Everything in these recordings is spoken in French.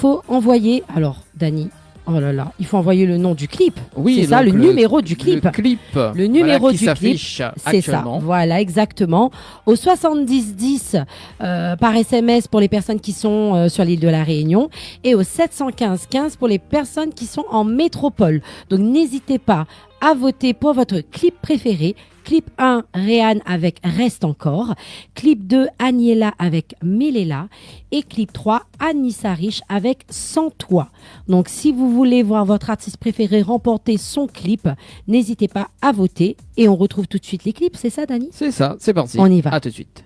faut envoyer. Alors, Dani, oh là là, il faut envoyer le nom du clip. Oui, c'est ça, le numéro du clip. Le numéro qui du clip, c'est ça. Voilà, exactement. Au 7010 par SMS pour les personnes qui sont sur l'île de la Réunion et au 715-15 pour les personnes qui sont en métropole. Donc, n'hésitez pas à voter pour votre clip préféré. Clip 1, Réan avec Reste encore. Clip 2, Aniela avec Méléla. Et clip 3, Anissa Rich avec Sans toi. Donc, si vous voulez voir votre artiste préféré remporter son clip, n'hésitez pas à voter. Et on retrouve tout de suite les clips. C'est ça, Dani ? C'est ça, c'est parti. On y va. À tout de suite.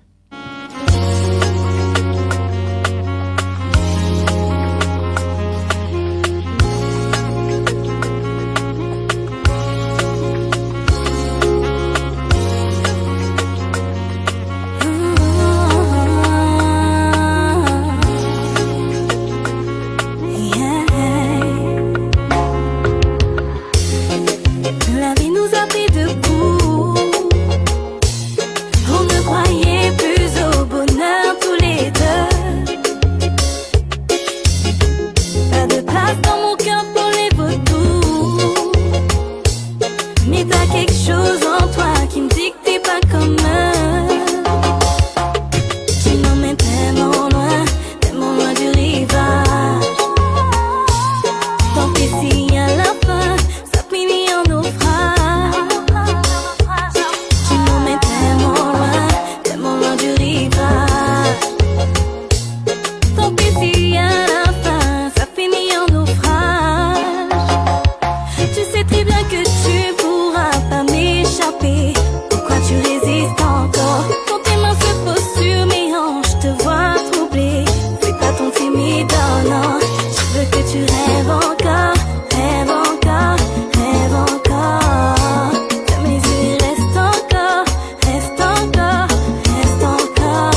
La vie nous a pris de court. On ne croyait plus au bonheur tous les deux. Pas de place dans mon cœur pour les vautours. Mais t'as quelque chose en toi qui me dit que t'es pas comme eux. Tu m'emmènes tellement loin du rivage. Tant pis si à la fin ça finit en naufrage. Tu m'emmènes tellement loin du rivage. Tant pis si à la fin ça finit en naufrage. Tu sais très bien que tu pourras pas m'échapper. Pourquoi tu résistes encore? Quand tes mains se posent sur mes hanches, je te vois troublé. Fais pas ton timide, oh non. Je veux que tu rêves encore. Rêve encore, rêve encore. De mes yeux, reste encore, reste encore, reste encore.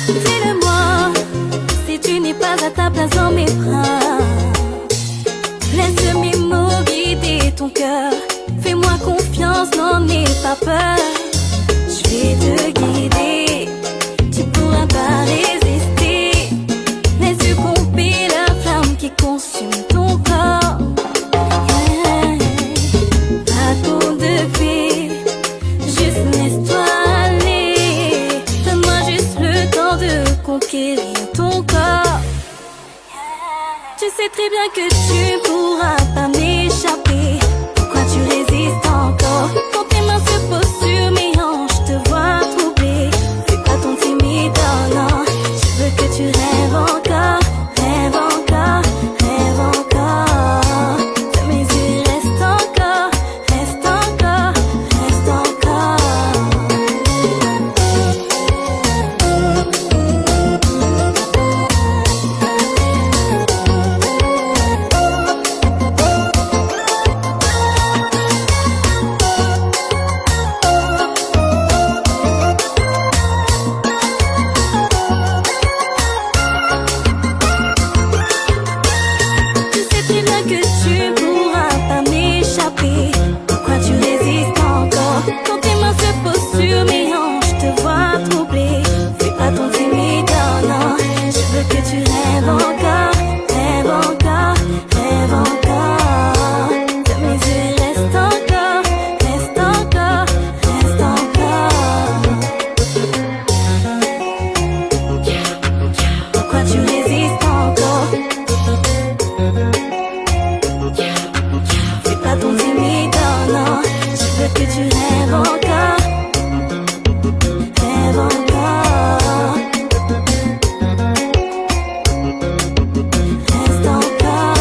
Dis-le-moi, si tu n'es pas à ta place dans mes bras. Laisse mes mots guider ton cœur. Fais-moi confiance, n'en aie pas peur. Je vais te guider, tu pourras pas résister. Laisse pomper la flamme qui consume ton corps. Yeah. Pas trop de fil, juste laisse-toi aller. Donne-moi juste le temps de conquérir ton corps. Tu sais très bien que tu pourras pas m'échapper. Pourquoi tu résistes encore? Quand tes mains se posent sur mes hanches, je te vois troublé. Fais pas ton timide, oh non. Je veux que tu rêves encore, rêve encore, rêve encore. De mes yeux, reste encore, reste encore, reste encore. Tu sais très bien que tu pourras pas m'échapper. Pourquoi tu résistes encore? Quand tes mains se posent sur mes hanches, je te vois troublé. Fais pas ton timide, oh non. Je veux que tu rêves encore, rêve encore, rêve encore. De mes yeux, reste encore, reste encore, reste encore. Pourquoi tu résistes encore? Fais pas ton timide, oh non. Je veux que tu rêves encore, rêve encore. Reste encore.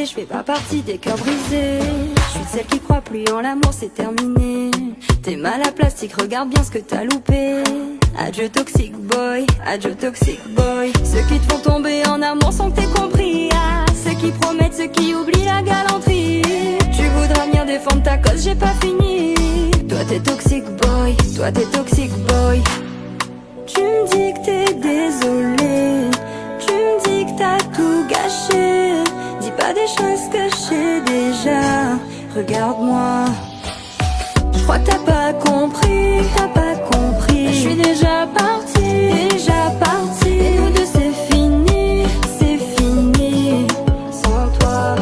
je fais pas partie des cœurs brisés. Je suis celle qui croit plus en l'amour, c'est terminé. T'es mal à plastique, regarde bien ce que t'as loupé. Adieu toxic boy, adieu toxic boy. Ceux qui te font tomber en amour sans que t'aies compris. Ah, ceux qui promettent, ceux qui oublient la galanterie. Tu voudras venir défendre ta cause, j'ai pas fini. Toi t'es toxic boy, toi t'es toxic boy. Tu me dis que t'es désolé, tu me dis que t'as tout gâché. Dis pas des choses que je sais déjà, regarde-moi. Je crois que t'as pas compris, t'as pas compris. Je suis déjà partie, déjà partie. Et nous deux c'est fini sans toi.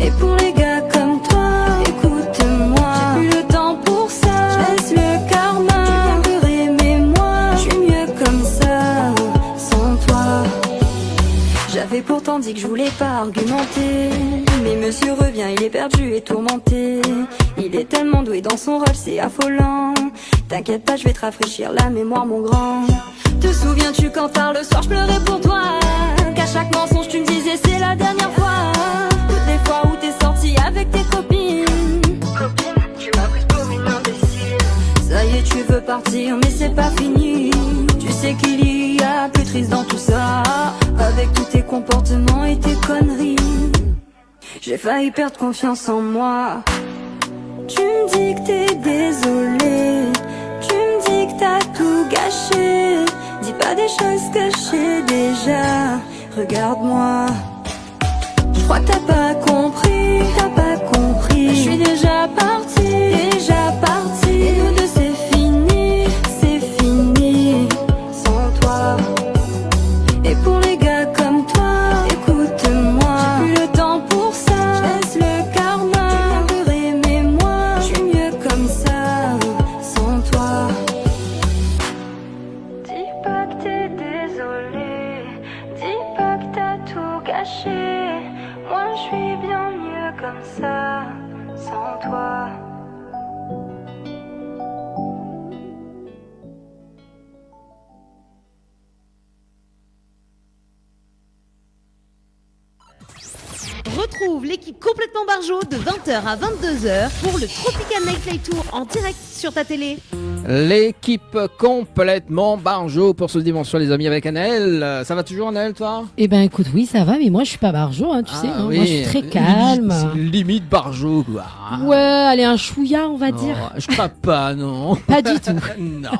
Et pour les gars comme toi, écoute-moi, j'ai plus le temps pour ça, je laisse le karma. Tu viens pleurer mais moi, je suis mieux comme ça, sans toi. J'avais pourtant dit que je voulais pas argumenter, mais monsieur revient, il est perdu et tourmenté. Il est tellement doué dans son rôle, c'est affolant. T'inquiète pas, je vais te rafraîchir la mémoire, mon grand. Te souviens-tu quand tard le soir je pleurais pour toi, qu'à chaque mensonge tu me disais c'est la dernière fois. Toutes les fois où t'es sorti avec tes copines. Copine, tu m'as pris pour une imbécile. Ça y est, tu veux partir, mais c'est pas fini. Tu sais qu'il y a plus triste dans tout ça, avec tous tes comportements et tes conneries. J'ai failli perdre confiance en moi. Tu me dis que t'es désolé, tu me dis que t'as tout gâché. Dis pas des choses que je sais déjà, regarde-moi. Je crois que t'as pas compris, t'as pas compris. Je suis déjà partie, déjà partie. Et nous deux c'est fini sans toi. Et pour les gars comme toi, écoute-moi, j'ai plus le temps pour ça, je laisse le karma. Tu viens pleurer mais moi, je suis mieux comme ça, sans toi. Dis pas que t'es désolé, dis pas que t'as tout gâché. Moi je suis bien mieux comme ça, sans toi. Retrouve l'équipe complètement barjo de 20h à 22h pour le Tropical Nightlife Tour en direct sur ta télé. L'équipe complètement barjo pour ce dimanche soir les amis avec Anaël. Ça va toujours Anaël toi? Eh ben écoute, oui ça va, mais moi je suis pas barjo, hein, tu sais, hein, oui. moi je suis très calme. Limite barjo quoi. Ouais, allez un chouïa on va Non, dire. je crois pas non. Pas du tout. Non.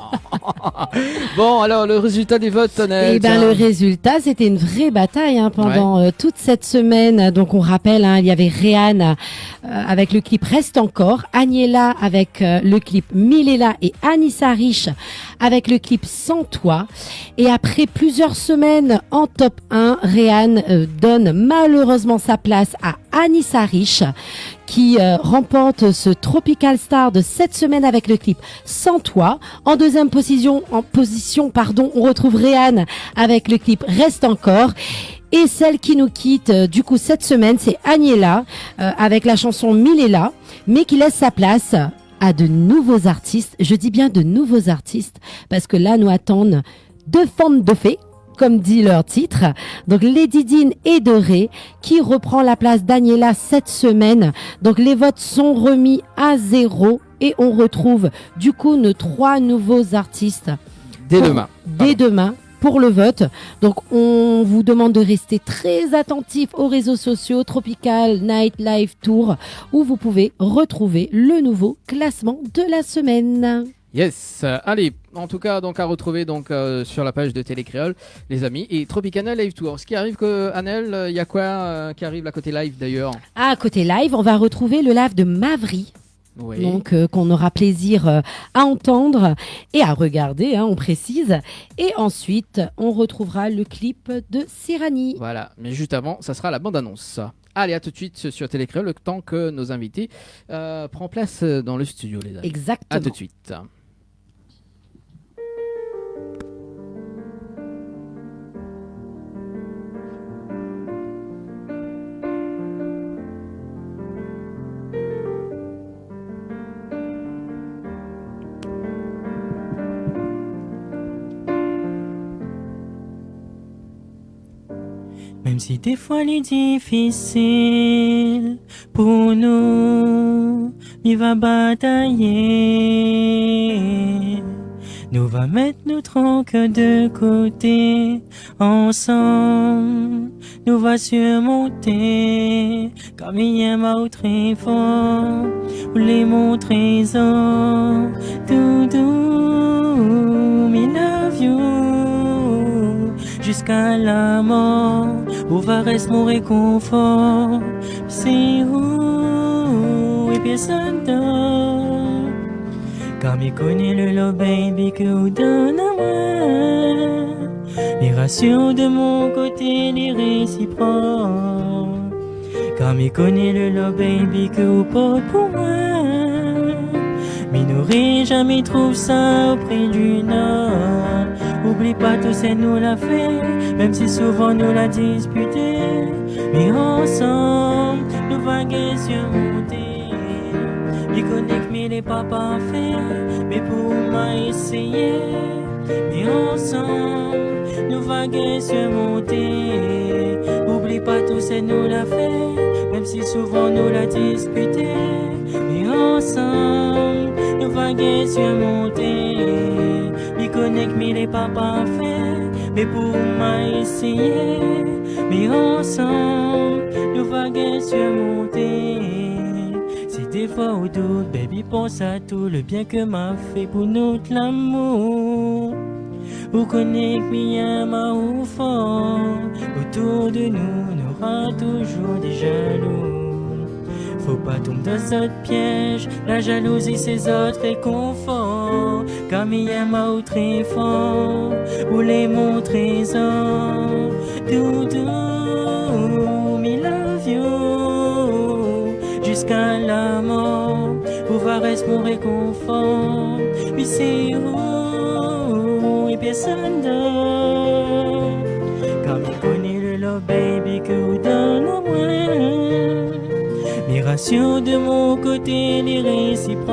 Bon alors le résultat des votes Anaël. Eh ben le résultat c'était une vraie bataille hein, pendant toute cette semaine. Donc on rappelle, hein, il y avait Réan avec le clip Reste encore, Agnella avec le clip Milela et Anissa Rich avec le clip Sans toi. Et après plusieurs semaines en top 1, Réan donne malheureusement sa place à Anissa Rich qui remporte ce Tropical Star de cette semaine avec le clip Sans toi. En deuxième position, on retrouve Réan avec le clip Reste encore. Et celle qui nous quitte du coup cette semaine, c'est Agnella avec la chanson Milela, mais qui laisse sa place à de nouveaux artistes. Je dis bien de nouveaux artistes parce que là nous attendent deux femmes de fées, comme dit leur titre. Donc Lady Dean et Doré qui reprend la place d'Agnella cette semaine. Donc les votes sont remis à 0 et on retrouve du coup nos 3 nouveaux artistes dès demain pour le vote. Donc on vous demande de rester très attentif aux réseaux sociaux Tropical Nightlife Tour où vous pouvez retrouver le nouveau classement de la semaine. Yes, allez, en tout cas donc à retrouver donc sur la page de Télé Créole les amis et Tropical Live Tour. Ce qui arrive que Anel, il y a quoi qui arrive à côté live d'ailleurs? À côté live, on va retrouver le live de Mavri. Oui. Donc qu'on aura plaisir à entendre et à regarder, hein, on précise. Et ensuite, on retrouvera le clip de Serrani. Voilà, mais juste avant, ça sera la bande-annonce. Allez, à tout de suite sur Télé Créole, le temps que nos invités prennent place dans le studio, les amis. Exactement. À tout de suite. Même si des fois il est difficile pour nous, il va batailler. Nous va mettre nos troncs de côté, ensemble, nous va surmonter. Comme il y a ma très fort, ou les mon trésor, doudou, me love you. Jusqu'à la mort, où va rester mon réconfort. C'est où et personne d'autre. Car il connaît le love baby que vous donne à moi. Les rations de mon côté, les réciproques. Car il connaît le love baby que vous portez pour moi. Mais n'aurait jamais trouvé ça auprès du Nord. Oublie pas tout c'est nous l'a fait, même si souvent nous l'a disputé. Mais ensemble, nous va surmonter. Les connecte mais les pas parfaits, mais pour moi essayer. Mais ensemble, nous va surmonter. Oublie pas tout c'est nous l'a fait, même si souvent nous l'a disputé. Mais ensemble, nous va surmonter. Les connecte mais les pas parfaits, mais pour moi essayer. Mais ensemble, nous va surmonter. Si des fois au doute, baby pense à tout le bien que m'a fait pour notre l'amour. Ou connecte mais ma ou fort. Autour de nous, n'aura toujours des jaloux. Faut pas tomber dans ce piège, la jalousie ses autres réconforts. Comme il y a ma ou très fort, ou les mon trésor. Doudou, me love you. Jusqu'à la mort, où va rester mon réconfort. Mais c'est où et personne d'autre. Comme il connaît le love baby que vous donne à moi. Les rations de mon côté, les réciproques.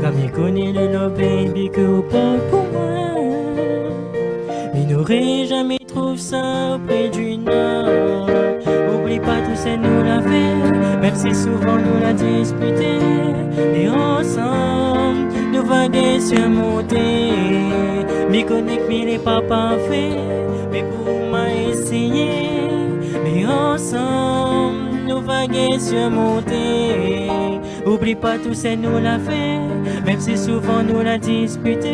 Comme il connaît le love baby que vous portez pour moi. Mais n'aurait jamais trouvé ça auprès du Nord. Oublie pas tout c'est nous l'a fait, même si souvent nous l'a disputé. Et ensemble, nous va surmonter. M'y connecte, mais les pas parfaits, mais pour moi essayer. Mais ensemble, nous va surmonter. Oublie pas tout c'est nous l'a fait, même si souvent nous l'a disputé.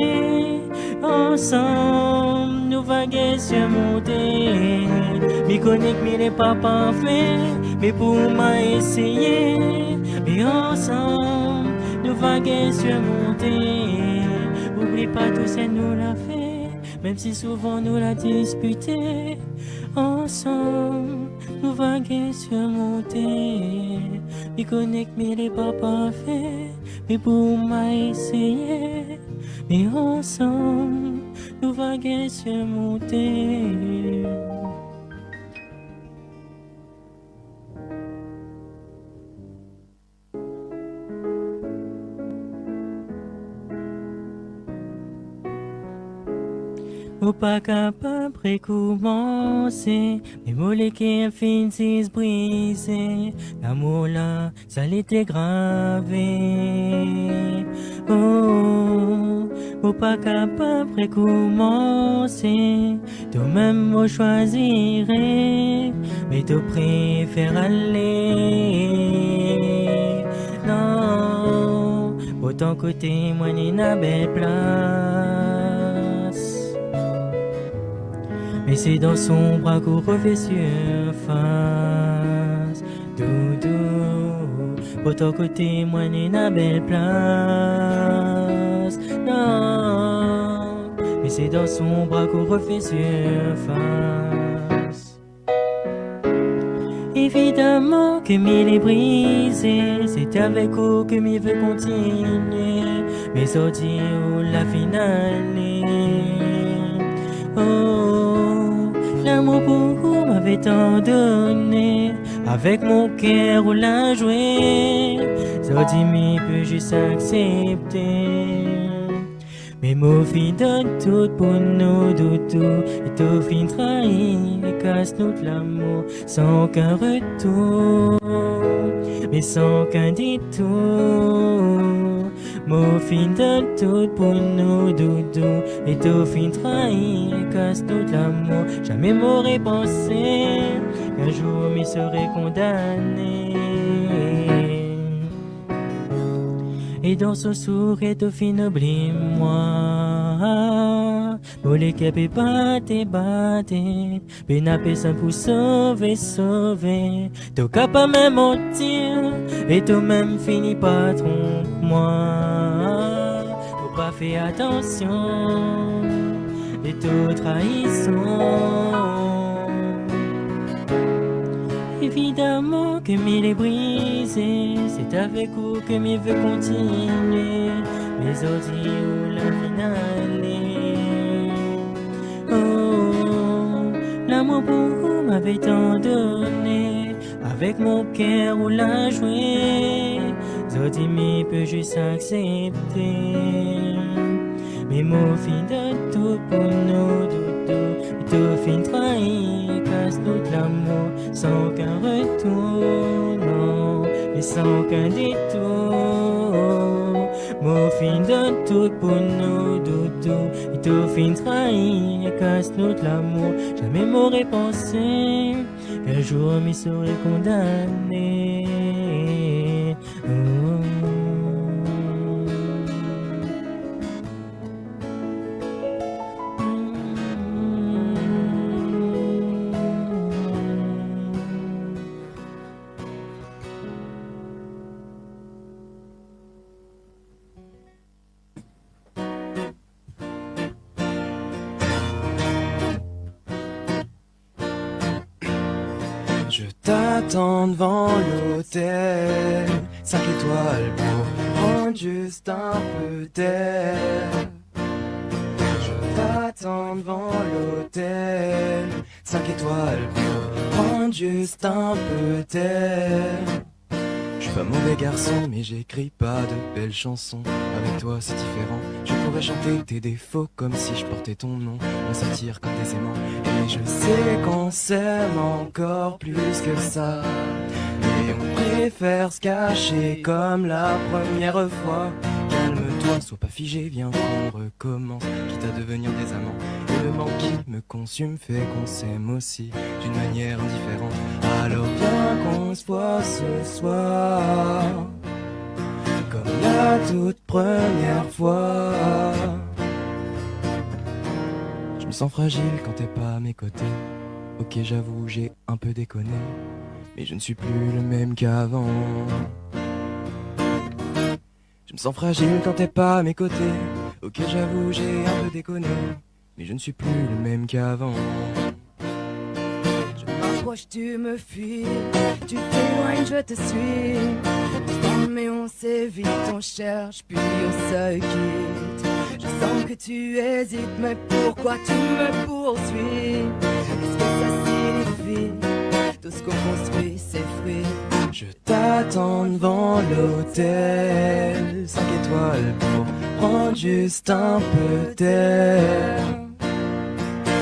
Ensemble, nous va surmonter. M'y connecte, mais les pas parfaits, mais pour moi essayer. Mais ensemble, nous va surmonter. Oublie pas tout c'est nous l'a fait, même si souvent nous l'a disputé. Ensemble, nous va surmonter. M'y connecte, mais les pas parfaits, mais pour moi essayer. Mais ensemble, nous va surmonter. Ou pas capable de recommencer, mes molécules finissent brisées. L'amour là, ça l'était gravé. Oh, ou pas capable de recommencer, toi-même vous choisirez, mais tu préfères aller. Non, autant côté moi ni na belle place. Mais c'est dans son bras qu'on refait surface. Doudou, pour ton côté, moi, n'est na belle place. Non, mais c'est dans son bras qu'on refait surface. Évidemment que m'il est brisé, c'est avec vous que m'il veut continuer. Mais sortir ou la finale. Oh, l'amour pour vous m'avait tant donné, avec mon cœur ou la jouer. Sorti m'y peut juste accepter. Mais mon fin donne tout pour nos doudous. Et tout fin trahir et casse notre l'amour sans aucun retour. Mais sans aucun détour. Mon fin donne tout pour nos doudous. Et tout fin trahir et casse notre l'amour. Jamais m'aurais pensé qu'un jour m'y serais condamné. Et dans son sourire, tout fin oublie-moi. Pour les capes batte, ben à personne pour sauver. T'as qu'à pas même mentir, et toi même fini par trompe-moi. Faut pas faire attention, et tout trahison. Évidemment que m'il est brisé, c'est avec vous que m'il veut continuer. Mais aujourd'hui où la finale oh, l'amour pour vous m'avait tant donné. Avec mon cœur où l'a joué, aujourd'hui m'il peut juste accepter. Mais mon fin de tout pour nous doudous. Tout fin trahi, casse tout l'amour sans aucun retour, non, mais sans aucun détour. Mon fin de tout pour nous doudous. Tout fin trahi, casse tout l'amour. Jamais m'aurais pensé qu'un jour m'y serait condamné. Je t'attends devant l'hôtel, 5 étoiles pour prendre juste un peu d'air. Je t'attends devant l'hôtel, 5 étoiles pour prendre juste un peu d'air. Je suis pas mauvais garçon, mais j'écris pas de belles chansons. Avec toi c'est différent, je pourrais chanter tes défauts comme si je portais ton nom. On s'attire comme des aimants, et je sais qu'on s'aime encore plus que ça. Et on préfère se cacher comme la première fois. Calme-toi, sois pas figé, viens qu'on recommence. Quitte à devenir des amants, et le manque qui me consume fait qu'on s'aime aussi d'une manière indifférente. Alors viens qu'on se voit ce soir, comme la toute première fois. Je me sens fragile quand t'es pas à mes côtés. Ok, j'avoue, j'ai un peu déconné, mais je ne suis plus le même qu'avant. Je me sens fragile quand t'es pas à mes côtés. Ok, j'avoue, j'ai un peu déconné, mais je ne suis plus le même qu'avant. Je m'approche, tu me fuis, tu t'éloignes, je te suis. Mais on s'évite, on cherche, puis on se quitte. Je sens que tu hésites, mais pourquoi tu me poursuis? Est-ce que ça signifie tout ce qu'on construit, c'est fruit? Je t'attends devant l'hôtel, 5 étoiles pour prendre juste un peu d'air.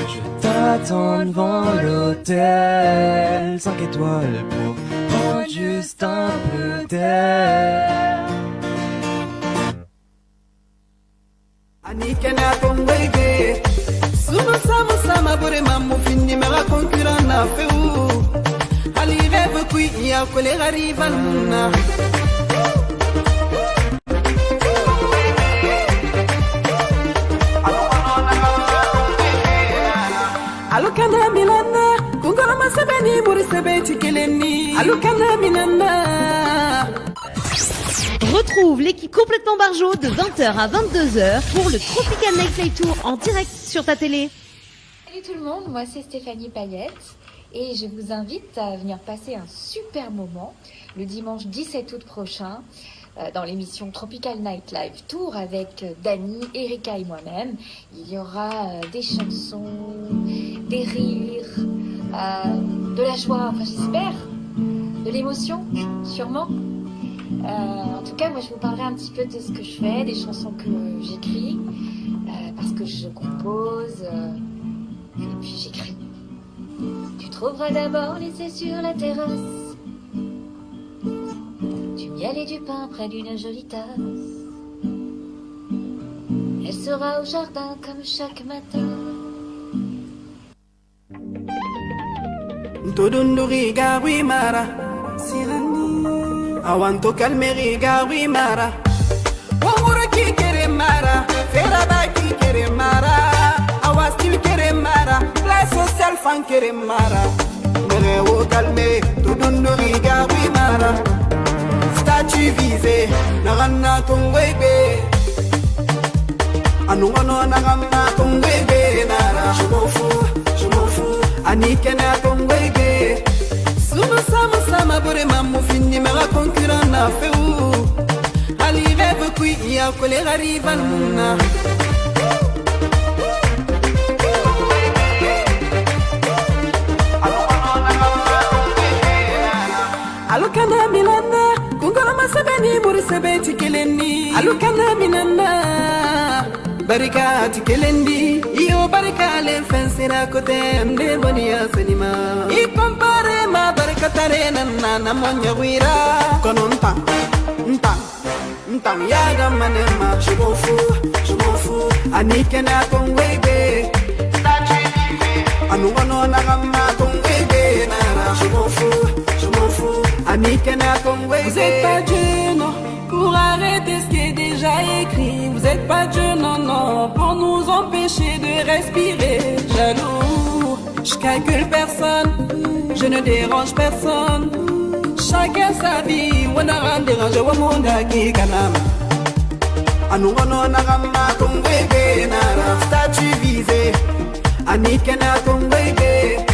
Je t'attends devant l'hôtel, 5 étoiles pour prendre juste un peu d'air. Anikana kongwege Suma sama sama bore mamu finni mera concurrent na feu Alive beaucoup ya kole gariban na Alukana milana kungora masabeni buri sabeti keleni Alukana milana. Retrouve l'équipe complètement barjo de 20h à 22h pour le Tropical Nightlife Tour en direct sur ta télé. Salut tout le monde, moi c'est Stéphanie Payette et je vous invite à venir passer un super moment le dimanche 17 août prochain dans l'émission Tropical Nightlife Tour avec Dani, Erika et moi-même. Il y aura des chansons, des rires, de la joie, enfin j'espère, de l'émotion sûrement. En tout cas, moi je vous parlerai un petit peu de ce que je fais, des chansons que j'écris, parce que je compose et puis j'écris. Tu trouveras d'abord laissé sur la terrasse du miel et du pain près d'une jolie tasse. Elle sera au jardin comme chaque matin. Todunduri gawi mara Sirani Awanto kalmeri gawi mara Wangura ki kere mara Feraba ki kere mara Awastil kere mara Place social fan kere mara Mere wo kalme Todunduri gawi mara Statue visé Narana tongwebe Anungono nagamna tongwebe nara Je m'en fous Anikena tongwebe Suma sama bore mamu fini mera concurrent na feu Ali rêve kui ya kole arrive al munna Alukana minana kungala masabeni buri sebeti keleni Alukana minana barika tikelendi iyo barika le fensira kote ande bonia senima I compare ma barika tarena na monya wira kononta nta yaga manema je m'en fous anikena kongwebe anugono na gamma kongwebe nara je m'en fous anikena kongwebe vous êtes pas Dieu non pour arrêter ce qui est déjà écrit. Vous êtes pas Dieu, non, pour nous empêcher de respirer. Jaloux, je calcule personne, je ne dérange personne. Chacun sa vie, on a un dérange, on a un gagné, kanama. Anugono nagama kongwebe nara, statue visée, anikena kongwebe.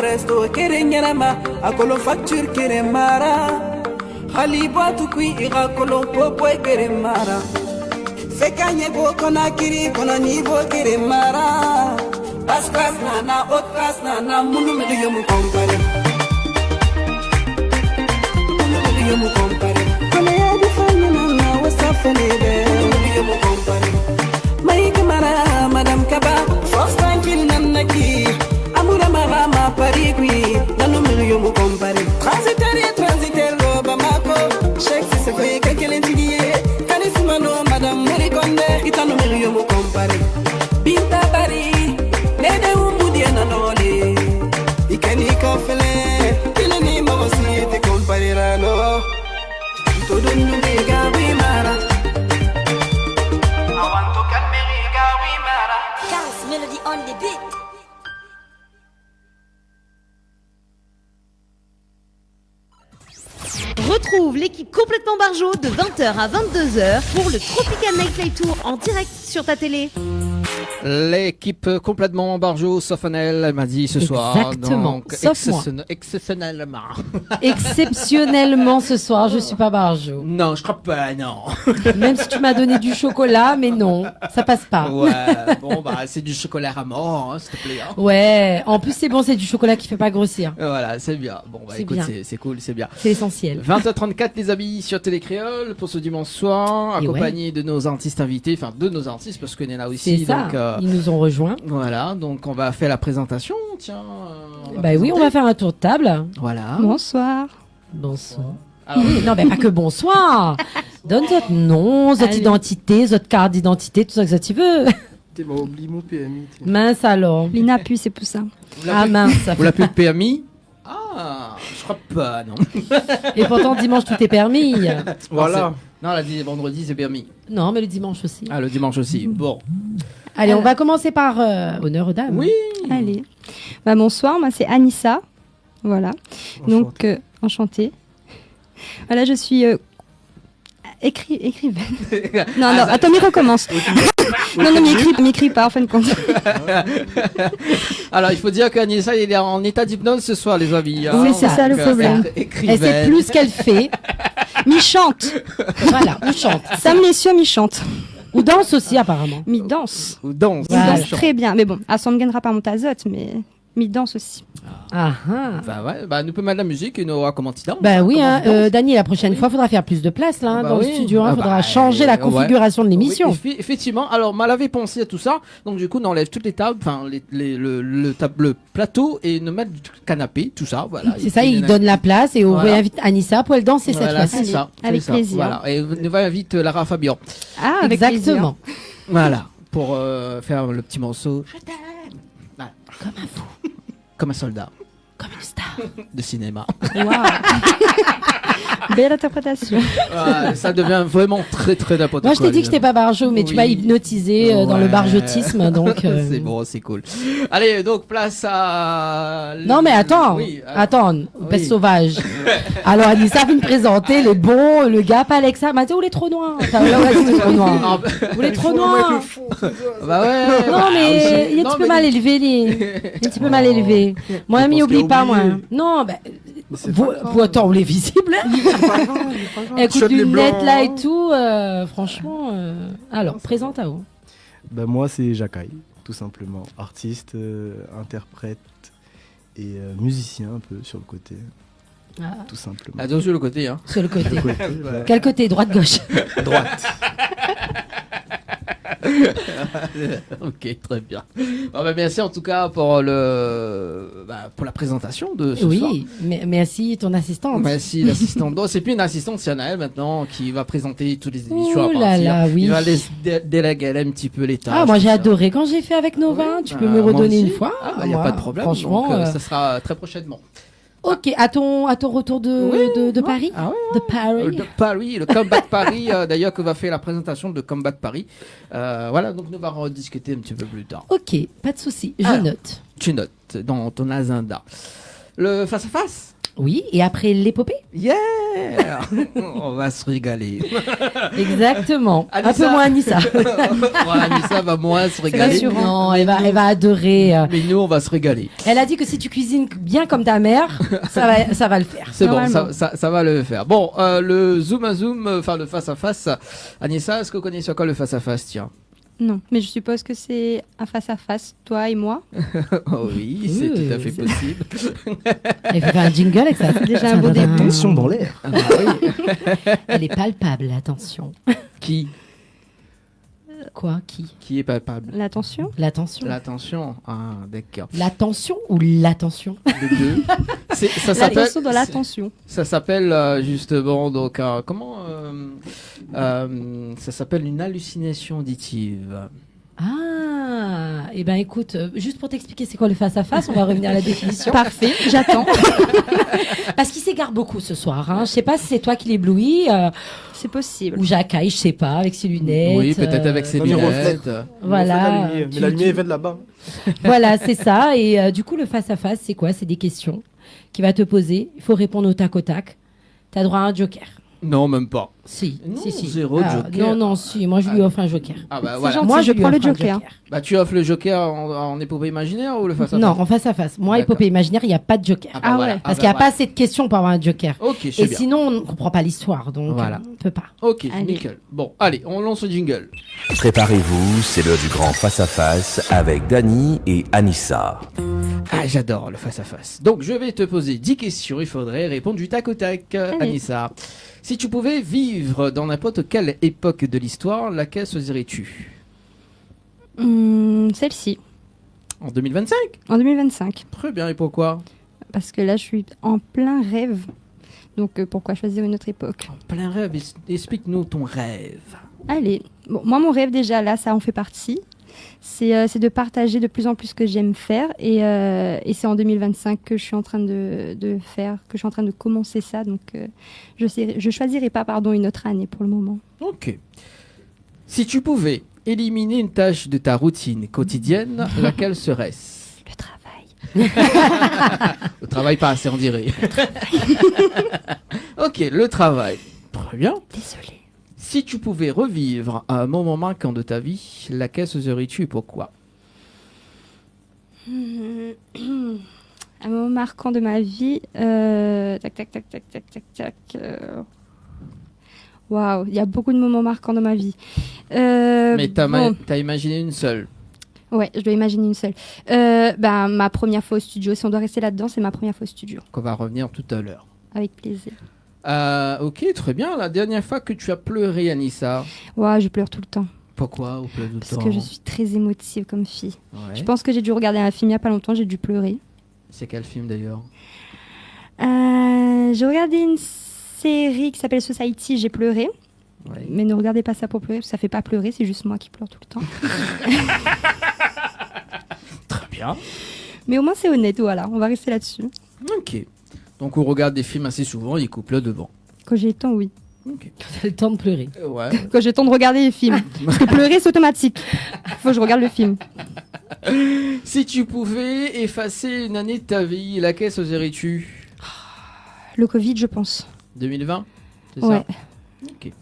Resto kere nyarama akolo facture kere mara Khaliba tukui ira kolo popo kere mara Fekanye go kona kiri kona nivo kere mara Bas class nana haute class nana munu milieu mu compare Kone ya defanya nana wasa fenebe milieu mu compare Mai kamara madame kaba force tranquille nanaki Amura mama parigui Nano milieu mu compare Transitaire roba mako Check si se kwe kakele ntigie Kanisumano madame Murikonde Itano milieu mu compare Binta bari Nede umudie nanole Ikani kofele Ilani mawasi ete compare rano Todo nunge gawi mara Awanto kalmeri gawi mara Dance melody on the beat. Retrouve l'équipe complètement barjo de 20h à 22h pour le Tropical Nightlife Tour en direct sur ta télé. L'équipe complètement barjo, sauf Annelle, elle m'a dit ce soir. Exactement, Donc, sauf moi. exceptionnellement. Exceptionnellement ce soir, je suis pas barjo. Non, je crois pas, non. Même si tu m'as donné du chocolat, mais non, ça passe pas. Ouais, bon, bah, c'est du chocolat à mort, hein, s'il te plaît. Hein. Ouais, en plus c'est bon, c'est du chocolat qui fait pas grossir. Voilà, c'est bien. Bon, bah, C'est écoute, bien. c'est cool, c'est bien. C'est essentiel. 20h34, les amis, sur Télé Créole, pour ce dimanche soir, Et accompagné de nos artistes invités, enfin, de nos artistes, parce qu'on est là aussi. C'est ça, Donc, ils nous ont rejoints. voilà, donc on va faire la présentation, tiens. Bah oui, on va faire un tour de table. Voilà. Bonsoir. Bonsoir. Alors, Oui, non, mais pas que bonsoir. Donne votre nom, votre Allez. identité, votre carte d'identité, tout ça que ça tu veux. T'es m'a oublié mon PMI. Mince alors. Lina Pu, c'est pour ça. Ah mince, ça vous fait l'appelez le PMI? Ah, je crois pas, non. Et pourtant, dimanche, tout est permis. Voilà. Non, vendredi, c'est permis. Non, mais le dimanche aussi. Ah, le dimanche aussi. Bon. Allez, on va commencer par honneur aux dames. Oui. Allez. Bah, bonsoir, moi c'est Anissa. Voilà. Donc, enchantée. Voilà, je suis écrivaine. Non, non, attends, mais recommence. Non, non, m'écris pas, en fin de compte. Alors, il faut dire qu'Anissa, il est en état d'hypnose ce soir, les amis. Oui, c'est ça le problème. Elle sait plus ce qu'elle fait. Mi-chante. Voilà, on chante. Sam Messieurs, mi-chante. Ou danse aussi, apparemment. Mi-danse. Ou danse. Il Voilà. danse très bien. Mais bon, elle ne me gagnera pas mon tazote, mais mi-danse aussi. Ah ah. Bah ouais, bah nous peut mettre la musique et nous aura comment tu danses. Bah oui, comment hein, tu danses. Dany, la prochaine fois, il faudra faire plus de place là, Bah dans oui. le studio. Il Ah faudra bah, changer la ouais. configuration de l'émission. Oui, effectivement. Alors, mal avait pensé à tout ça. Donc, du coup, on enlève toutes les tables, enfin, le plateau et nous mettre du canapé, tout ça. Voilà. C'est ça, il donne la place et on Voilà. réinvite Anissa pour elle danser cette Voilà, fois-ci. c'est ça. Avec c'est ça. plaisir. Voilà. Et nous invite Lara Fabian. Ah, avec Exactement. Voilà. Pour faire le petit morceau. Je t'aime. Voilà. Comme un fou, Comme un soldat comme une star. de cinéma. plaisir. Waouh. Belle interprétation. Ouais, ça devient vraiment très, très n'importe quoi. Moi, je t'ai dit que j'étais pas barjo, mais tu Oui. m'as hypnotisé dans le Ouais. barjotisme, donc. C'est bon, c'est cool. Allez, donc place à. Non, mais attends, Oui, attends, peste oui. sauvage. Alors, Anissa vient me présenter les bons, le gars, pas Alexa. Mathieu, ou les trop noirs. Les trop noirs. Non, Ou les trop noirs. bah ouais. Non, bah, mais aussi. il est un Non, petit peu mais- mal élevé, il est un petit peu mal élevé. Moi, ami, pense qu'il a oublie pas, moi. oublié. Non, bah. c'est Vous, pas grave. vous, attends, on est visible. Écoute, Shot les lunettes blancs. là et tout, franchement. Alors, présente à vous. Ben, moi, c'est Jackai, tout simplement. Artiste, interprète et musicien un peu sur le côté, Ah, tout simplement. Attention le côté, hein. sur le côté. Ouais. Quel côté? Droite-gauche? Droite. Ok, très bien. Bon, bah, merci en tout cas pour pour la présentation de ce soir. Oui, merci ton assistante. Merci l'assistante. Non, c'est plus une assistante, c'est Anaël maintenant qui va présenter toutes les émissions à Ouh là partir. là, oui. Il va déléguer elle un petit peu les tâches. Ah, moi tout j'ai ça. adoré quand j'ai fait avec Nova. Oui, Tu bah, peux me moi redonner aussi. une fois? Ah, il n'y a Moi, pas de problème. Franchement. Donc, ça sera très prochainement. Ok, à ton retour de Paris? Ah ouais. De Paris. De Paris, le Combat Paris, d'ailleurs, que va faire la présentation de Combat Paris. Voilà, donc nous allons rediscuter un petit peu plus tard. Ok, pas de souci, je Alors. note. Tu notes dans ton agenda. Le face-à-face. Oui, et après l'épopée? Yeah. On va se régaler. Exactement. Un Anissa. peu moins Anissa. Ouais, Anissa va moins se régaler. Non, elle va adorer. Mais nous, on va se régaler. Elle a dit que si tu cuisines bien comme ta mère, ça va le faire. C'est bon, Normalement. ça va le faire. Bon, le zoom à zoom, enfin le face-à-face. Anissa, est-ce que vous connaissez encore le face-à-face, tiens? Non, mais je suppose que c'est un face-à-face, toi et moi. Oh oui, c'est tout à fait possible. Elle fait un jingle avec ça. C'est déjà un beau début. Tension dans l'air. Ah, oui. Elle est palpable, attention. Qui Quoi? Qui? est palpable? L'attention. L'attention. L'attention. Ah, d'accord. L'attention ou l'attention? Les deux. Ça s'appelle. L'attention dans l'attention. Ça s'appelle justement donc comment ça s'appelle une hallucination auditive. Ah, et ben écoute, juste pour t'expliquer c'est quoi le face-à-face, on va revenir à la définition. Parfait, j'attends. Parce qu'il s'égare beaucoup ce soir. Hein. Je sais pas si c'est toi qui l'éblouis C'est possible. ou Jacques, je sais pas, avec ses lunettes. Oui, peut-être avec ses Non, mais lunettes. Voilà. Mais la lumière vient de là-bas. Voilà, c'est ça. Et du coup, le face-à-face, c'est quoi? C'est des questions qu'il va te poser. Il faut répondre au tac au tac. T'as droit à un joker. Non, même pas. Si, Non, si. zéro joker. Non, si. Moi, je lui offre un joker. Ah bah C'est voilà. gentil. Moi, je lui prends le offre un joker. Bah tu offres le joker en épopée imaginaire ou le face à face? Non, en face-à-face. Moi, D'accord. épopée imaginaire, il n'y a pas de joker. Ah, Ah voilà. ouais. Parce bah qu'il n'y a voilà. pas assez de questions pour avoir un joker. Ok, c'est Et bien. sinon, on ne comprend pas l'histoire. Donc, Voilà. on ne peut pas. Ok, Allez. nickel. Bon, allez, on lance le jingle. Préparez-vous, c'est l'heure du grand face-à-face avec Dany et Anissa. Ah, j'adore le face-à-face. Donc, je vais te poser 10 questions. Il faudrait répondre du tac au tac, Anissa. Si tu pouvais vivre dans n'importe quelle époque de l'histoire, laquelle choisirais-tu? Celle-ci, En 2025? en 2025. Très bien, et pourquoi? Parce que là, je suis en plein rêve. Donc, pourquoi choisir une autre époque? En plein rêve, explique-nous ton rêve. Allez, bon, moi, mon rêve, déjà, là, ça en fait partie. C'est de partager de plus en plus ce que j'aime faire. Et c'est en 2025 que je suis en train de faire, que je suis en train de commencer ça. Donc, je choisirai pas, une autre année pour le moment. Ok. Si tu pouvais éliminer une tâche de ta routine quotidienne, laquelle serait-ce? Le travail. Le travail pas assez, on dirait. Ok, le travail. Très bien. Désolée. Si tu pouvais revivre un moment marquant de ta vie, laquelle serais-tu et pourquoi? Un moment marquant de ma vie. Tac. Waouh, il y a beaucoup de moments marquants dans ma vie. Mais t'as bon, t'as imaginé une seule. Ouais, je dois imaginer une seule. Ma première fois au studio, si on doit rester là-dedans, c'est ma première fois au studio. Qu'on va revenir tout à l'heure. Avec plaisir. Ok, très bien. La dernière fois que tu as pleuré, Anissa. Ouais, je pleure tout le temps. Pourquoi au pleure tout le temps? Parce que je suis très émotive comme fille. Ouais. Je pense que j'ai dû regarder un film il n'y a pas longtemps, j'ai dû pleurer. C'est quel film d'ailleurs? J'ai regardé une série qui s'appelle Society, j'ai pleuré. Ouais. Mais ne regardez pas ça pour pleurer, parce que ça fait pas pleurer, c'est juste moi qui pleure tout le temps. Très bien. Mais au moins c'est honnête, voilà, on va rester là-dessus. Ok. Donc on regarde des films assez souvent, il coupe là devant. Quand j'ai le temps, oui. Okay. Quand t'as le temps de pleurer. Ouais. Quand j'ai le temps de regarder les films. Parce que pleurer, c'est automatique. Faut que je regarde le film. Si tu pouvais effacer une année de ta vie, laquelle choisirais-tu? Le Covid, je pense. 2020? C'est ouais. Ça? Ok.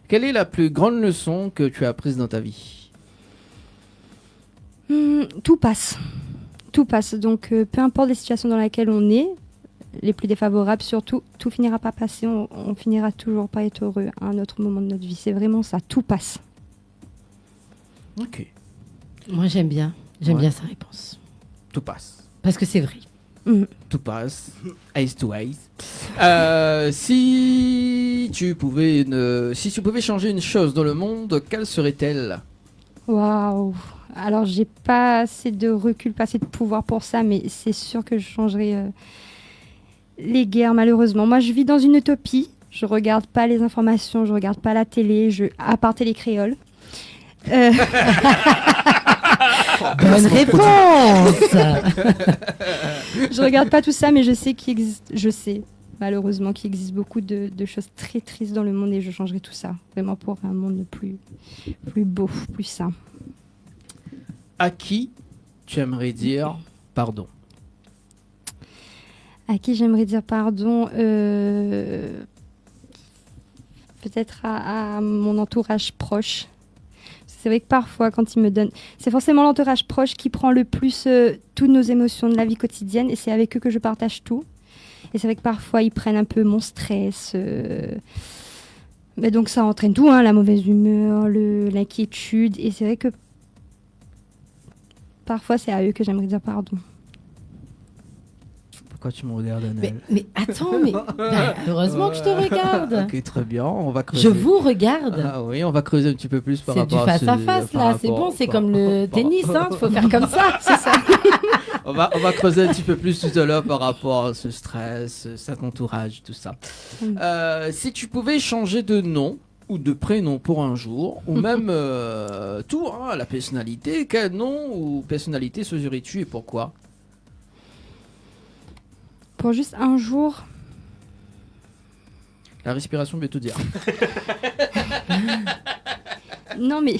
Quelle est la plus grande leçon que tu as apprise dans ta vie? Tout passe. Tout passe. Donc, peu importe les situations dans lesquelles on est, les plus défavorables surtout, tout finira par passer. On finira toujours par être heureux à un autre moment de notre vie. C'est vraiment ça. Tout passe. Ok. Moi, j'aime bien. J'aime bien sa réponse. Tout passe. Parce que c'est vrai. Tout passe. Ace to ace. Si tu pouvais changer une chose dans le monde, quelle serait-elle? Waouh. Alors, j'ai pas assez de recul, pas assez de pouvoir pour ça, mais c'est sûr que je changerais les guerres, malheureusement. Moi, je vis dans une utopie. Je regarde pas les informations, je regarde pas la télé, à part Télécréole. Bonne réponse. Je regarde pas tout ça, mais je sais malheureusement qu'il existe beaucoup de choses très tristes dans le monde et je changerai tout ça, vraiment pour un monde plus beau, plus sain. À qui tu aimerais dire pardon? À qui j'aimerais dire pardon? Peut-être à mon entourage proche. C'est vrai que parfois, quand ils me donnent... C'est forcément l'entourage proche qui prend le plus toutes nos émotions de la vie quotidienne et c'est avec eux que je partage tout. Et c'est vrai que parfois, ils prennent un peu mon stress. Mais donc, ça entraîne tout, hein, la mauvaise humeur, l'inquiétude. Et c'est vrai que parfois, c'est à eux que j'aimerais dire pardon. Pourquoi tu me regardes, Annelle? Mais attends, heureusement que je te regarde. Ok, très bien, on va creuser. Je vous regarde. Ah oui, on va creuser un petit peu plus par rapport à C'est du face à face, là, c'est bon, c'est comme le tennis, il faut faire comme ça, c'est ça. On va creuser un petit peu plus tout à l'heure par rapport à ce stress, cet entourage, tout ça. Si tu pouvais changer de nom ou de prénom pour un jour, ou même tout, hein, la personnalité, quel nom ou personnalité choisirais-tu et pourquoi? Pour juste un jour. La respiration veut tout dire. Non, mais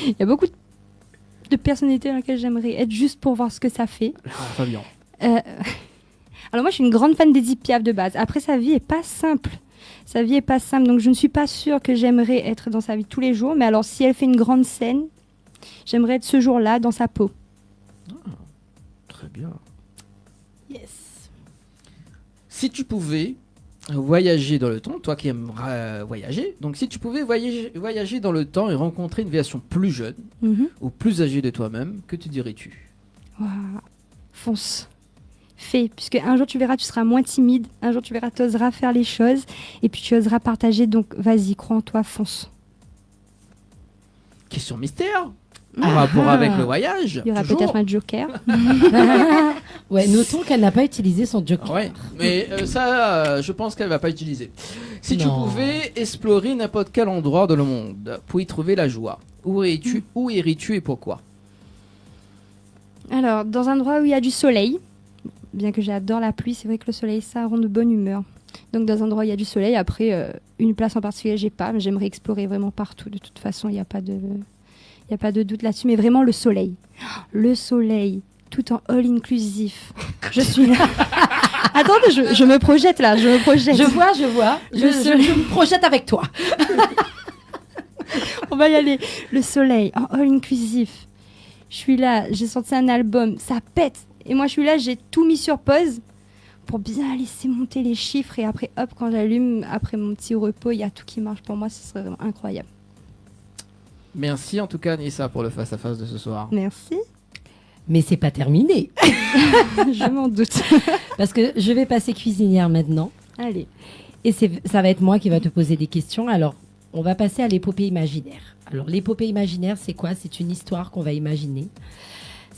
il y a beaucoup de personnalités dans lesquelles j'aimerais être juste pour voir ce que ça fait. Fabien. Alors moi, je suis une grande fan d'Edith Piaf de base. Après, sa vie est pas simple. Donc je ne suis pas sûre que j'aimerais être dans sa vie tous les jours. Mais alors, si elle fait une grande scène, j'aimerais être ce jour-là dans sa peau. Ah, très bien. Yes. Si tu pouvais voyager dans le temps, toi qui aimeras voyager, donc si tu pouvais voyager dans le temps et rencontrer une version plus jeune ou plus âgée de toi-même, que te dirais-tu? Wow. Fonce. Fais, puisque un jour tu verras, tu seras moins timide, un jour tu verras, tu oseras faire les choses et puis tu oseras partager, donc vas-y, crois en toi, fonce. Question mystère. En rapport avec le voyage. Il y aura peut-être un joker. Ouais, notons qu'elle n'a pas utilisé son joker. Ouais, mais ça, je pense qu'elle va pas utiliser. Si tu pouvais explorer n'importe quel endroit dans le monde pour y trouver la joie, où irais-tu et pourquoi? Alors, dans un endroit où il y a du soleil, bien que j'adore la pluie, c'est vrai que le soleil, ça rend de bonne humeur. Donc, dans un endroit où il y a du soleil, après, une place en particulier, j'ai pas, mais j'aimerais explorer vraiment partout. De toute façon, il n'y a pas de doute là-dessus, mais vraiment le soleil. Le soleil, tout en all-inclusif. Je suis là. Attendez, je me projette là, je vois. Je me projette avec toi. On va y aller. Le soleil, en all-inclusif. Je suis là, j'ai sorti un album, ça pète. Et moi, je suis là, j'ai tout mis sur pause pour bien laisser monter les chiffres. Et après, hop, quand j'allume, après mon petit repos, il y a tout qui marche. Pour moi, ce serait vraiment incroyable. Merci en tout cas, Anissa, pour le face-à-face de ce soir. Merci. Mais c'est pas terminé. Je m'en doute. Parce que je vais passer cuisinière maintenant. Allez. Et ça va être moi qui va te poser des questions. Alors, on va passer à l'épopée imaginaire. Alors, l'épopée imaginaire, c'est quoi? C'est une histoire qu'on va imaginer.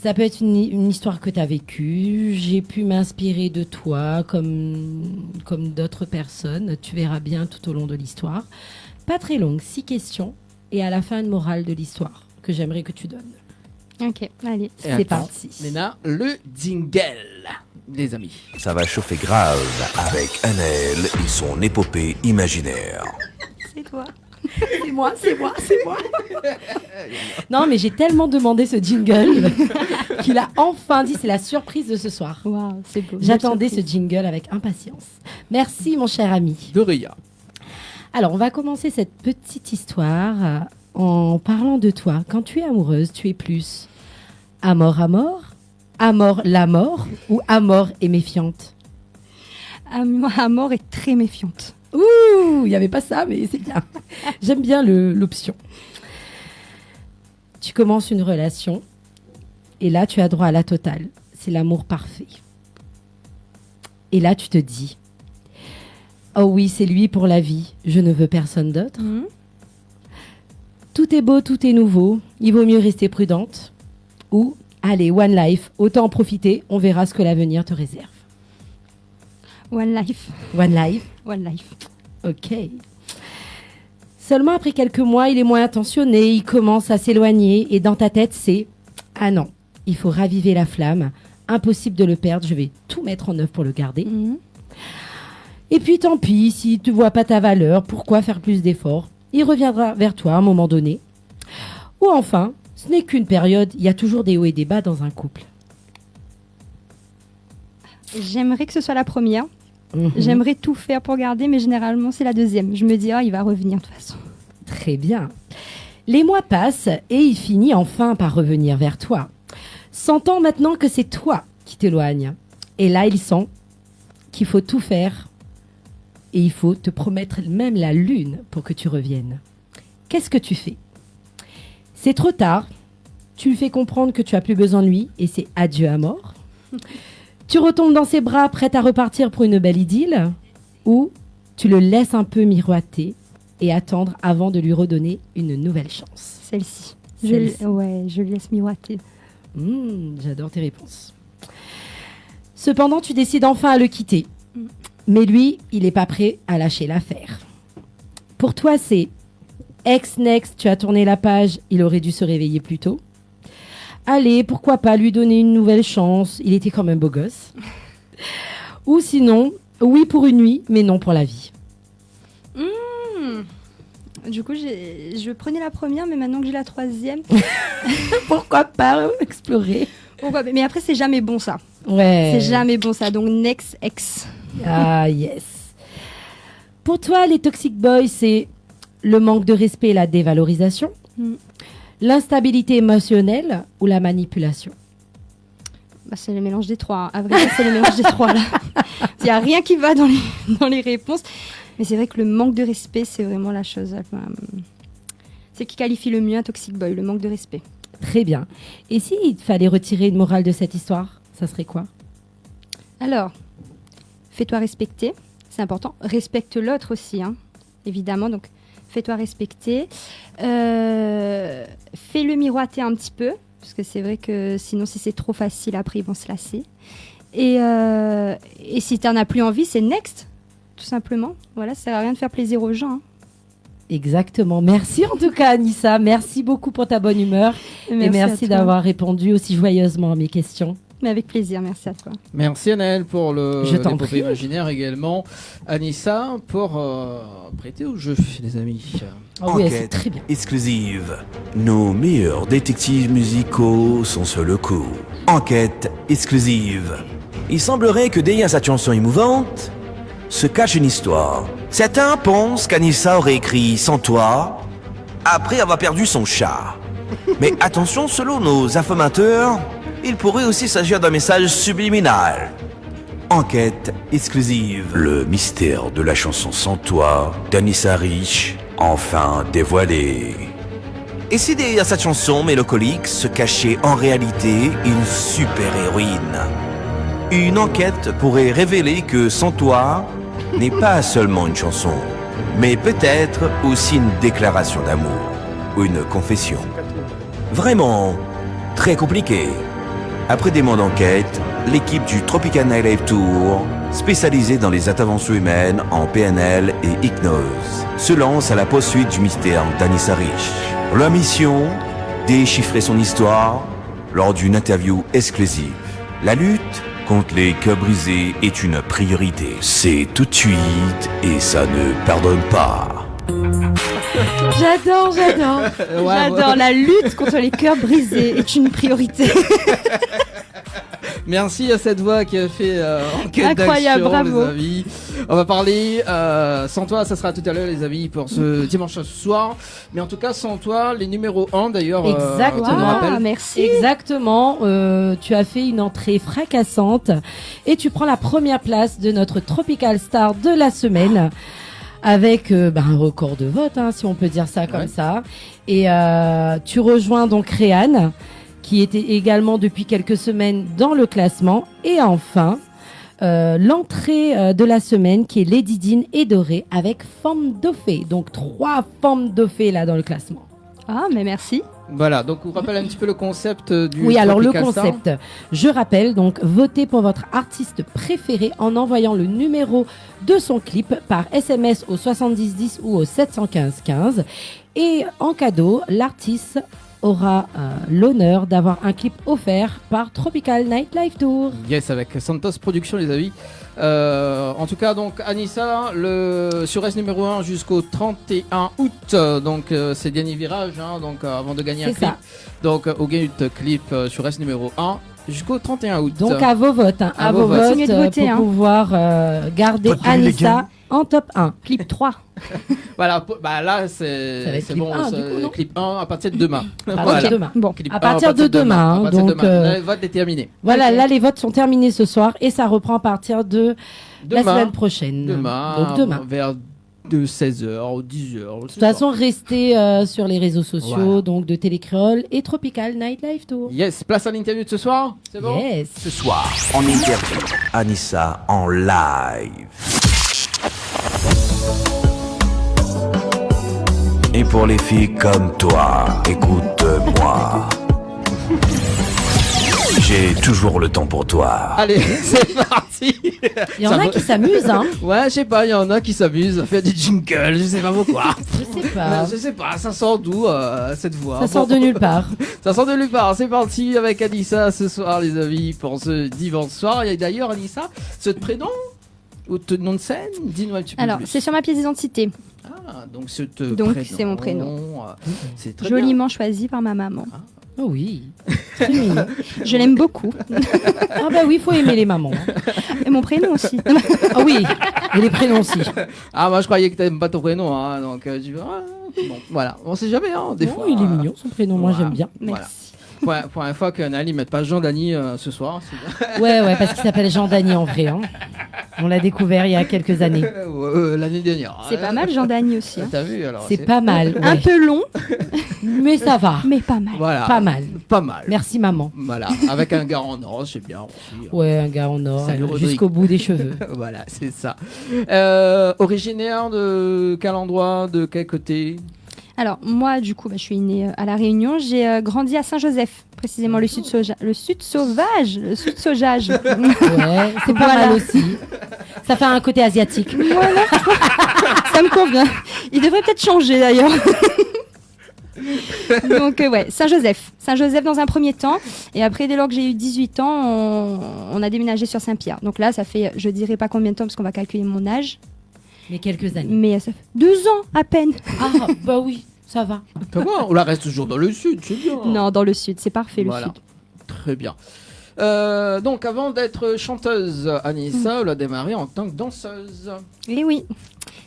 Ça peut être une histoire que tu as vécue. J'ai pu m'inspirer de toi comme d'autres personnes. Tu verras bien tout au long de l'histoire. Pas très longue, 6 questions. Et à la fin, une morale de l'histoire que j'aimerais que tu donnes. Ok, allez. C'est parti. Léna, le jingle, les amis. Ça va chauffer grave avec Anaël et son épopée imaginaire. C'est toi. C'est moi. Non, mais j'ai tellement demandé ce jingle qu'il a enfin dit. C'est la surprise de ce soir. Waouh, c'est beau. J'attendais ce jingle avec impatience. Merci, mon cher ami. De rien. Alors, on va commencer cette petite histoire en parlant de toi. Quand tu es amoureuse, tu es plus amor la mort ou amor et méfiante? Amor est très méfiante. Ouh, il n'y avait pas ça, mais c'est bien. J'aime bien l'option. Tu commences une relation et là, tu as droit à la totale. C'est l'amour parfait. Et là, tu te dis, oh oui, c'est lui pour la vie. Je ne veux personne d'autre. Tout est beau, tout est nouveau. Il vaut mieux rester prudente. Ou, allez, one life, autant en profiter. On verra ce que l'avenir te réserve. One life. One life. One life. Ok. Seulement après quelques mois, il est moins attentionné. Il commence à s'éloigner. Et dans ta tête, c'est, ah non, il faut raviver la flamme. Impossible de le perdre. Je vais tout mettre en œuvre pour le garder. Et puis tant pis, s'il ne te voit pas ta valeur, pourquoi faire plus d'efforts? Il reviendra vers toi à un moment donné. Ou enfin, ce n'est qu'une période, il y a toujours des hauts et des bas dans un couple. J'aimerais que ce soit la première. J'aimerais tout faire pour garder, mais généralement, c'est la deuxième. Je me dis, il va revenir de toute façon. Très bien. Les mois passent et il finit enfin par revenir vers toi. Sentant maintenant que c'est toi qui t'éloignes. Et là, il sent qu'il faut tout faire. Et il faut te promettre même la lune pour que tu reviennes. Qu'est-ce que tu fais? C'est trop tard. Tu lui fais comprendre que tu as plus besoin de lui et c'est adieu à mort. Tu retombes dans ses bras, prête à repartir pour une belle idylle. Ou tu le laisses un peu miroiter et attendre avant de lui redonner une nouvelle chance. Celle-ci. Je le laisse miroiter. J'adore tes réponses. Cependant, tu décides enfin à le quitter. Mais lui, il n'est pas prêt à lâcher l'affaire. Pour toi, c'est ex-next, tu as tourné la page, il aurait dû se réveiller plus tôt. Allez, pourquoi pas lui donner une nouvelle chance, il était quand même beau gosse. Ou sinon, oui pour une nuit, mais non pour la vie. Du coup, je prenais la première, mais maintenant que j'ai la troisième... Pourquoi pas explorer? Mais après, c'est jamais bon, ça. Ouais. C'est jamais bon, ça. Donc, next, ex. Ah, yes. Pour toi, les toxic boys, c'est le manque de respect et la dévalorisation, l'instabilité émotionnelle ou la manipulation? C'est le mélange des trois. À vrai dire, c'est le mélange des trois, là. Il n'y a rien qui va dans les réponses. Mais c'est vrai que le manque de respect, c'est vraiment la chose. C'est qui qualifie le mieux un toxic boy, le manque de respect. Très bien. Et s'il fallait retirer une morale de cette histoire, ça serait quoi? Alors, fais-toi respecter, c'est important. Respecte l'autre aussi, évidemment. Donc, fais-toi respecter. Fais-le miroiter un petit peu, parce que c'est vrai que sinon, si c'est trop facile, après, ils vont se lasser. Et si tu n'en as plus envie, c'est next, tout simplement. Voilà, ça ne sert à rien de faire plaisir aux gens. Exactement. Merci en tout cas, Anissa. Merci beaucoup pour ta bonne humeur. Et merci d'avoir répondu aussi joyeusement à mes questions. Mais avec plaisir, merci à toi. Merci Anaël pour l'épopée imaginaire également. Anissa pour prêter au jeu, les amis. Enquête très bien. Exclusive. Nos meilleurs détectives musicaux sont sur le coup. Enquête exclusive. Il semblerait que derrière cette chanson émouvante se cache une histoire. Certains pensent qu'Anissa aurait écrit sans toi après avoir perdu son chat. Mais attention, selon nos informateurs, il pourrait aussi s'agir d'un message subliminal. Enquête exclusive. Le mystère de la chanson Sans toi d'Anissa Rich, enfin dévoilé. Et si derrière cette chanson mélancolique se cachait en réalité une super-héroïne? Une enquête pourrait révéler que Sans toi n'est pas seulement une chanson, mais peut-être aussi une déclaration d'amour, ou une confession. Vraiment très compliqué. Après des mois d'enquête, l'équipe du Tropical Nightlife Tour, spécialisée dans les interventions humaines en PNL et hypnose, se lance à la poursuite du mystère d'Anissa Rich. Leur mission, déchiffrer son histoire lors d'une interview exclusive. La lutte contre les cœurs brisés est une priorité. C'est tout de suite et ça ne pardonne pas. J'adore. Ouais, J'adore. La lutte contre les cœurs brisés est une priorité. Merci à cette voix qui a fait enquête Incroyable, d'action, bravo. les amis. On va parler Sans toi, ça sera tout à l'heure, les amis, pour ce dimanche ce soir. Mais en tout cas, Sans toi, les numéros 1 d'ailleurs. Exactement. tu me rappelles. Ah, merci. Exactement. Tu as fait une entrée fracassante et tu prends la première place de notre Tropical Star de la semaine. Avec un record de vote, hein, si on peut dire ça comme ça. Et tu rejoins donc Réane, qui était également depuis quelques semaines dans le classement. Et enfin, l'entrée de la semaine, qui est Lady Dean et Doré, avec Femme Dauphin. Donc 3 Femmes Dauphin là dans le classement. Ah, mais merci. Voilà, donc on rappelle un petit peu le concept du Oui, alors le Tropical Star. concept, je rappelle, donc votez pour votre artiste préféré en envoyant le numéro de son clip par SMS au 7010 ou au 71515. Et en cadeau, l'artiste aura l'honneur d'avoir un clip offert par Tropical Nightlife Tour. Yes, avec Santos Productions, les amis. En tout cas, donc Anissa, sur S numéro 1 jusqu'au 31 août. Donc c'est dernier virage, hein, donc avant de gagner un C'est clip. ça. Donc au gain de clip sur S numéro 1 jusqu'au 31 août. Donc à vos votes, hein, à vos votes Continuez de voter, pour hein. pouvoir garder Vote pour les Anissa gars. en top 1. Clip 3. Voilà, là Ça va c'est être clip bon, 1, c'est du coup, non clip 1 à partir de demain. À Voilà. partir de demain. Bon. Clip À 1 partir de demain, à partir de donc, demain. Le vote est terminé. Voilà, Ok. là les votes sont terminés ce soir et ça reprend à partir de la Demain. semaine prochaine. Demain, Donc demain. vers de 16h ou 10h. De toute façon, restez sur les réseaux sociaux, Voilà. donc de Télécréole et Tropical Nightlife Tour. Yes, place à l'interview de ce soir. C'est bon? Yes. Ce soir, en interview, Anissa en live. Et pour les filles comme toi, écoute-moi. J'ai toujours le temps pour toi. Allez, c'est parti. Il y en a qui s'amusent, hein. Ouais, je sais pas, il y en a qui s'amusent à faire des jingles, je sais pas pourquoi. Je sais pas. Je sais pas, ça sort d'où cette voix? Ça sort de nulle part. Ça sort de nulle part. C'est parti avec Anissa ce soir, les amis, pour ce dimanche soir. Et d'ailleurs, Anissa, ce prénom ou ton nom de scène, dis-nous un petit peu Alors, plus. c'est sur ma pièce d'identité. Ah, donc Donc, c'est mon prénom. C'est très bien. Joliment choisi par ma maman. Oh oui. Très mignon. Je l'aime beaucoup. Ah bah oui, il faut aimer les mamans. Et mon prénom aussi. Ah oui, et les prénoms aussi. Ah, moi je croyais que t'aimes pas ton prénom, hein, donc tu vois. Bon, voilà, on sait jamais, hein, des Non, fois. il est mignon son prénom, moi Voilà. j'aime bien. Voilà. Merci. Pour une fois que Nali mette pas Jean Dany ce soir. C'est Ouais, parce qu'il s'appelle Jean Dany en vrai. Hein. On l'a découvert il y a quelques années. L'année dernière. C'est pas mal, Jean Dany aussi. hein. T'as vu alors? C'est pas mal. Ouais. Un peu long, Mais ça va. mais pas mal. Voilà. Pas mal. Pas mal. Merci maman. Voilà, avec un gars en or, c'est bien aussi. Ouais, un gars en or, Salut, Rodrigue. jusqu'au bout des cheveux. Voilà, c'est ça. Originaire de quel endroit, de quel côté? Alors, moi, du coup, je suis née à La Réunion. J'ai grandi à Saint-Joseph, précisément le sud sauvage. Le sud sauvage. Ouais, c'est pas Voilà. mal aussi. Ça fait un côté asiatique. Voilà. Ça me convient. Il devrait peut-être changer d'ailleurs. Donc, ouais, Saint-Joseph. Saint-Joseph dans un premier temps. Et après, dès lors que j'ai eu 18 ans, on a déménagé sur Saint-Pierre. Donc là, ça fait, je dirais pas combien de temps parce qu'on va calculer mon âge. Mais quelques années. Mais ça fait 2 ans à peine. Ah, bah oui, ça va. Comment? On la reste toujours dans le sud, c'est bien. Non, dans le sud. C'est parfait, Voilà. le sud. Très bien. Donc, avant d'être chanteuse, Anissa, elle a démarré en tant que danseuse. Et oui,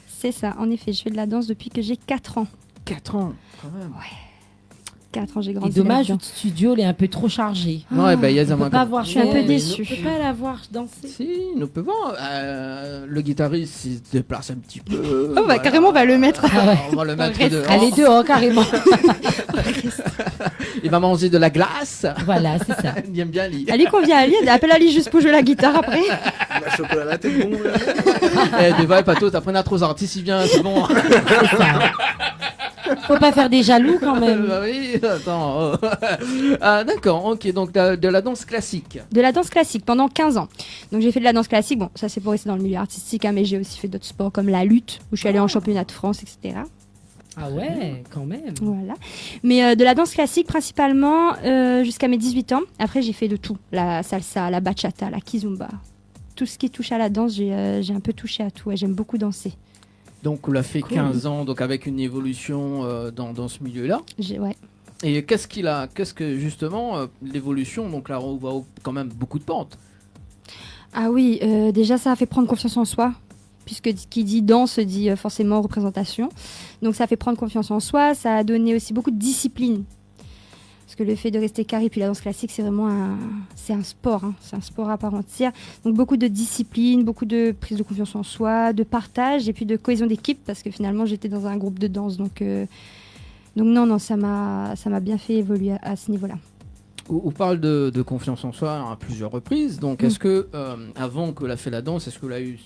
c'est ça. En effet, je fais de la danse depuis que j'ai 4 ans. 4 ans, quand même. 4 ans, j'ai Et grandi. dommage, là-dedans. le studio il est un peu trop chargé. Ouais, ben, il y a On peut pas voir. Je suis un peu déçue. On peut pas la voir danser. Si, nous pouvons. Le guitariste, il se déplace un petit peu. Oh, bah, carrément, on va le mettre. On va le mettre dehors. Allez dehors, carrément. Il va manger de la glace. Voilà, c'est ça. Il aime bien Ali. Ali, qu'on vient Ali, appelle Ali juste pour jouer la guitare après. La chocolat, t'es bon. Là. Eh, des Pato, t'as pris un trop artiste, il vient, c'est bon. C'est ça. Faut pas faire des jaloux quand même. Bah oui, attends. Ah, d'accord, ok, donc de la danse classique. De la danse classique pendant 15 ans. Donc j'ai fait de la danse classique, bon ça c'est pour rester dans le milieu artistique, hein, mais j'ai aussi fait d'autres sports comme la lutte, où je suis allée en championnat de France, etc. Ah ouais, quand même. Voilà. Mais de la danse classique principalement jusqu'à mes 18 ans. Après j'ai fait de tout, la salsa, la bachata, la kizomba. Tout ce qui touche à la danse, j'ai un peu touché à tout, ouais, j'aime beaucoup danser. Donc on l'a fait Cool. 15 ans, donc avec une évolution dans ce milieu-là. Ouais. Et qu'est-ce que justement l'évolution, donc là on voit quand même beaucoup de pentes. Ah oui, déjà ça a fait prendre confiance en soi, puisque qui dit danse dit forcément représentation. Donc ça a fait prendre confiance en soi, ça a donné aussi beaucoup de discipline. Parce que le fait de rester carré, puis la danse classique, c'est vraiment un sport, hein, c'est un sport à part entière. Donc beaucoup de discipline, beaucoup de prise de confiance en soi, de partage et puis de cohésion d'équipe, parce que finalement j'étais dans un groupe de danse. Donc non, ça m'a bien fait évoluer à ce niveau-là. On parle de confiance en soi à plusieurs reprises. Donc, est-ce que, avant que la fait la danse, est-ce que l'a eu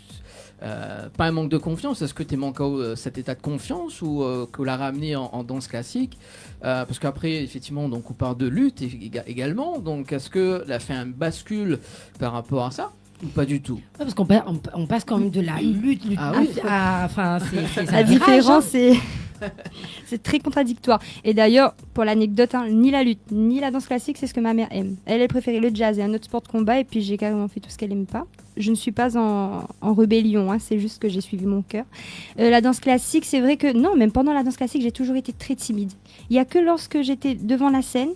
pas un manque de confiance? Est-ce que tu manqué cet état de confiance ou que l'a ramené en danse classique? Parce qu'après, effectivement, donc, on parle de lutte également. Donc, est-ce que l'a fait un bascule par rapport à ça? Ou pas du tout? Ouais, parce qu'on on passe quand même de la lutte enfin, c'est La différence, c'est très contradictoire. Et d'ailleurs, pour l'anecdote, hein, ni la lutte, ni la danse classique, c'est ce que ma mère aime. Elle préférait le jazz et un autre sport de combat, et puis j'ai carrément fait tout ce qu'elle aime pas. Je ne suis pas en rébellion, hein, c'est juste que j'ai suivi mon cœur. La danse classique, c'est vrai que non, même pendant la danse classique, j'ai toujours été très timide. Il n'y a que lorsque j'étais devant la scène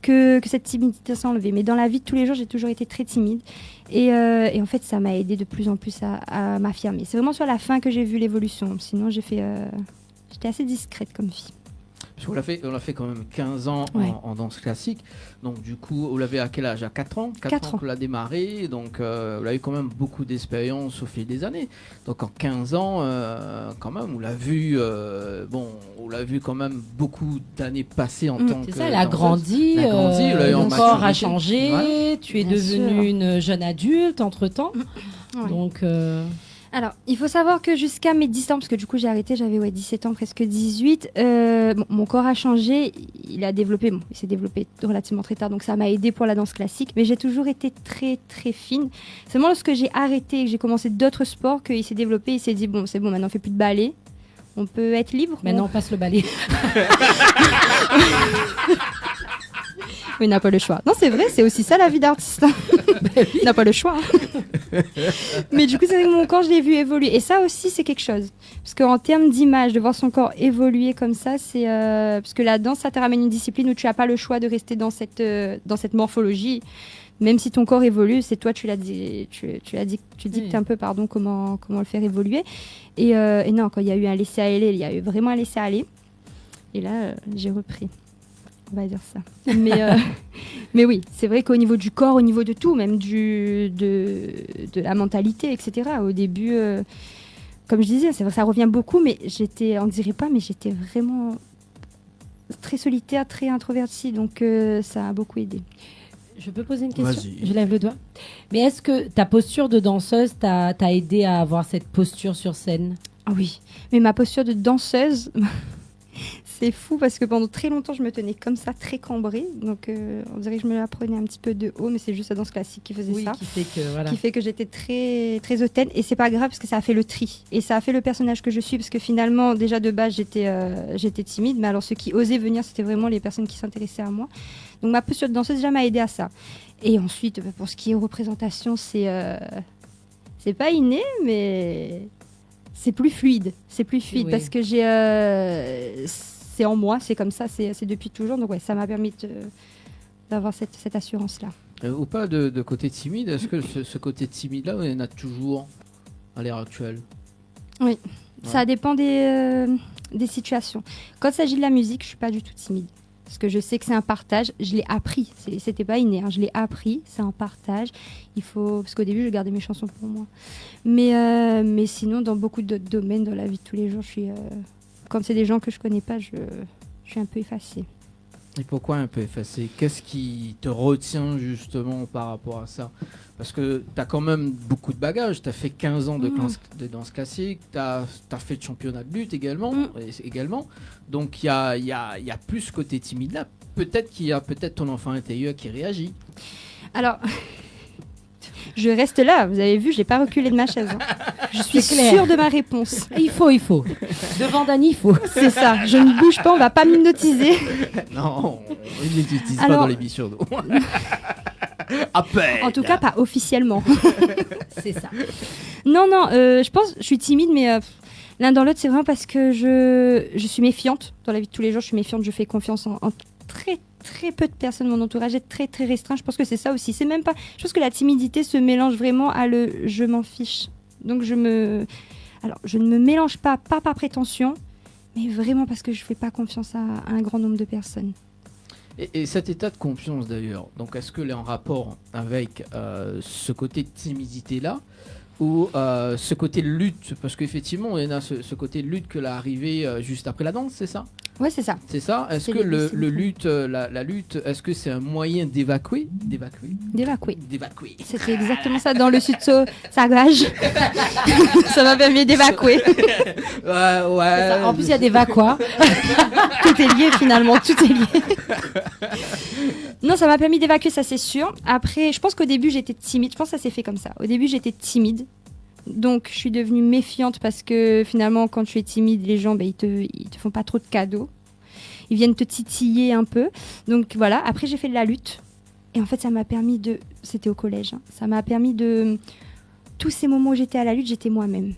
que cette timidité s'est enlevée. Mais dans la vie de tous les jours, j'ai toujours été très timide. Et en fait, ça m'a aidé de plus en plus à m'affirmer. C'est vraiment sur la fin que j'ai vu l'évolution. Sinon, j'étais assez discrète comme fille. Parce qu'on l'a fait quand même 15 ans en danse classique. Donc du coup, on l'avait à quel âge? À 4 ans 4 ans qu'on l'a démarré. Donc on a eu quand même beaucoup d'expérience au fil des années. Donc en 15 ans, quand même, on l'a vu quand même beaucoup d'années passées en tant que... C'est ça, elle a grandi, ton corps a changé, ouais. Tu es devenue une jeune adulte entre-temps. Ouais. Donc... Alors, il faut savoir que jusqu'à mes 17 ans, parce que du coup j'ai arrêté, j'avais 17 ans, presque 18, mon corps a changé, il s'est développé relativement très tard, donc ça m'a aidé pour la danse classique, mais j'ai toujours été très très fine. Seulement lorsque j'ai arrêté et que j'ai commencé d'autres sports, qu'il s'est développé, il s'est dit bon c'est bon, maintenant on fait plus de ballet, on peut être libre. Maintenant on passe le ballet. Mais il n'a pas le choix. Non, c'est vrai, c'est aussi ça la vie d'artiste. Il n'a pas le choix. Mais du coup, c'est vrai que mon corps, je l'ai vu évoluer. Et ça aussi, c'est quelque chose. Parce qu'en termes d'image, de voir son corps évoluer comme ça, c'est... Parce que la danse, ça te ramène une discipline où tu n'as pas le choix de rester dans cette morphologie. Même si ton corps évolue, c'est toi, tu dictes un peu, comment le faire évoluer. Et non, quand il y a eu un laisser-aller, il y a eu vraiment un laisser-aller. Et là, j'ai repris. On va dire ça. Mais oui, c'est vrai qu'au niveau du corps, au niveau de tout, même de la mentalité, etc. Au début, comme je disais, c'est vrai, ça revient beaucoup, mais on ne dirait pas, mais j'étais vraiment très solitaire, très introvertie, donc ça a beaucoup aidé. Je peux poser une question? Vas-y. Je lève le doigt. Mais est-ce que ta posture de danseuse t'a aidé à avoir cette posture sur scène? Ah oui, mais ma posture de danseuse... C'est fou parce que pendant très longtemps, je me tenais comme ça, très cambrée. Donc, on dirait que je me la prenais un petit peu de haut, mais c'est juste la danse classique qui faisait ça. Qui fait que j'étais très, très hautaine. Et c'est pas grave parce que ça a fait le tri. Et ça a fait le personnage que je suis parce que finalement, déjà de base, j'étais timide. Mais alors, ceux qui osaient venir, c'était vraiment les personnes qui s'intéressaient à moi. Donc, ma posture de danseuse, déjà, m'a aidée à ça. Et ensuite, pour ce qui est représentation, c'est pas inné, mais c'est plus fluide. C'est plus fluide parce que c'est en moi, c'est comme ça, c'est depuis toujours. Donc ouais, ça m'a permis d'avoir cette assurance-là. Ou pas de côté timide, est-ce que ce côté timide-là, il y en a toujours à l'heure actuelle? Oui, ça dépend des situations. Quand il s'agit de la musique, je ne suis pas du tout timide. Parce que je sais que c'est un partage. Je l'ai appris. C'était pas inné. Je l'ai appris. C'est un partage. Parce qu'au début, je gardais mes chansons pour moi. Mais sinon, dans beaucoup d'autres domaines, dans la vie de tous les jours, quand c'est des gens que je connais pas, je suis un peu effacée. Et pourquoi un peu effacée? Qu'est-ce qui te retient justement par rapport à ça? Parce que tu as quand même beaucoup de bagages. Tu as fait 15 ans de danse classique. Tu as fait de championnat de lutte également. Donc il y a plus côté timide là. Peut-être qu'il y a ton enfant intérieur qui réagit. Alors, je reste là. Vous avez vu, je n'ai pas reculé de ma chaise. Je suis sûre de ma réponse. Il faut. Devant Dany, il faut. C'est ça. Je ne bouge pas, on ne va pas m'hypnotiser. Non, on ne l'utilise pas dans l'émission. En tout cas, pas officiellement. C'est ça. Non, je pense, je suis timide, mais l'un dans l'autre, c'est vraiment parce que je suis méfiante. Dans la vie de tous les jours, je suis méfiante, je fais confiance en très, très peu de personnes. Mon entourage est très, très restreint. Je pense que c'est ça aussi. C'est même pas... Je pense que la timidité se mélange vraiment à le « je m'en fiche ». Donc, je ne me mélange pas par prétention, mais vraiment parce que je fais pas confiance à un grand nombre de personnes. Et cet état de confiance d'ailleurs, donc est-ce qu'elle est en rapport avec ce côté de timidité-là ou ce côté de lutte? Parce qu'effectivement, il y en a ce côté de lutte que l'a arrivé juste après la danse, c'est ça? Ouais, c'est ça. C'est ça. Est-ce que la lutte, est-ce que c'est un moyen d'évacuer? D'évacuer. C'était exactement ça dans le sud Sagage. Ça m'a permis d'évacuer. Ouais. En plus, il y a des vacuas. Tout est lié finalement, tout est lié. Non, ça m'a permis d'évacuer, ça c'est sûr. Après, je pense qu'au début j'étais timide. Je pense que ça s'est fait comme ça. Au début j'étais timide. Donc, je suis devenue méfiante parce que finalement, quand tu es timide, les gens, ils te font pas trop de cadeaux. Ils viennent te titiller un peu. Donc, voilà. Après, j'ai fait de la lutte. Et en fait, ça m'a permis de... C'était au collège. Ça m'a permis de... Tous ces moments où j'étais à la lutte, j'étais moi-même.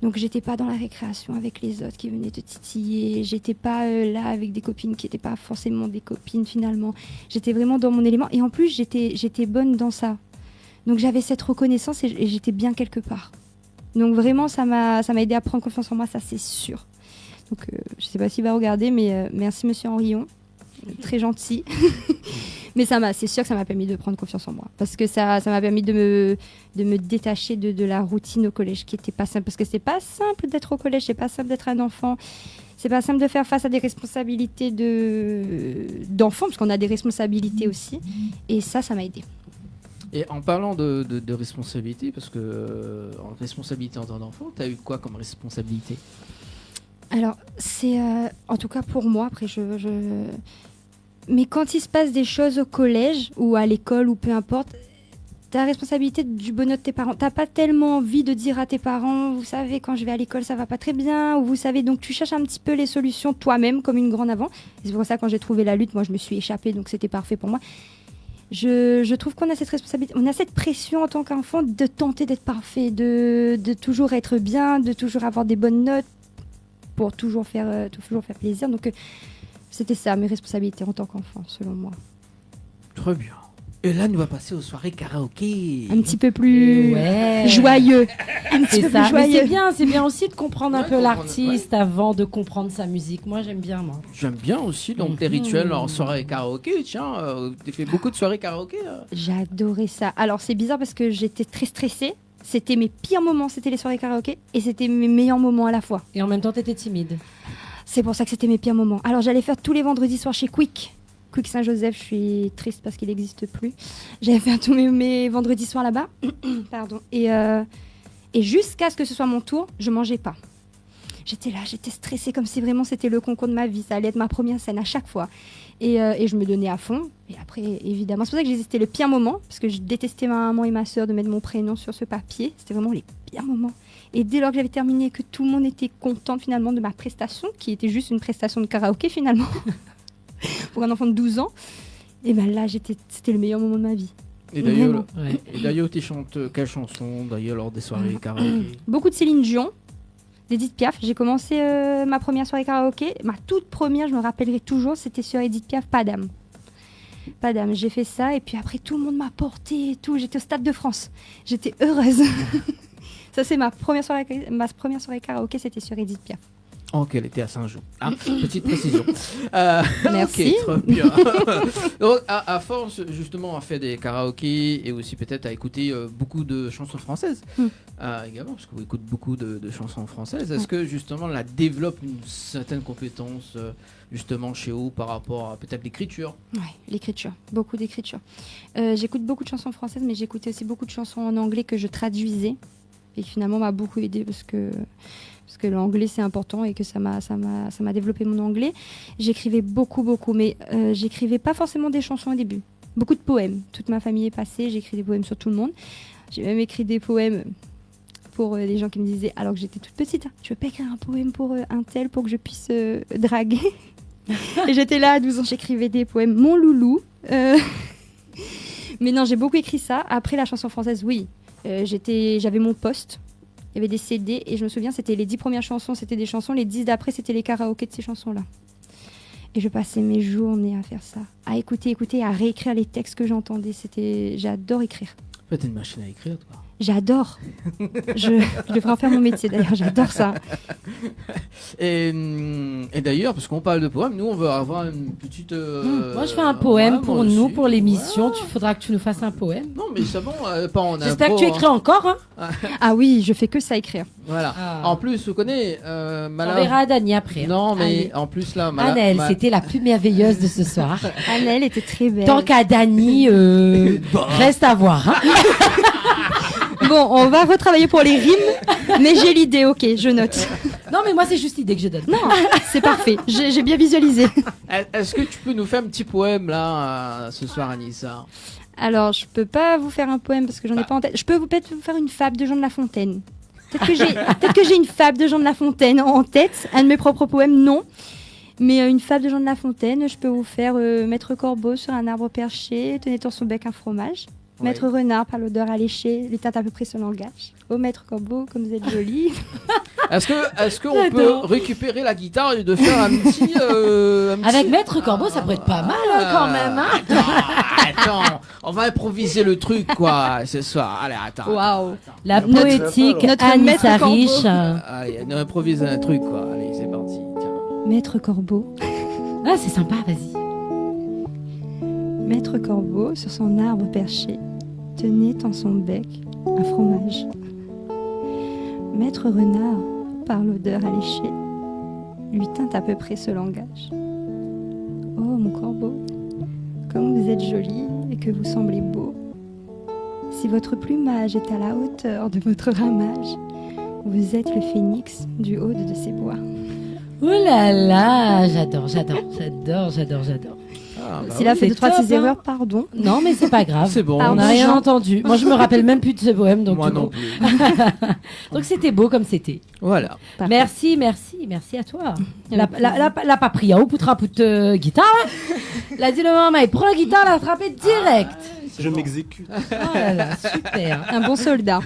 Donc, j'étais pas dans la récréation avec les autres qui venaient te titiller. J'étais pas là avec des copines qui n'étaient pas forcément des copines, finalement. J'étais vraiment dans mon élément. Et en plus, j'étais bonne dans ça. Donc j'avais cette reconnaissance et j'étais bien quelque part. Donc vraiment, ça m'a aidé à prendre confiance en moi, ça c'est sûr. Donc je ne sais pas s'il va regarder, mais merci Monsieur Henrion, très gentil. Mais c'est sûr que ça m'a permis de prendre confiance en moi. Parce que ça m'a permis de me détacher de la routine au collège qui n'était pas simple. Parce que c'est pas simple d'être au collège, c'est pas simple d'être un enfant. C'est pas simple de faire face à des responsabilités d'enfants, parce qu'on a des responsabilités aussi. Et ça m'a aidé. Et en parlant de responsabilité, parce que en responsabilité en tant qu'enfant, tu as eu quoi comme responsabilité? Alors, c'est en tout cas pour moi, après mais quand il se passe des choses au collège ou à l'école ou peu importe, tu as la responsabilité du bonheur de tes parents. Tu n'as pas tellement envie de dire à tes parents, vous savez, quand je vais à l'école, ça va pas très bien, ou vous savez, donc tu cherches un petit peu les solutions toi-même, comme une grande avant. Et c'est pour ça, quand j'ai trouvé la lutte, moi, je me suis échappée, donc c'était parfait pour moi. Je trouve qu'on a cette responsabilité, on a cette pression en tant qu'enfant de tenter d'être parfait, de toujours être bien, de toujours avoir des bonnes notes pour toujours faire plaisir. Donc c'était ça, mes responsabilités en tant qu'enfant, selon moi. Très bien. Et là, nous va passer aux soirées karaoké. Un petit peu plus joyeux. C'est ça. Mais c'est bien aussi de comprendre un peu l'artiste avant de comprendre sa musique. Moi, j'aime bien, moi. J'aime bien aussi, donc les rituels en soirée karaoké. Tiens, tu fais beaucoup de soirées karaoké. J'adorais ça. Alors, c'est bizarre parce que j'étais très stressée. C'était mes pires moments, c'était les soirées karaoké. Et c'était mes meilleurs moments à la fois. Et en même temps, t'étais timide. C'est pour ça que c'était mes pires moments. Alors, j'allais faire tous les vendredis soirs chez Quick Saint-Joseph, je suis triste parce qu'il n'existe plus. J'avais fait tous mes vendredis soirs là-bas. Pardon. Et jusqu'à ce que ce soit mon tour, je mangeais pas. J'étais là, j'étais stressée comme si vraiment c'était le concours de ma vie. Ça allait être ma première scène à chaque fois. Et je me donnais à fond. Et après, évidemment, c'est pour ça que c'était le pire moment, parce que je détestais ma maman et ma soeur de mettre mon prénom sur ce papier. C'était vraiment les pires moments. Et dès lors que j'avais terminé, que tout le monde était content finalement de ma prestation, qui était juste une prestation de karaoké finalement, pour un enfant de 12 ans, et ben là, c'était le meilleur moment de ma vie. Et d'ailleurs, tu chantes quelle chanson d'ailleurs lors des soirées karaoké? Beaucoup de Céline Dion, d'Edith Piaf. J'ai commencé ma première soirée karaoké. Ma toute première, je me rappellerai toujours, c'était sur Edith Piaf, Pas d'âme. Pas d'âme. J'ai fait ça et puis après, tout le monde m'a porté et tout. J'étais au Stade de France. J'étais heureuse. Ça, c'est ma première soirée karaoké, c'était sur Edith Piaf. Oh, qu'elle était à Saint-Jean. Ah, petite précision. Merci. Ok, très bien. Donc, à force, justement, à faire des karaokés et aussi peut-être à écouter beaucoup de chansons françaises également, parce que vous écoutez beaucoup de chansons françaises. Est-ce que, justement, là, développe une certaine compétence, justement, chez vous par rapport à peut-être l'écriture? Oui, l'écriture. Beaucoup d'écriture. J'écoute beaucoup de chansons françaises, mais j'écoutais aussi beaucoup de chansons en anglais que je traduisais et qui finalement m'a beaucoup aidée parce que l'anglais c'est important et que ça m'a développé mon anglais. J'écrivais beaucoup, mais j'écrivais pas forcément des chansons au début. Beaucoup de poèmes. Toute ma famille est passée, j'écris des poèmes sur tout le monde. J'ai même écrit des poèmes pour des gens qui me disaient, alors que j'étais toute petite, tu veux pas écrire un poème pour un tel pour que je puisse draguer? Et j'étais là à 12 ans, j'écrivais des poèmes. Mon loulou. Mais non, j'ai beaucoup écrit ça. Après la chanson française, oui. J'avais mon poste. Il y avait des CD et je me souviens, c'était les 10 premières chansons, c'était des chansons. Les 10 d'après, c'était les karaokés de ces chansons-là. Et je passais mes journées à faire ça. À écouter, à réécrire les textes que j'entendais. J'adore écrire. En fait, t'es une machine à écrire, toi. J'adore. Je devrais en faire mon métier d'ailleurs, j'adore ça. Et d'ailleurs, parce qu'on parle de poèmes, nous on veut avoir une petite... Moi je fais un poème pour nous, aussi. Pour l'émission. Tu faudra que tu nous fasses un poème. Non mais c'est bon, pas en J'espère que tu écris encore. Hein. Ah oui, je fais que ça écrire. Voilà. En plus, vous connaissez... On verra à Dani après. Non mais en plus là... Annelle, c'était la plus merveilleuse de ce soir. Annelle était très belle. Tant qu'à Dani, reste à voir. Hein. Bon, on va retravailler pour les rimes, mais j'ai l'idée, ok, je note. Non, mais moi, c'est juste l'idée que je donne. Non, c'est parfait, j'ai bien visualisé. Est-ce que tu peux nous faire un petit poème, là, ce soir, Anissa? Alors, je peux pas vous faire un poème parce que j'en ai pas en tête. Je peux peut-être vous faire une fable de Jean de La Fontaine. Peut-être que j'ai une fable de Jean de La Fontaine en tête. Un de mes propres poèmes, non. Mais une fable de Jean de La Fontaine, je peux vous faire Maître Corbeau sur un arbre perché, tenait dans son bec un fromage. Oui. Maître Renard par l'odeur alléchée, lui tâte à peu près son langage. Oh Maître Corbeau, comme vous êtes jolie. Est-ce qu'on peut récupérer la guitare et de faire un petit... Avec Maître Corbeau, ça pourrait être pas mal quand même. Hein. Attends, on va improviser le truc quoi ce soir. Allez, attends. Waouh. La poétique, Anissa Riche. Allez, on improvise un truc quoi. Allez, c'est parti. Tiens. Maître Corbeau. Ah, c'est sympa, vas-y. Maître Corbeau, sur son arbre perché, tenait en son bec un fromage. Maître Renard, par l'odeur alléchée, lui tint à peu près ce langage. Oh mon corbeau, comme vous êtes joli et que vous semblez beau, si votre plumage est à la hauteur de votre ramage, vous êtes le phénix du haut de ces bois. Ouh là là, j'adore. S'il a fait 2-3 petites erreurs, pardon. Non, mais c'est pas grave. C'est bon. On n'a rien entendu. Moi, je me rappelle même plus de ce poème. Donc moi non plus. Donc c'était beau comme c'était. Voilà. Parfait. Merci à toi. La papria ou poutra pout guitare. La dit le maman, il prend la guitare, la attraper direct. Je m'exécute. Oh là là, super. Un bon soldat.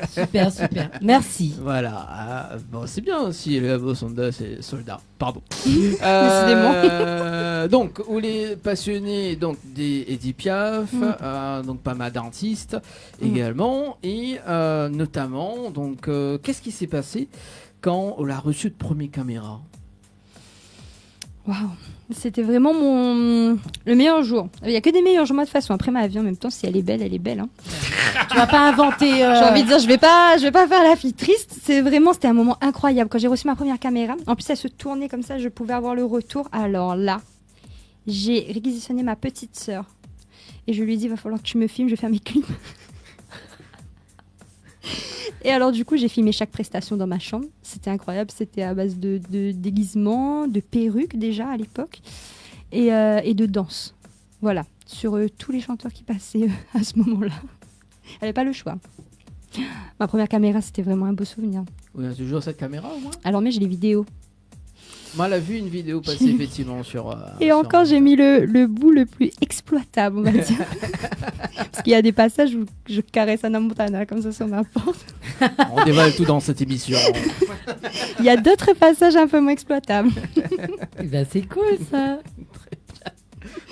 Super. Merci. Voilà. Bon, c'est bien aussi, le beau soldat, c'est soldat. Pardon. Décidément. Donc, vous les passionnés donc, d'Edith Piaf, donc pas mal d'artistes également, et notamment, donc, qu'est-ce qui s'est passé quand on l'a reçu de première caméra? Waouh, c'était vraiment le meilleur jour. Il n'y a que des meilleurs jours, moi, de toute façon. Après ma vie, en même temps, si elle est belle, elle est belle. Hein. Tu vas pas inventer. J'ai envie de dire, je vais pas faire la fille triste. C'était un moment incroyable. Quand j'ai reçu ma première caméra, en plus, elle se tournait comme ça, je pouvais avoir le retour. Alors là, j'ai réquisitionné ma petite sœur. Et je lui ai dit, il va falloir que tu me filmes, je vais faire mes clips. Et alors du coup j'ai filmé chaque prestation dans ma chambre. C'était incroyable, c'était à base de déguisements, de perruques déjà à l'époque et de danse. Voilà, sur tous les chanteurs qui passaient à ce moment-là. Elle n'avait pas le choix. Ma première caméra, c'était vraiment un beau souvenir. Vous avez toujours cette caméra au moins? Alors mais j'ai les vidéos. Moi, elle a vu une vidéo passer effectivement sur... Et encore, j'ai mis le bout le plus exploitable, on va dire. Parce qu'il y a des passages où je caresse Anna Montana comme ça sur ma porte. On dévoile tout dans cette émission. Il y a d'autres passages un peu moins exploitables. Ben, c'est cool ça.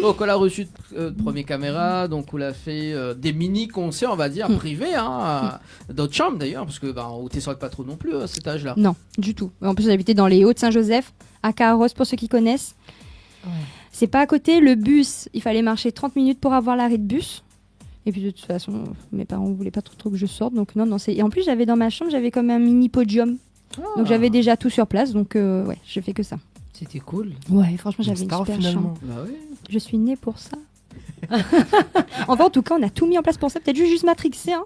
Donc, on a reçu première caméra, donc on a fait des mini-concerts, on va dire, privés, hein, dans notre chambre d'ailleurs, parce que on t'essorait pas trop non plus à cet âge-là. Non, du tout. En plus, j'habitais dans les Hauts-de-Saint-Joseph, à Carros, pour ceux qui connaissent. Ouais. C'est pas à côté. Le bus, il fallait marcher 30 minutes pour avoir l'arrêt de bus. Et puis de toute façon, mes parents voulaient pas trop que je sorte, donc non. Et en plus, j'avais dans ma chambre, j'avais comme un mini podium. Donc j'avais déjà tout sur place, donc ouais, j'ai fait que ça. C'était cool. Ouais, franchement, j'avais une super chambre. Bah oui. Je suis née pour ça. Enfin, en tout cas, on a tout mis en place pour ça. Peut-être juste matrixé, hein.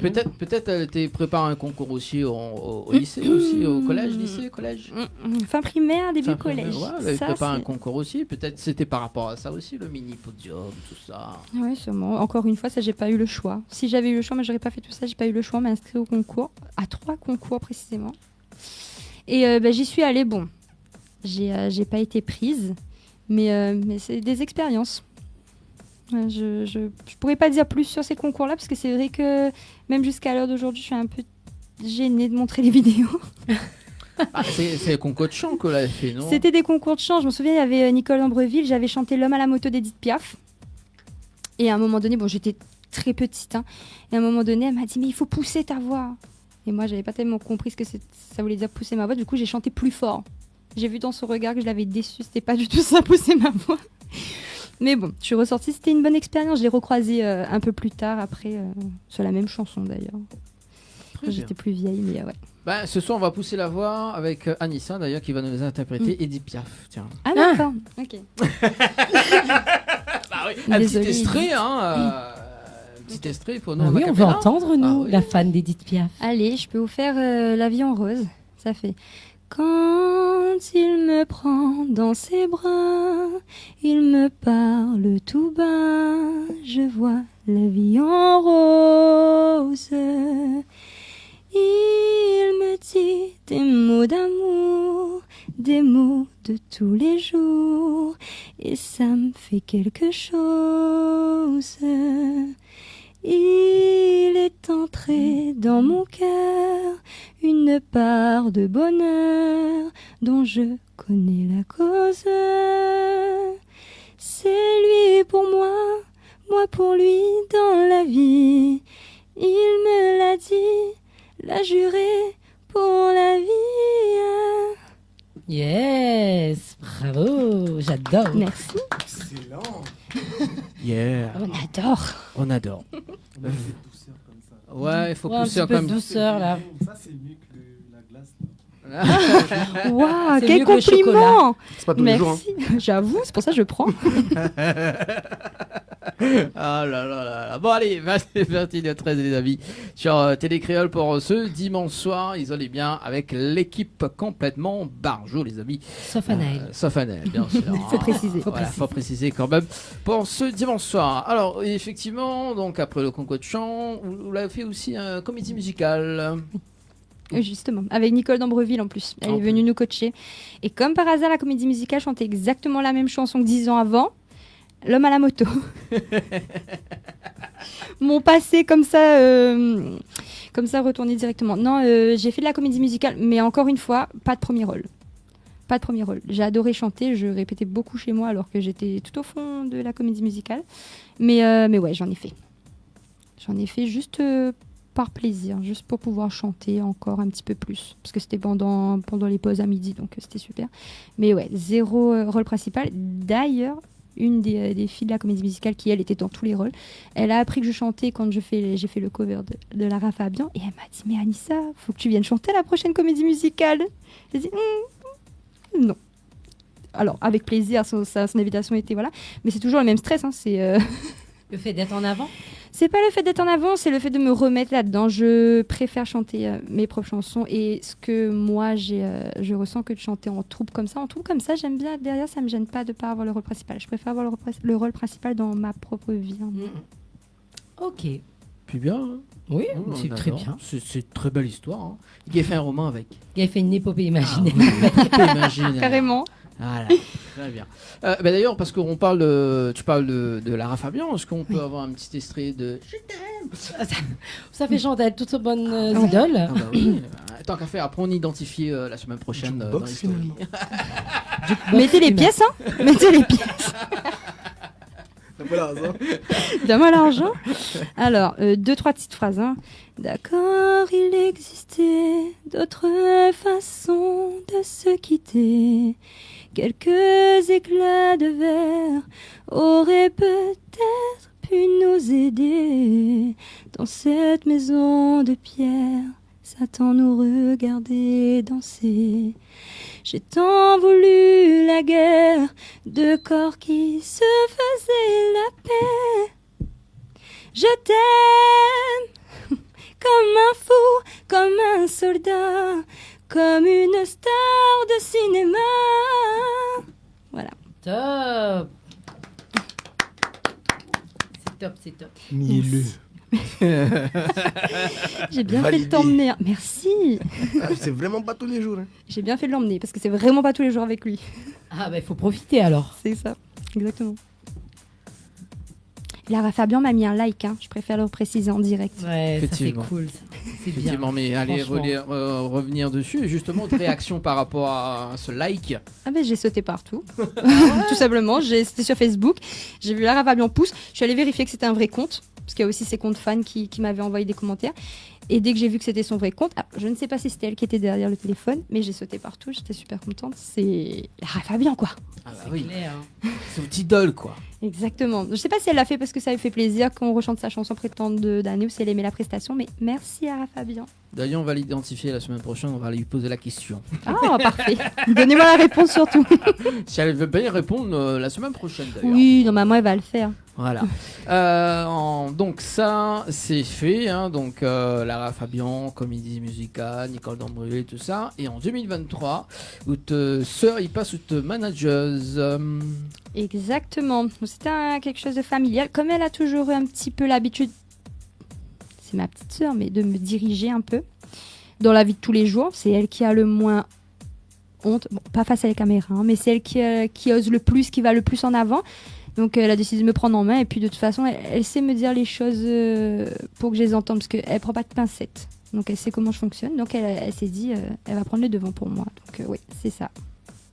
Peut-être elle t'es préparé un concours aussi au lycée, aussi au collège, lycée, collège. Fin primaire, début collège. Ouais, elle avait préparé un concours aussi. Peut-être c'était par rapport à ça aussi, le mini podium, tout ça. Ouais, sûrement. Encore une fois, ça, j'ai pas eu le choix. Si j'avais eu le choix, moi, j'aurais pas fait tout ça. J'ai pas eu le choix, m'inscrire au concours, à 3 concours précisément. Et j'y suis allée. Bon, j'ai pas été prise, mais c'est des expériences. Je pourrais pas dire plus sur ces concours-là parce que c'est vrai que même jusqu'à l'heure d'aujourd'hui, je suis un peu gênée de montrer les vidéos. C'est les concours de chant qu'on avait fait, non? C'était des concours de chant. Je me souviens, il y avait Nicole Ambreville. J'avais chanté L'homme à la moto d'Edith Piaf. Et à un moment donné, bon, j'étais très petite, hein, et à un moment donné, elle m'a dit mais il faut pousser ta voix. Et moi, j'avais pas tellement compris ce que ça voulait dire pousser ma voix. Du coup, j'ai chanté plus fort. J'ai vu dans son regard que je l'avais déçue. C'était pas du tout ça, pousser ma voix. Mais bon, je suis ressortie, c'était une bonne expérience. Je l'ai recroisée un peu plus tard, après, sur la même chanson d'ailleurs. J'étais plus vieille, mais ouais. Ce soir, on va pousser la voix avec Anissa, d'ailleurs, qui va nous interpréter Edith Piaf. Tiens. Ah, d'accord, ok. Un petit extrait, hein. Un petit extrait pour nous. Oui, on veut entendre, nous, la fan d'Edith Piaf. Allez, je peux vous faire La vie en rose. Ça fait... Quand il me prend dans ses bras, il me parle tout bas, je vois la vie en rose. Il me dit des mots d'amour, des mots de tous les jours, et ça me fait quelque chose. Il est entré dans mon cœur une part de bonheur dont je connais la cause. C'est lui pour moi, moi pour lui dans la vie. Il me l'a dit, l'a juré pour la vie. Yes, bravo, j'adore. Merci. Excellent. Yeah. On adore. Ouais, il faut un pousser petit peu de douceur là. Ça, c'est mieux que la glace. Waouh, C'est quel mieux que le compliment. C'est pas tous les jours. Merci. J'avoue, c'est pour ça que je prends. Ah là là là. Bon allez, 21h13 les amis sur Télé Créole pour ce dimanche soir. Isolez bien avec l'équipe complètement Barjot les amis. Sauf Anaël. Sauf Anaël, bien sûr. Faut préciser. Faut préciser quand même pour ce dimanche soir. Alors effectivement, donc après le concours de chant, vous l'avez fait aussi un comédie musicale. Justement, avec Nicole d'Ambreville en plus. Elle est venue nous coacher. Et comme par hasard, la comédie musicale chantait exactement la même chanson que 10 ans avant. L'homme à la moto. Mon passé comme ça retourné directement. Non, j'ai fait de la comédie musicale, mais encore une fois, pas de premier rôle. Pas de premier rôle. J'ai adoré chanter, je répétais beaucoup chez moi alors que j'étais tout au fond de la comédie musicale. Mais ouais, j'en ai fait. J'en ai fait juste par plaisir, juste pour pouvoir chanter encore un petit peu plus. Parce que c'était pendant les pauses à midi, donc c'était super. Mais ouais, 0 rôle principal. D'ailleurs, une des filles de la comédie musicale qui, elle, était dans tous les rôles, elle a appris que je chantais quand j'ai fait le cover de Lara Fabian, et elle m'a dit « Mais Anissa, faut que tu viennes chanter à la prochaine comédie musicale !» J'ai dit non. Alors, avec plaisir, son invitation était, voilà. Mais c'est toujours le même stress, hein, c'est... Le fait d'être en avant? C'est pas le fait d'être en avant, c'est le fait de me remettre là-dedans. Je préfère chanter mes propres chansons, et ce que moi je ressens que de chanter en troupe comme ça. En troupe comme ça, j'aime bien. Derrière, ça me gêne pas de pas avoir le rôle principal. Je préfère avoir le rôle principal dans ma propre vie. Hein. Ok. Puis bien. Hein. Oui, c'est très bien. C'est une très belle histoire. Hein. Il a fait un roman avec. Il a fait une épopée imaginaire. Carrément. Voilà, très bien. D'ailleurs, parce qu'on parle tu parles de Lara Fabian, est-ce qu'on peut avoir un petit extrait de Je t'aime? Ça fait chanter toutes ces bonnes idoles. Oui. Tant qu'à faire, après on identifie la semaine prochaine dans l'histoire. Mettez les pièces, hein. Mettez les pièces. Donne-moi l'argent. Alors, 2-3 petites phrases. Hein. D'accord, il existait d'autres façons de se quitter. Quelques éclats de verre auraient peut-être pu nous aider. Dans cette maison de pierre, Satan nous regardait danser. J'ai tant voulu la guerre, deux corps qui se faisaient la paix. Je t'aime comme un fou, comme un soldat, comme une star de cinéma. Voilà. Top. C'est top. Mielleux. J'ai bien fait de t'emmener. Merci. C'est vraiment pas tous les jours. Hein. J'ai bien fait de l'emmener parce que c'est vraiment pas tous les jours avec lui. Ah bah il faut profiter alors. C'est ça, exactement. Lara Fabian m'a mis un like, hein. Je préfère le préciser en direct. Ouais, ça c'est cool. C'est bien. Effectivement, mais allez revenir dessus. Justement, de réaction par rapport à ce like. Ah ben j'ai sauté partout. Tout simplement, c'était sur Facebook. J'ai vu Lara Fabian pouce. Je suis allée vérifier que c'était un vrai compte. Parce qu'il y a aussi ses comptes fans qui m'avaient envoyé des commentaires. Et dès que j'ai vu que c'était son vrai compte, je ne sais pas si c'était elle qui était derrière le téléphone, mais j'ai sauté partout, j'étais super contente. C'est Lara Fabian, quoi. Ah bah oui, c'est votre idole, quoi. Exactement. Je ne sais pas si elle l'a fait parce que ça lui fait plaisir qu'on rechante sa chanson prétendante d'année ou si elle aimait la prestation, mais merci Lara Fabian. D'ailleurs, on va l'identifier la semaine prochaine, on va lui poser la question. Ah, parfait. Donnez-moi la réponse surtout. Si elle veut bien y répondre la semaine prochaine, d'ailleurs. Oui, normalement, elle va le faire. Voilà. Donc ça, c'est fait. Hein, donc Lara Fabian, comédie musicale, Nicole Dambrulé, tout ça. Et en 2023, votre sœur, il passe votre manageuse. Exactement. C'était quelque chose de familial. Comme elle a toujours eu un petit peu l'habitude, c'est ma petite sœur, mais de me diriger un peu dans la vie de tous les jours. C'est elle qui a le moins honte. Bon, pas face à la caméra, hein, mais c'est elle qui ose le plus, qui va le plus en avant. Donc elle a décidé de me prendre en main et puis de toute façon elle sait me dire les choses pour que je les entende parce qu'elle prend pas de pincettes. Donc elle sait comment je fonctionne. Donc elle s'est dit elle va prendre le devant pour moi. Donc oui, c'est ça.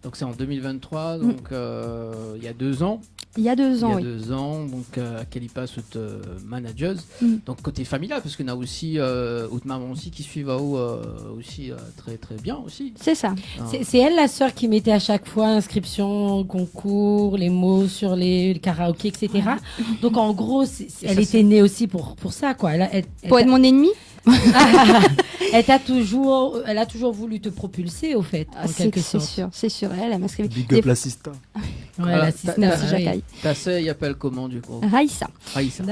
Donc c'est en 2023, donc il y a 2 ans. Il y a 2 ans, Il y a 2 ans, donc qu'elle y passe toute manageuse. Donc côté familial, parce qu'on a aussi autre maman aussi qui suit Vao aussi très très bien aussi. C'est ça. C'est elle la sœur qui mettait à chaque fois inscription, concours, les mots sur les karaokés, etc. Donc en gros, elle était née aussi pour ça, quoi. Pour être mon ennemi. Elle a toujours voulu te propulser, au fait, en quelque sorte. C'est sûr, elle m'a inscrit. Big up l'assistant. Ouais, l'assistant. Merci, Jacques. Ta sœur, il appelle comment, du coup? Raïssa.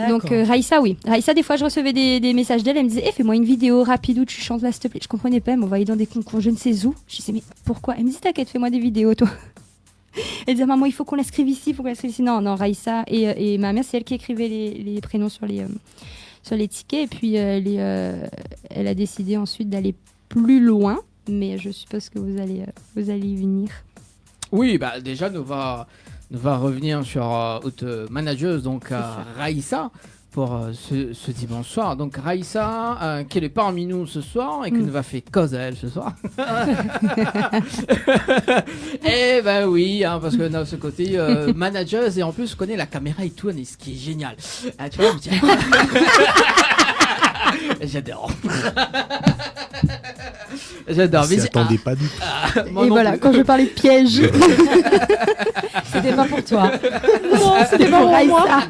Donc, Raïssa, oui. Raïssa, des fois, je recevais des messages d'elle. Elle me disait, fais-moi une vidéo rapide où tu chantes là, s'il te plaît. Je comprenais pas. Elle m'envoyait dans des concours, je ne sais où. Je disais, mais pourquoi? Elle me dit, t'inquiète, fais-moi des vidéos, toi. Elle disait, maman, il faut qu'on l'inscrive ici, Non, Raïssa. Et ma mère, c'est elle qui écrivait les prénoms sur les tickets. Et puis, elle a décidé ensuite d'aller plus loin. Mais je suppose que vous allez y venir. Oui, bah déjà, nous va revenir sur notre manageuse, donc Raïssa, pour ce dimanche soir. Donc Raïssa, qui est parmi nous ce soir et qui nous va faire cause à elle ce soir. Eh ben oui, hein, parce que dans ce côté manageuse et en plus connaît la caméra et tout, ce qui est génial. Ah, tu vois, j'adore. J'adore. Je m'y attendais pas du tout. Et voilà, quand je parlais de piège. C'était pas pour toi. Non, c'était pas pour moi.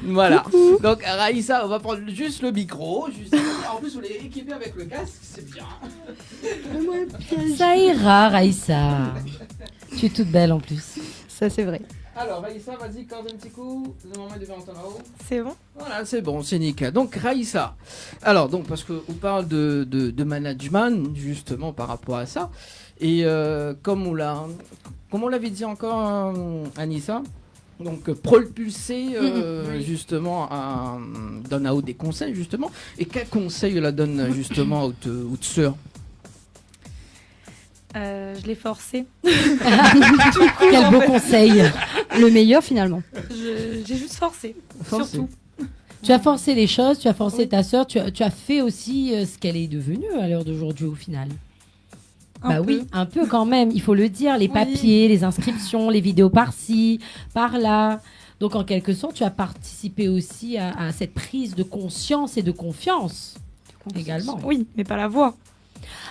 Voilà. Coucou. Donc Raïssa, on va prendre juste le micro. En plus, on est équipé avec le casque, c'est bien. Ça ira, Raïssa. Tu es toute belle en plus. Ça, c'est vrai. Alors Raïssa, vas-y, corde un petit coup. Le moment de en haut. C'est bon. Voilà, c'est bon, c'est nickel. Donc Raïssa. Alors donc parce qu'on parle de management justement par rapport à ça. Et comme on l'avait dit encore, Anissa. Donc propulser justement donne à haut des conseils justement. Et quel conseil la donne justement à votre sœur? Je l'ai forcé. Quel beau conseil. Le meilleur finalement. J'ai juste forcé. Surtout. Tu as forcé les choses, tu as forcé ta sœur, tu as fait aussi ce qu'elle est devenue à l'heure d'aujourd'hui au final. Bah oui, un peu quand même, il faut le dire, les papiers, les inscriptions, les vidéos par-ci, par-là. Donc en quelque sorte, tu as participé aussi à cette prise de conscience et de confiance également. Oui, mais pas la voix.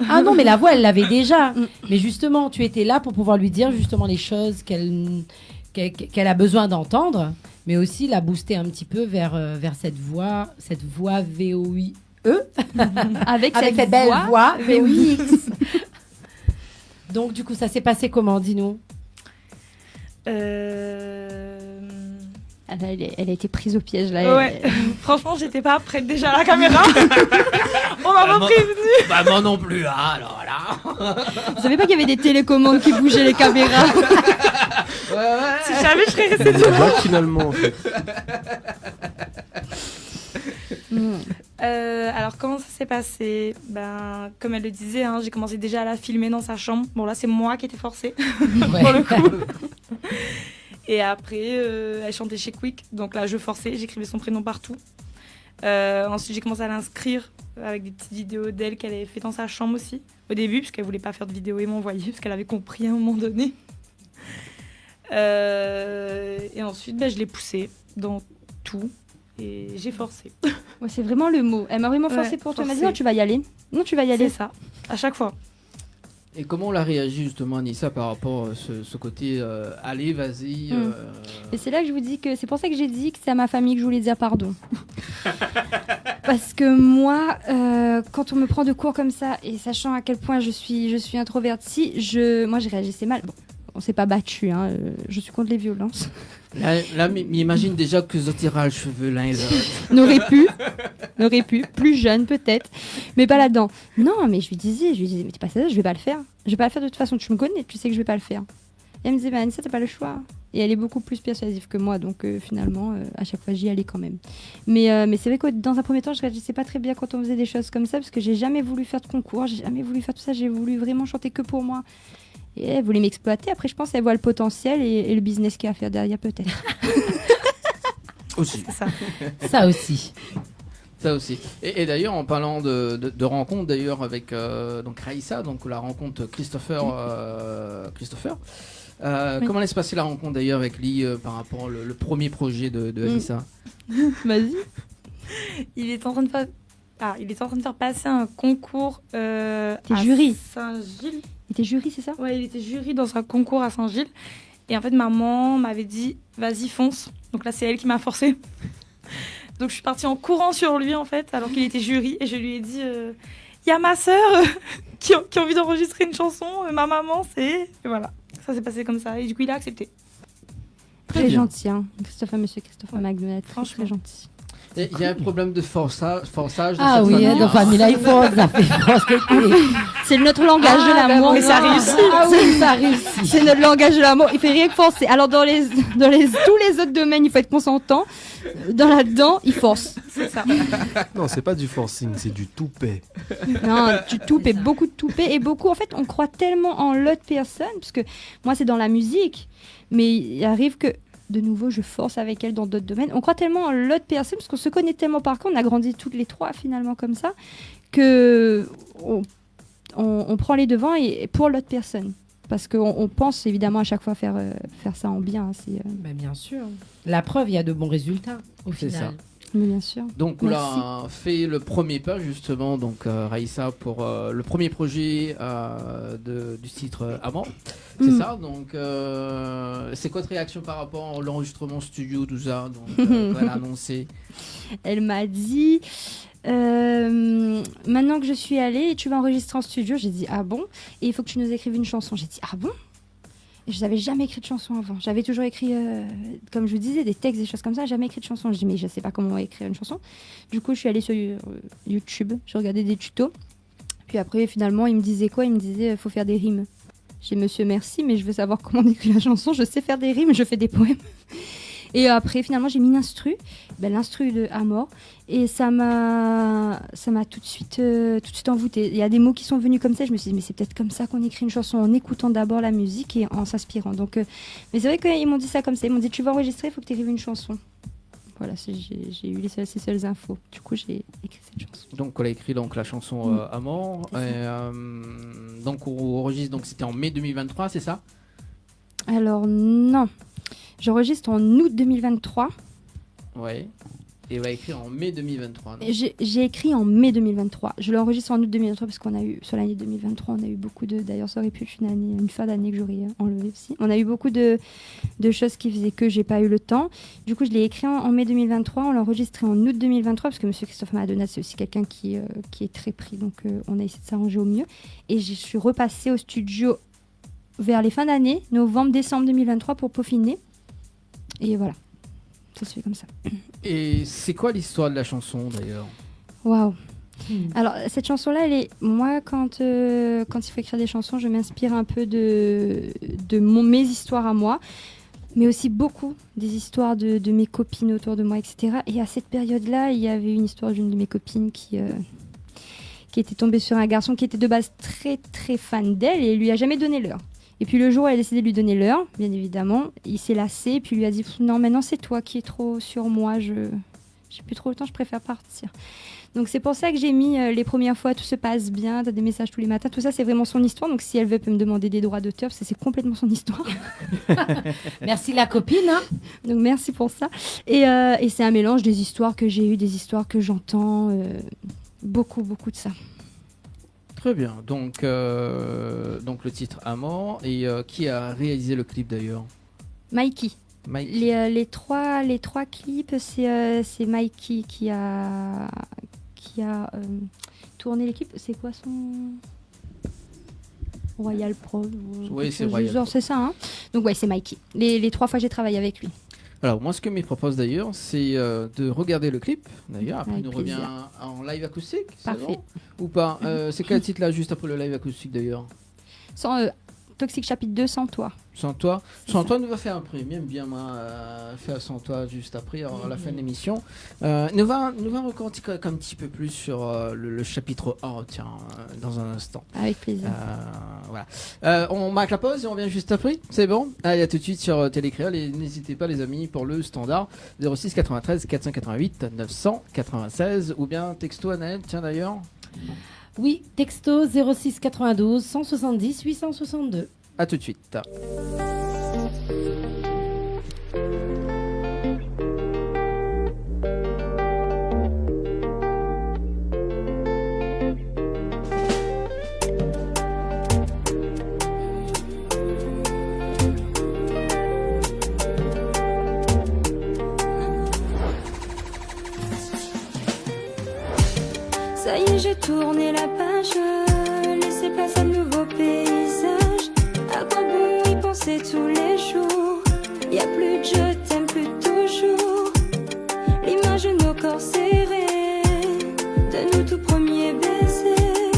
Ah non, mais la voix, elle l'avait déjà. Mais justement, tu étais là pour pouvoir lui dire justement les choses qu'elle a besoin d'entendre, mais aussi la booster un petit peu vers cette voix VOIE. Avec cette belle voix VOIX. Donc du coup, ça s'est passé comment, dis-nous? Elle a été prise au piège là. Ouais. Franchement, j'étais pas prête déjà à la caméra. On m'a pas prévenu. Bah moi non plus, hein, alors là. Vous savez pas qu'il y avait des télécommandes qui bougeaient les caméras? Ouais. Si jamais je serais restée Elle est devant. là finalement en fait. Alors comment ça s'est passé? Comme elle le disait, hein, j'ai commencé déjà à la filmer dans sa chambre. Bon là c'est moi qui étais forcée pour le coup. Et après elle chantait chez Quick, donc là je forçais, j'écrivais son prénom partout. Ensuite j'ai commencé à l'inscrire avec des petites vidéos d'elle qu'elle avait fait dans sa chambre aussi au début, parce qu'elle voulait pas faire de vidéo et m'envoyer parce qu'elle avait compris à un moment donné. Et ensuite je l'ai poussée dans tout. Et j'ai forcé. Ouais, c'est vraiment le mot. Elle m'a vraiment forcé pour toi. Elle m'a dit non, tu vas y aller. Non, tu vas y aller. C'est ça, à chaque fois. Et comment on a réagi justement, Anissa, par rapport à ce côté allez, vas-y. Et c'est là que je vous dis que c'est pour ça que j'ai dit que c'est à ma famille que je voulais dire pardon. Parce que moi, quand on me prend de court comme ça, et sachant à quel point je suis introvertie, moi je réagissais mal. Bon, on s'est pas battu, hein. Je suis contre les violences. Là m'imagine déjà que vous tirez les cheveux l'un et l'autre. N'aurait pu, plus jeune peut-être, mais pas là-dedans. Non, mais je lui disais, mais t'es pas sérieuse, je vais pas le faire. Je vais pas le faire de toute façon, tu me connais, tu sais que je vais pas le faire. Et elle me disait, Anissa, t'as pas le choix. Et elle est beaucoup plus persuasive que moi, donc finalement, à chaque fois, j'y allais quand même. Mais c'est vrai que dans un premier temps, je réagissais pas très bien quand on faisait des choses comme ça, parce que j'ai jamais voulu faire de concours, j'ai jamais voulu faire tout ça, j'ai voulu vraiment chanter que pour moi. Et elle voulait m'exploiter. Après, je pense qu'elle voit le potentiel et le business qu'il y a à faire derrière, peut-être. Aussi. Ça aussi. Ça aussi. Et d'ailleurs, en parlant de rencontre, d'ailleurs, avec donc Raïssa, donc la rencontre Christopher. Oui. Comment laisse passer la rencontre d'ailleurs avec lui par rapport au premier projet de Raïssa? Vas-y. Il est en train de faire passer un concours à jury. Saint-Gilles. Il était jury, c'est ça? Ouais, il était jury dans un concours à Saint-Gilles. Et en fait, maman m'avait dit, vas-y, fonce. Donc là, c'est elle qui m'a forcée. Donc je suis partie en courant sur lui, en fait, alors qu'il était jury. Et je lui ai dit, il y a ma sœur qui a envie d'enregistrer une chanson. Ma maman, c'est... Et voilà, ça s'est passé comme ça. Et du coup, il a accepté. Très gentil, hein. Monsieur Christopher McDonald. Franchement, très gentil. Il y a un problème de forçage. Ah oui, dans Family Life Force, ça fait force. C'est notre langage de l'amour. Mais ça réussit. Ah oui, ça réussit. C'est notre langage de l'amour. Il fait rien que forcer. Alors tous les autres domaines, il faut être consentant. Là-dedans, il force. C'est ça. Non, c'est pas du forcing, c'est du toupet. Non, du toupet, beaucoup de toupet et beaucoup. En fait, on croit tellement en l'autre personne, parce que moi, c'est dans la musique, mais il arrive que de nouveau, je force avec elle dans d'autres domaines. On croit tellement en l'autre personne, parce qu'on se connaît tellement par contre, on a grandi toutes les trois finalement comme ça, que on prend les devants et pour l'autre personne. Parce qu'on pense évidemment à chaque fois faire ça en bien. Mais bien sûr. La preuve, il y a de bons résultats au final. Ça. Mais bien sûr. Donc on a fait le premier pas justement, donc Raïssa, pour le premier projet du titre Amant. C'est ça, donc c'est quoi ta réaction par rapport à l'enregistrement studio, tout ça, donc, quand elle a annoncé? Elle m'a dit, maintenant que je suis allée, tu vas enregistrer en studio. J'ai dit, ah bon? Et il faut que tu nous écrives une chanson. J'ai dit, ah bon? Et je n'avais jamais écrit de chanson avant. J'avais toujours écrit, comme je vous disais, des textes, des choses comme ça. Jamais écrit de chanson. Je dis, mais je ne sais pas comment écrire une chanson. Du coup, je suis allée sur YouTube. J'ai regardé des tutos. Puis après, finalement, il me disait quoi? Il me disait, faut faire des rimes. J'ai dit, monsieur, merci, mais je veux savoir comment on écrit la chanson. Je sais faire des rimes, je fais des poèmes. Et après, finalement, j'ai mis l'instru de Amor, et ça m'a tout de suite envoûtée. Il y a des mots qui sont venus comme ça, je me suis dit, mais c'est peut-être comme ça qu'on écrit une chanson, en écoutant d'abord la musique et en s'inspirant. Donc, mais c'est vrai qu'ils m'ont dit ça comme ça, ils m'ont dit, tu vas enregistrer, il faut que tu écrives une chanson. voilà, j'ai eu ces seules infos. Du coup, j'ai écrit cette chanson. Donc, on a écrit donc, la chanson Amant. Donc, on enregistre, donc c'était en mai 2023, c'est ça? Alors, non. J'enregistre en août 2023. Ouais. Et on va écrire en mai 2023. J'ai écrit en mai 2023. Je l'enregistre en août 2023 parce qu'on a eu, sur l'année 2023, on a eu beaucoup de... D'ailleurs, ça aurait pu être une fin d'année que j'aurais enlevé aussi. On a eu beaucoup de choses qui faisaient que j'ai pas eu le temps. Du coup, je l'ai écrit en mai 2023. On l'a enregistré en août 2023 parce que Monsieur Christophe Madonna, c'est aussi quelqu'un qui est très pris. Donc, on a essayé de s'arranger au mieux. Et je suis repassée au studio vers les fins d'année, novembre, décembre 2023 pour peaufiner. Et voilà. Ça se fait comme ça. Et c'est quoi l'histoire de la chanson d'ailleurs? Waouh. Alors cette chanson-là, elle est... moi quand il faut écrire des chansons, je m'inspire un peu de mes histoires à moi, mais aussi beaucoup des histoires de mes copines autour de moi, etc. Et à cette période-là, il y avait une histoire d'une de mes copines qui était tombée sur un garçon qui était de base très très fan d'elle et lui a jamais donné l'heure. Et puis le jour où elle a décidé de lui donner l'heure, bien évidemment, il s'est lassé, puis il lui a dit « Non, maintenant c'est toi qui es trop sur moi, j'ai plus trop le temps, je préfère partir. » Donc c'est pour ça que j'ai mis les premières fois, tout se passe bien, t'as des messages tous les matins, tout ça c'est vraiment son histoire. Donc si elle veut, elle peut me demander des droits d'auteur, parce que c'est complètement son histoire. Merci la copine. Hein. Donc merci pour ça. Et c'est un mélange des histoires que j'ai eues, des histoires que j'entends, beaucoup de ça. Très bien. Donc le titre Amant. Et qui a réalisé le clip d'ailleurs? Mikey. Les trois clips, c'est Mikey qui a tourné les clips. C'est quoi son Royal Pro? Oui, c'est Royal Pro. C'est ça. Hein, donc ouais, c'est Mikey. Les 3 fois j'ai travaillé avec lui. Alors moi ce que je me propose d'ailleurs c'est de regarder le clip d'ailleurs, après avec nous plaisir. revient en live acoustique. Parfait. Bon ou pas c'est quel titre là juste après le live acoustique d'ailleurs? Toxic chapitre 2, Sans toi. Sans toi. Sans toi nous va faire un premium bien moi faire Sans toi juste après à la fin de l'émission. Nous va raconter un petit peu plus sur le chapitre 1 tiens dans un instant. Avec plaisir. Voilà. On marque la pause et on revient juste après. C'est bon? Allez à tout de suite sur Télécréole et n'hésitez pas les amis pour le standard 06 93 488 996 ou bien texto Anaël tiens d'ailleurs. Oui, texto 06 92 170 862. A tout de suite. Ça y est, j'ai tourné la page, laissé place à de nouveaux paysages. À quoi bon y penser tous les jours? Y a plus de je t'aime, plus de toujours. L'image de nos corps serrés, de nous tout premiers baisers.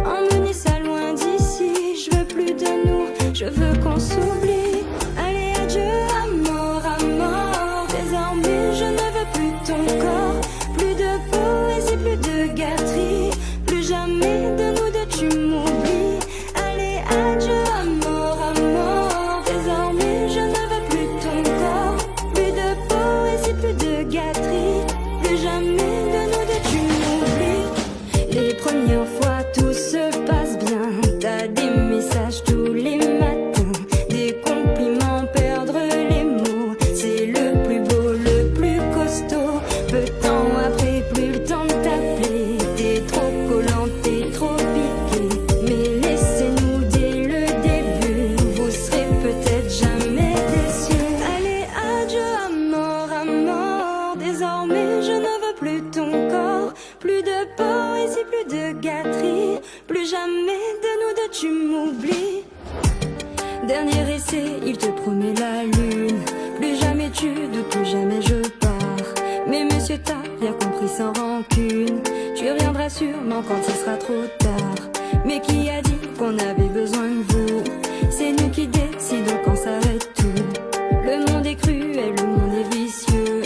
Emmenez ça loin d'ici, je veux plus de nous, je veux qu'on s'oublie. Allez, adieu, amour, amour. Désormais, je ne veux plus ton corps. Plus de poésie, plus de gâterie. Plus jamais de nous deux tu m'oublies. Allez, adieu, amour, amour. Désormais, je ne veux plus ton corps. Plus de poésie, plus de gâterie. Plus jamais de nous deux tu m'oublies. Les premières fois, tout se passe bien. T'as des messages tous les matins. Des compliments, perdre les mots. C'est le plus beau, le plus costaud. Peu de temps après, plus le temps de t'appeler. T'es trop collant, t'es trop piqué. Mais laissez-nous dès le début. Vous serez peut-être jamais déçus. Allez, adieu, amour, amour. Désormais, je ne veux plus ton corps. Plus de poésie, plus de gâterie. Plus jamais de nous deux tu m'oublies. Dernier essai, il te promet la lune. Plus jamais tu doutes, plus jamais je pars. Mais monsieur, t'as bien compris sans rancune. Tu reviendras sûrement quand il sera trop tard. Mais qui a dit qu'on avait besoin de vous? C'est nous qui décidons quand s'arrête tout. Le monde est cruel, le monde est vicieux.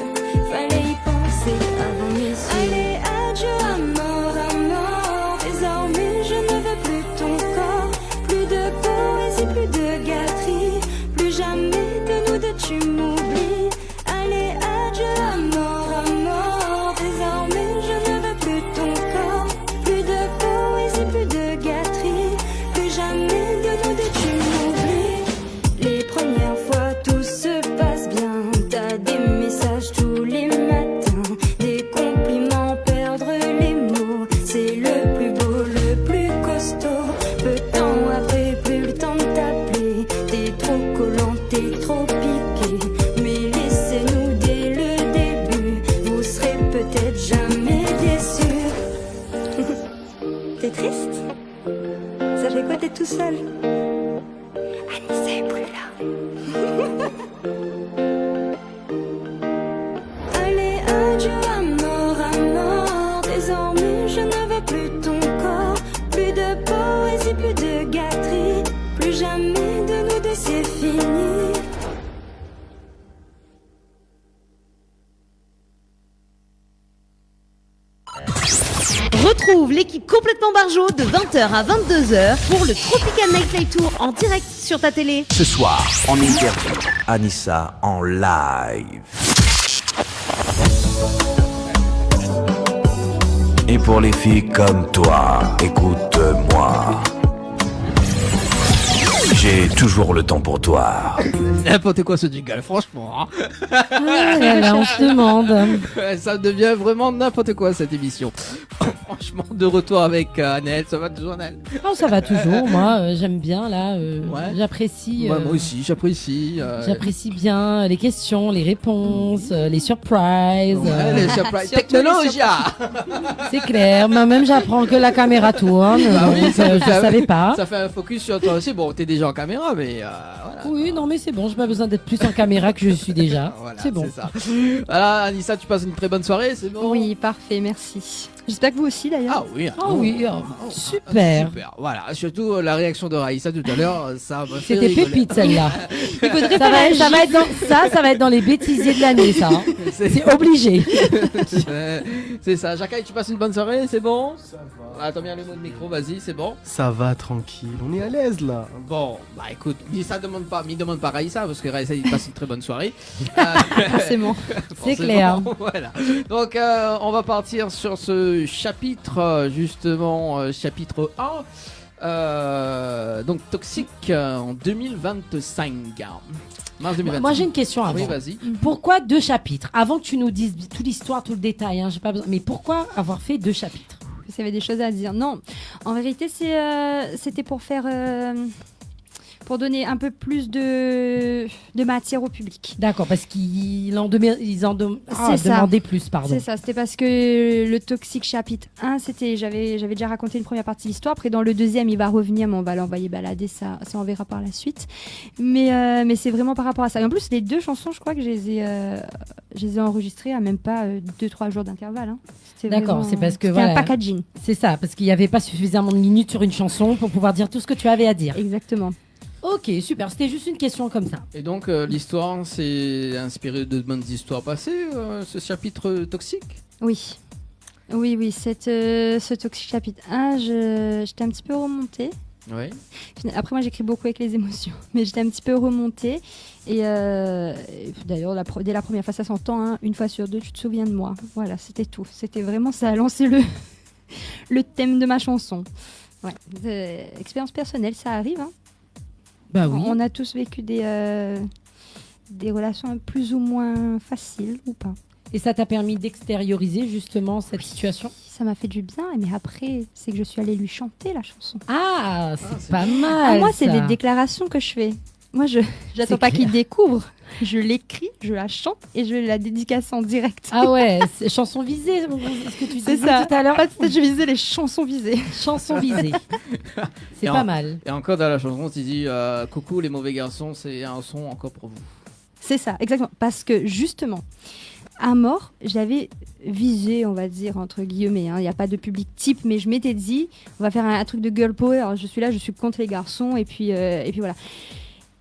Fallait y penser avant, messieurs. Allez, adieu, amour, amour. Désormais, je ne veux plus ton corps. Plus de poésie, plus de gâterie. Plus jamais de nous deux tu m'oublies. Allez, adieu, amour. triste? Ça fait quoi d'être tout seul? Anissa est plus là. Allez, adieu amour, désormais je ne veux plus ton corps. Plus de poésie, plus de gâterie, plus jamais de nous deux c'est fini. Retrouve l'équipe complètement barjo de 20h à 22h pour le Tropical Nightlife Tour en direct sur ta télé. Ce soir, on interview Anissa en live. Et pour les filles comme toi, écoute-moi. J'ai toujours le temps pour toi. N'importe quoi ce jingle, franchement. Hein. Ah là là, on se demande. Ça devient vraiment n'importe quoi cette émission. Franchement, de retour avec Annelle, ça va toujours Annelle? Oh, ça va toujours, moi j'aime bien là, j'apprécie. Ouais, moi aussi, j'apprécie. J'apprécie bien les questions, les réponses, les surprises. Ouais, les surprises. Technologie. C'est clair, moi-même j'apprends que la caméra tourne, Bah oui, donc je savais pas. Ça fait un focus sur toi aussi. Bon, t'es déjà en caméra, mais voilà. Oui, non mais c'est bon, j'ai pas besoin d'être plus en caméra que je suis déjà. Voilà, c'est bon. C'est ça. Voilà, Anissa, tu passes une très bonne soirée, c'est bon? Oui, parfait, merci. J'espère que vous aussi d'ailleurs. Ah oui. Ah oui, super. Super. Voilà, surtout la réaction de Raïssa tout à l'heure, ça m'a fait C'était rigoler. pépite celle-là. Il faudrait ça va être dans les bêtisiers de l'année, ça. Hein. C'est obligé. C'est ça. Jacques, tu passes une bonne soirée, c'est bon? Ça va. Attends bien le mot de micro, vas-y, c'est bon? Ça va, tranquille. On est à l'aise là. Bon, bah écoute, demande pas Raïssa, parce que Raïssa, il passe une très bonne soirée. Forcément. C'est clair. Voilà. Donc, on va partir sur ce chapitre, justement, chapitre 1. Donc, Toxique en 2025. Mars 2025. Moi, j'ai une question avant. Oui, vas-y. Pourquoi 2 chapitres? Avant que tu nous dises toute l'histoire, tout le détail, hein, j'ai pas besoin. Mais pourquoi avoir fait 2 chapitres? Parce qu'il y avait des choses à dire. Non, en vérité, c'était pour faire... pour donner un peu plus de matière au public. D'accord, parce qu'ils en demandaient plus, pardon. C'est ça, c'était parce que le Toxique chapitre 1, j'avais déjà raconté une première partie de l'histoire. Après, dans le deuxième, il va revenir, mais on va l'envoyer balader, ça on verra par la suite. Mais c'est vraiment par rapport à ça. Et en plus, les 2 chansons, je crois que je les ai enregistrées à même pas 2-3 jours d'intervalle. Hein. D'accord, c'est parce que voilà, un packaging. C'est ça, parce qu'il n'y avait pas suffisamment de minutes sur une chanson pour pouvoir dire tout ce que tu avais à dire. Exactement. Ok, super, c'était juste une question comme ça. Et donc, l'histoire, c'est inspiré de bonnes histoires passées, ce chapitre Toxique? Oui. Oui, ce Toxique chapitre 1, j'étais un petit peu remontée. Oui. Après, moi, j'écris beaucoup avec les émotions, mais j'étais un petit peu remontée. Et d'ailleurs, dès la première fois, ça s'entend, hein, une fois sur 2, tu te souviens de moi. Voilà, c'était tout. C'était vraiment, ça a lancé le thème de ma chanson. Ouais. Expérience personnelle, ça arrive, hein. Bah oui. On a tous vécu des relations plus ou moins faciles ou pas. Et ça t'a permis d'extérioriser justement cette situation? Ça m'a fait du bien, mais après, c'est que je suis allée lui chanter la chanson. Ah, c'est pas mal. Moi, c'est des déclarations que je fais. Moi, j'attends pas qu'il découvre. Je l'écris, je la chante et je la dédicace en direct. Ah ouais, c'est chanson visée, ce que tu disais tout à l'heure. Je visais les chansons visées. Chansons visées. C'est pas mal. Et encore dans la chanson, tu dis coucou les mauvais garçons, c'est un son encore pour vous. C'est ça, exactement. Parce que justement, à mort, j'avais visé, on va dire, entre guillemets. Il n'y a pas de public type, mais je m'étais dit, on va faire un truc de girl power. Alors, je suis contre les garçons et puis voilà.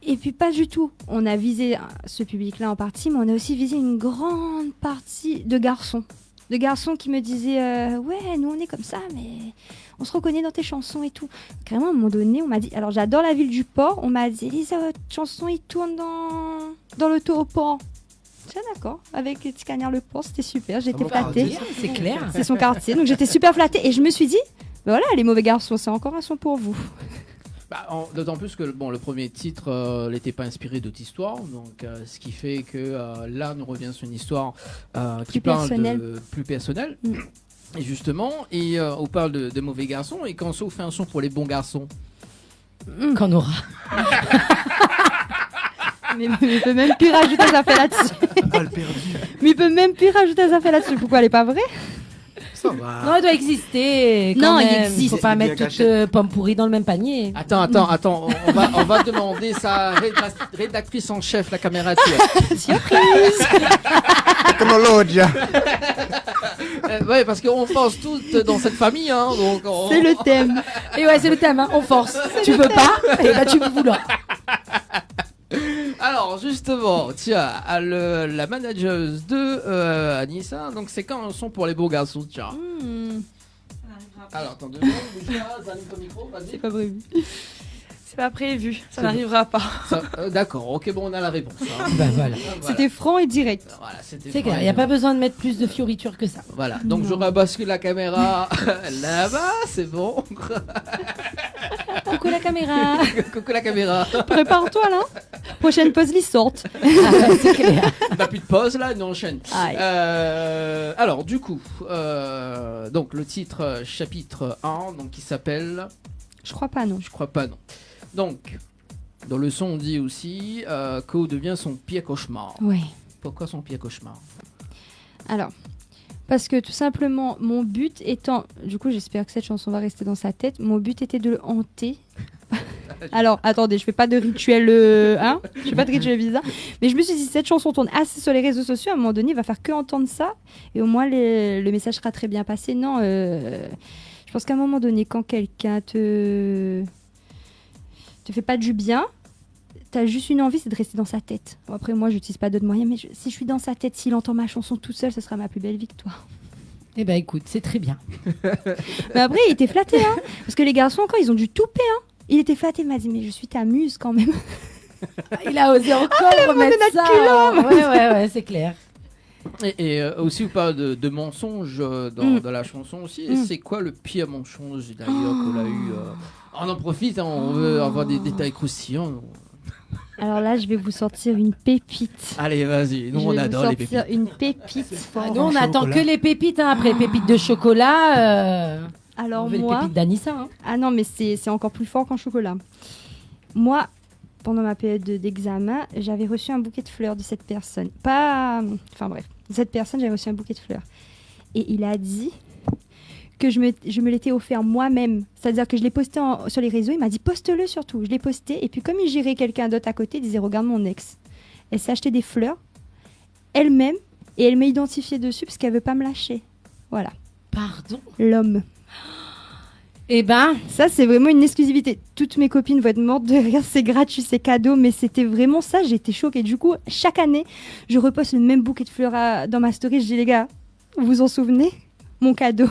Et puis pas du tout. On a visé ce public-là en partie, mais on a aussi visé une grande partie de garçons. De garçons qui me disaient ouais, nous on est comme ça, mais on se reconnaît dans tes chansons et tout. Carrément, à un moment donné, on m'a dit, alors j'adore la ville du port, on m'a dit, Elisa, votre chanson, il tourne dans le taureau-port. Tiens, d'accord, avec Ticanière le port, c'était super, j'étais flattée. C'est clair. C'est son quartier, donc j'étais super flattée. Et je me suis dit, ben voilà, les mauvais garçons, c'est encore un son pour vous. D'autant plus que le premier titre n'était pas inspiré d'autres histoires, donc ce qui fait que là nous revient sur une histoire qui parle de plus personnelle. Et justement, on parle de mauvais garçons, et quand on fait un son pour les bons garçons, qu'on aura. Mais il peut même plus rajouter un fait là-dessus. Mais il peut même plus rajouter un fait là-dessus. Pourquoi elle est pas vraie? Ça va. Non, il doit exister. Non, il même. existe. Faut pas Il est mettre bien toutes caché. pommes pourries dans le même panier. Attends, on va demander sa rédactrice en chef, la caméra. Technologie. Ouais, parce qu'on pense tous dans cette famille, hein, donc C'est le thème. Et ouais, c'est le thème, hein. On force. Tu veux pas, et bah tu veux vouloir. Alors justement, tiens, la manageuse de Anissa, donc c'est quand un son pour les beaux garçons, tiens. Alors attends 2 secondes, bouge pas, j'allume ton micro, vas-y. C'est pas prévu. C'est pas prévu, ça C'est n'arrivera pas. D'accord, ok, bon, on a la réponse. Hein. Bah voilà. C'était franc et direct. Voilà, c'était C'est clair, il n'y a pas besoin de mettre plus de fioritures que ça. Voilà, donc je rebascule la caméra là-bas, c'est bon. Coucou la caméra. Coucou la caméra. Prépare-toi là. Prochaine pause licente. C'est clair. On n'a plus de pause là, nous on enchaîne. Aïe. Alors du coup, donc le titre chapitre 1, donc qui s'appelle... Je crois pas, non. Je crois pas, non. Donc, dans le son on dit aussi Ko devient son pire cauchemar. Ouais. Pourquoi son pire cauchemar? Alors, parce que tout simplement, mon but étant... Du coup, j'espère que cette chanson va rester dans sa tête. Mon but était de le hanter. Alors, attendez, je fais pas de rituel... hein, je fais pas de rituel bizarre. Mais je me suis dit, cette chanson tourne assez sur les réseaux sociaux. À un moment donné, il va faire que entendre ça. Et au moins, le message sera très bien passé. Non, je pense qu'à un moment donné, quand quelqu'un te fait pas du bien, t'as juste une envie, c'est de rester dans sa tête. Bon, après, moi, j'utilise pas d'autres moyens, mais si je suis dans sa tête, s'il entend ma chanson toute seule, ce sera ma plus belle victoire. Eh ben écoute, c'est très bien. Mais après, il était flatté, hein, parce que les garçons, encore, ils ont dû touper, hein. Il était flatté, il m'a dit, mais je suis ta muse quand même. Il a osé encore remettre ça. Ouais, c'est clair. Et aussi, vous parlez de mensonges dans la chanson aussi. Et c'est quoi le pire mensonge d'ailleurs qu'on a eu On en profite, hein, on veut avoir des détails croustillants. Alors là, je vais vous sortir une pépite. Allez, vas-y, nous on adore les pépites. Une pépite. Nous, on attend que les pépites, hein, après les pépites de chocolat. Alors on veut moi... les pépites d'Anissa. Hein. Ah non, mais c'est encore plus fort qu'en chocolat. Moi, pendant ma période d'examen, j'avais reçu un bouquet de fleurs de cette personne. Enfin bref, de cette personne, j'avais reçu un bouquet de fleurs. Et il a dit que je me l'étais offert moi-même. C'est-à-dire que je l'ai posté sur les réseaux. Il m'a dit, poste-le surtout. Je l'ai posté. Et puis comme il gérait quelqu'un d'autre à côté, il disait, regarde mon ex. Elle s'est acheté des fleurs, elle-même, et elle m'a identifié dessus parce qu'elle veut pas me lâcher. Voilà. Pardon? L'homme. Eh ben, ça c'est vraiment une exclusivité. Toutes mes copines vont être mortes de rire, c'est gratuit, c'est cadeau, mais c'était vraiment ça, j'étais choquée. Du coup, chaque année, je reposte le même bouquet de fleurs dans ma story. Je dis, les gars, vous vous en souvenez? Mon cadeau.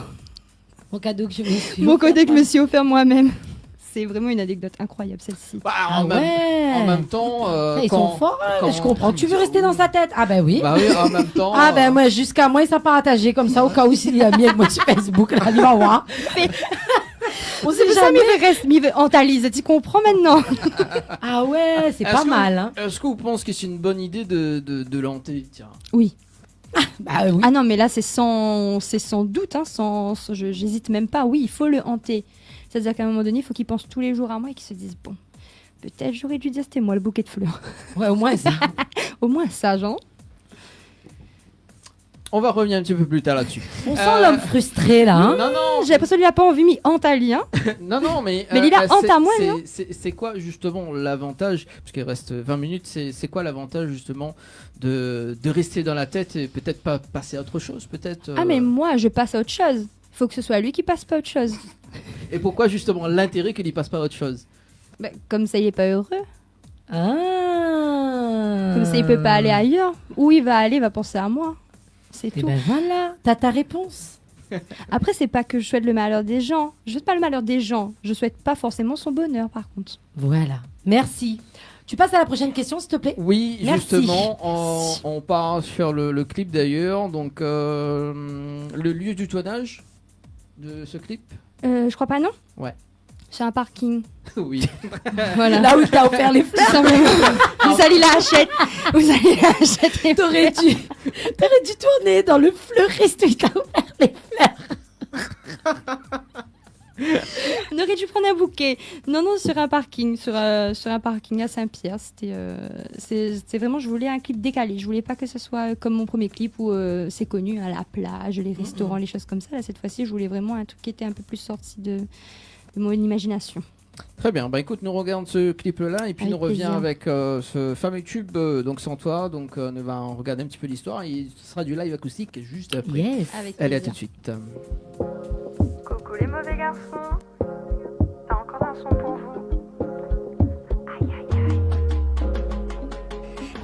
Mon cadeau que je me suis Mon cadeau que je me suis offert moi-même. C'est vraiment une anecdote incroyable, celle-ci. Bah, en même temps... ils sont forts, hein. Je comprends. Tu veux rester dans sa tête? Ah ben oui. Bah oui, en même temps... Ah ben moi, jusqu'à moi, ça partagé comme ça, au cas où s'il y a mis avec moi sur Facebook, là, il va voir. On sait jamais. Mais il veut Antalise, tu comprends maintenant? Ah ouais, c'est pas mal. Hein. Est-ce que vous pensez que c'est une bonne idée de l'hanter? Tiens. Oui. Bah oui. Ah non, mais là, c'est sans doute, hein, j'hésite même pas. Oui, il faut le hanter. C'est-à-dire qu'à un moment donné, il faut qu'il pense tous les jours à moi et qu'il se dise, bon, peut-être j'aurais dû dire c'était moi le bouquet de fleurs. Ouais, au moins ça. Au moins ça, Jean. On va revenir un petit peu plus tard là-dessus. On sent l'homme frustré là. Hein. Non. J'ai l'impression qu'il n'a pas envie, mais Antalien. non, mais. Mais il a honte à moi, non? C'est quoi justement l'avantage, puisqu'il reste 20 minutes, c'est quoi l'avantage justement de rester dans la tête et peut-être pas passer à autre chose, peut-être. Ah, mais moi, je passe à autre chose. Il faut que ce soit lui qui passe pas à autre chose. Et pourquoi justement l'intérêt qu'il y passe pas à autre chose? Bah, comme ça, il est pas heureux. Ah. Comme ça, il peut pas aller ailleurs. Où il va aller, il va penser à moi. C'est tout. Ben voilà, t'as ta réponse. Après, c'est pas que je souhaite le malheur des gens. Je souhaite pas le malheur des gens. Je souhaite pas forcément son bonheur, par contre. Voilà. Merci. Tu passes à la prochaine question, s'il te plaît? Oui, merci. Justement, on part sur le clip d'ailleurs. Donc, le lieu du tournage de ce clip? Je crois pas, non? Ouais. C'est un parking. Oui. Voilà. Là où il t'a offert les fleurs. Vous allez l'acheter. Vous allez l'acheter. T'aurais dû tourner dans le fleuriste où il t'a offert les fleurs. Non, aurait dû prendre un bouquet. Non, sur un parking, sur un parking à Saint-Pierre. C'était vraiment, je voulais un clip décalé. Je voulais pas que ce soit comme mon premier clip où c'est connu à la plage, les restaurants, les choses comme ça. Là, cette fois-ci, je voulais vraiment un truc qui était un peu plus sorti de mon imagination. Très bien, écoute, nous regardons ce clip-là et puis Avec nous revient plaisir. avec ce fameux tube, donc Sans toi. Donc on va en regarder un petit peu l'histoire et ce sera du live acoustique juste après. Yes. Avec Allez, à plaisir. tout de suite. Coucou les mauvais garçons, t'as encore un son pour vous.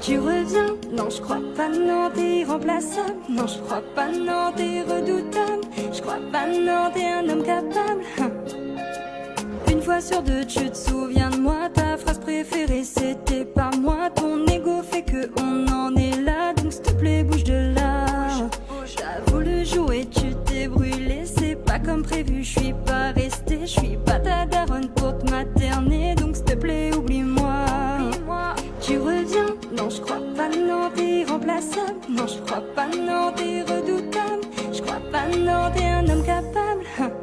Tu reviens, non je crois pas, non t'es irremplaçable. Non je crois pas, non t'es redoutable. Je crois pas, non t'es un homme capable. Une fois sur deux tu te souviens de moi. Ta phrase préférée c'était pas moi. Ton ego fait que on en est là. Donc s'il te plaît bouge de là. T'as voulu jouer, tu t'es brûlé. C'est pas comme prévu, je suis pas restée. Je suis pas ta daronne pour te materner. Donc s'il te plaît oublie-moi. Tu reviens, non je crois pas, non t'es irremplaçable. Non je crois pas, non t'es redoutable. Je crois pas, non t'es un homme capable.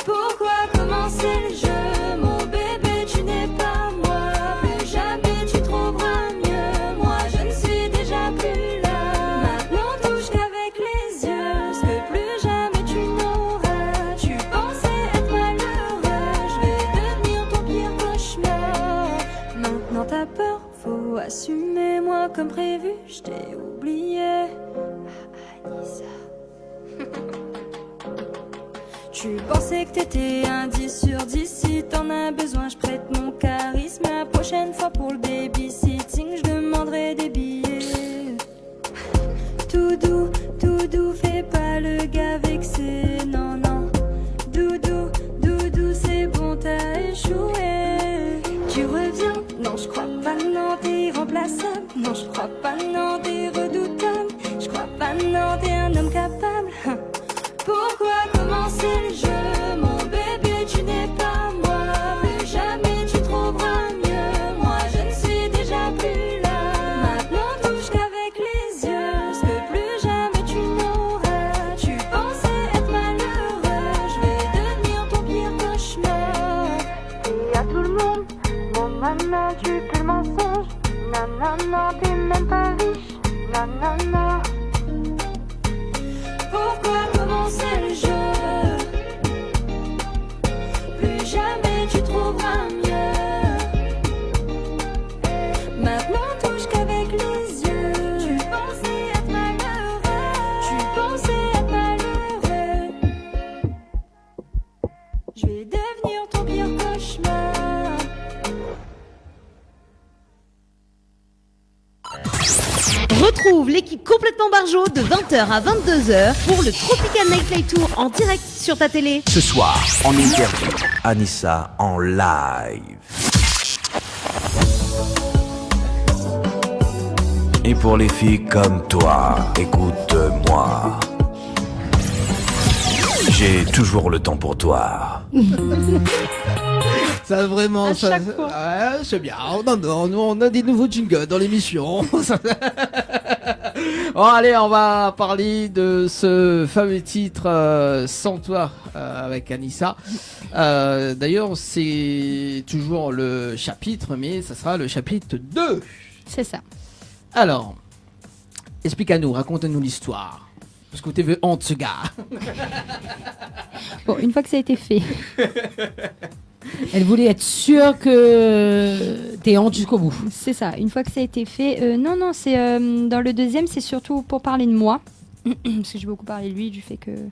Pourquoi commencer le jeu, mon bébé, tu n'es pas moi. Plus jamais tu trouveras mieux. Moi je ne suis déjà plus là. Maintenant touche qu'avec les yeux ce que plus jamais tu n'auras. Tu pensais être malheureux, je vais devenir ton pire cauchemar. Maintenant t'as peur, faut assumer. Moi comme prévu, je t'ai oublié. Anissa. Tu pensais que t'étais un 10 sur 10. Si t'en as besoin, je prête mon charisme. La prochaine fois pour le babysitting, je demanderai des billets. Tout doux, fais pas le gars vexé. Non, non. Doudou, c'est bon, t'as échoué. Tu reviens, non, je crois pas, non, t'es irremplaçable. Non, je crois pas, non, t'es redoutable. Je crois pas, non, t'es un homme capable. Pourquoi commencer le jeu, mon bébé, tu n'es pas moi. Plus jamais tu trouveras mieux. Moi je ne suis déjà plus là. Maintenant touche qu'avec les yeux ce que plus jamais tu n'auras. Tu pensais être malheureux, je vais devenir ton pire cauchemar. Et à tout le monde, mon nana, tu fais le mensonge. Nanana, t'es même pas riche. Nanana. Pourquoi commencer le jeu? Plus jamais tu trouveras mieux. Maintenant touche qu'avec les yeux. Tu pensais être malheureux. Tu pensais être malheureux. Je vais devenir ton pire cauchemar. Retrouve l'équipe complètement barjo de 20h à 22h pour le Tropical Nightlife Tour en direct sur ta télé. Ce soir, en interview, Anissa en live. Et pour les filles comme toi, écoute-moi. J'ai toujours le temps pour toi. Ça vraiment, ça, ouais, c'est bien. On a des nouveaux jingles dans l'émission. Bon, allez, on va parler de ce fameux titre Sans toi avec Anissa. D'ailleurs, c'est toujours le chapitre, mais ça sera le chapitre 2. C'est ça. Alors, explique-nous, raconte-nous l'histoire. Parce que tu veux honte, ce gars. Bon, une fois que ça a été fait. Elle voulait être sûre que t'es honte jusqu'au bout. C'est ça, une fois que ça a été fait. Non, c'est dans le deuxième, c'est surtout pour parler de moi. Parce que j'ai beaucoup parlé de lui, du fait qu'il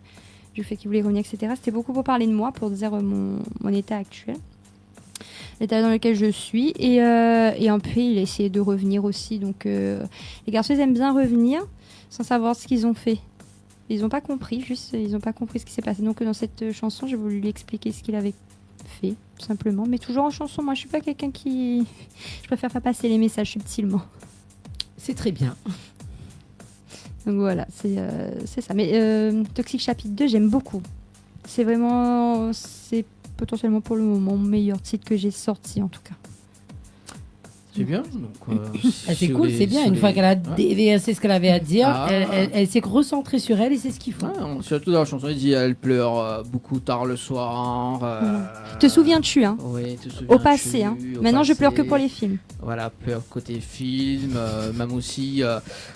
voulait revenir, etc. C'était beaucoup pour parler de moi, pour dire mon état actuel. L'état dans lequel je suis. Et en plus, il a essayé de revenir aussi. Donc, les garçons, ils aiment bien revenir sans savoir ce qu'ils ont fait. Ils n'ont pas compris, ils n'ont pas compris ce qui s'est passé. Donc, dans cette chanson, j'ai voulu lui expliquer ce qu'il avait fait, tout simplement. Mais toujours en chanson. Moi, je suis pas quelqu'un qui... Je préfère faire passer les messages subtilement. C'est très bien. Donc voilà, c'est ça. Mais Toxic chapitre 2, j'aime beaucoup. C'est potentiellement pour le moment mon meilleur titre que j'ai sorti, en tout cas. C'est bien. Donc, c'est cool, c'est bien. Une fois qu'elle a déversé ce qu'elle avait à dire, elle s'est recentrée sur elle et c'est ce qu'il faut. Surtout dans la chanson, il dit elle pleure beaucoup tard le soir. Te souviens-tu Oui, te souviens-tu au passé. Maintenant, je pleure que pour les films. Voilà, pleure côté film, même aussi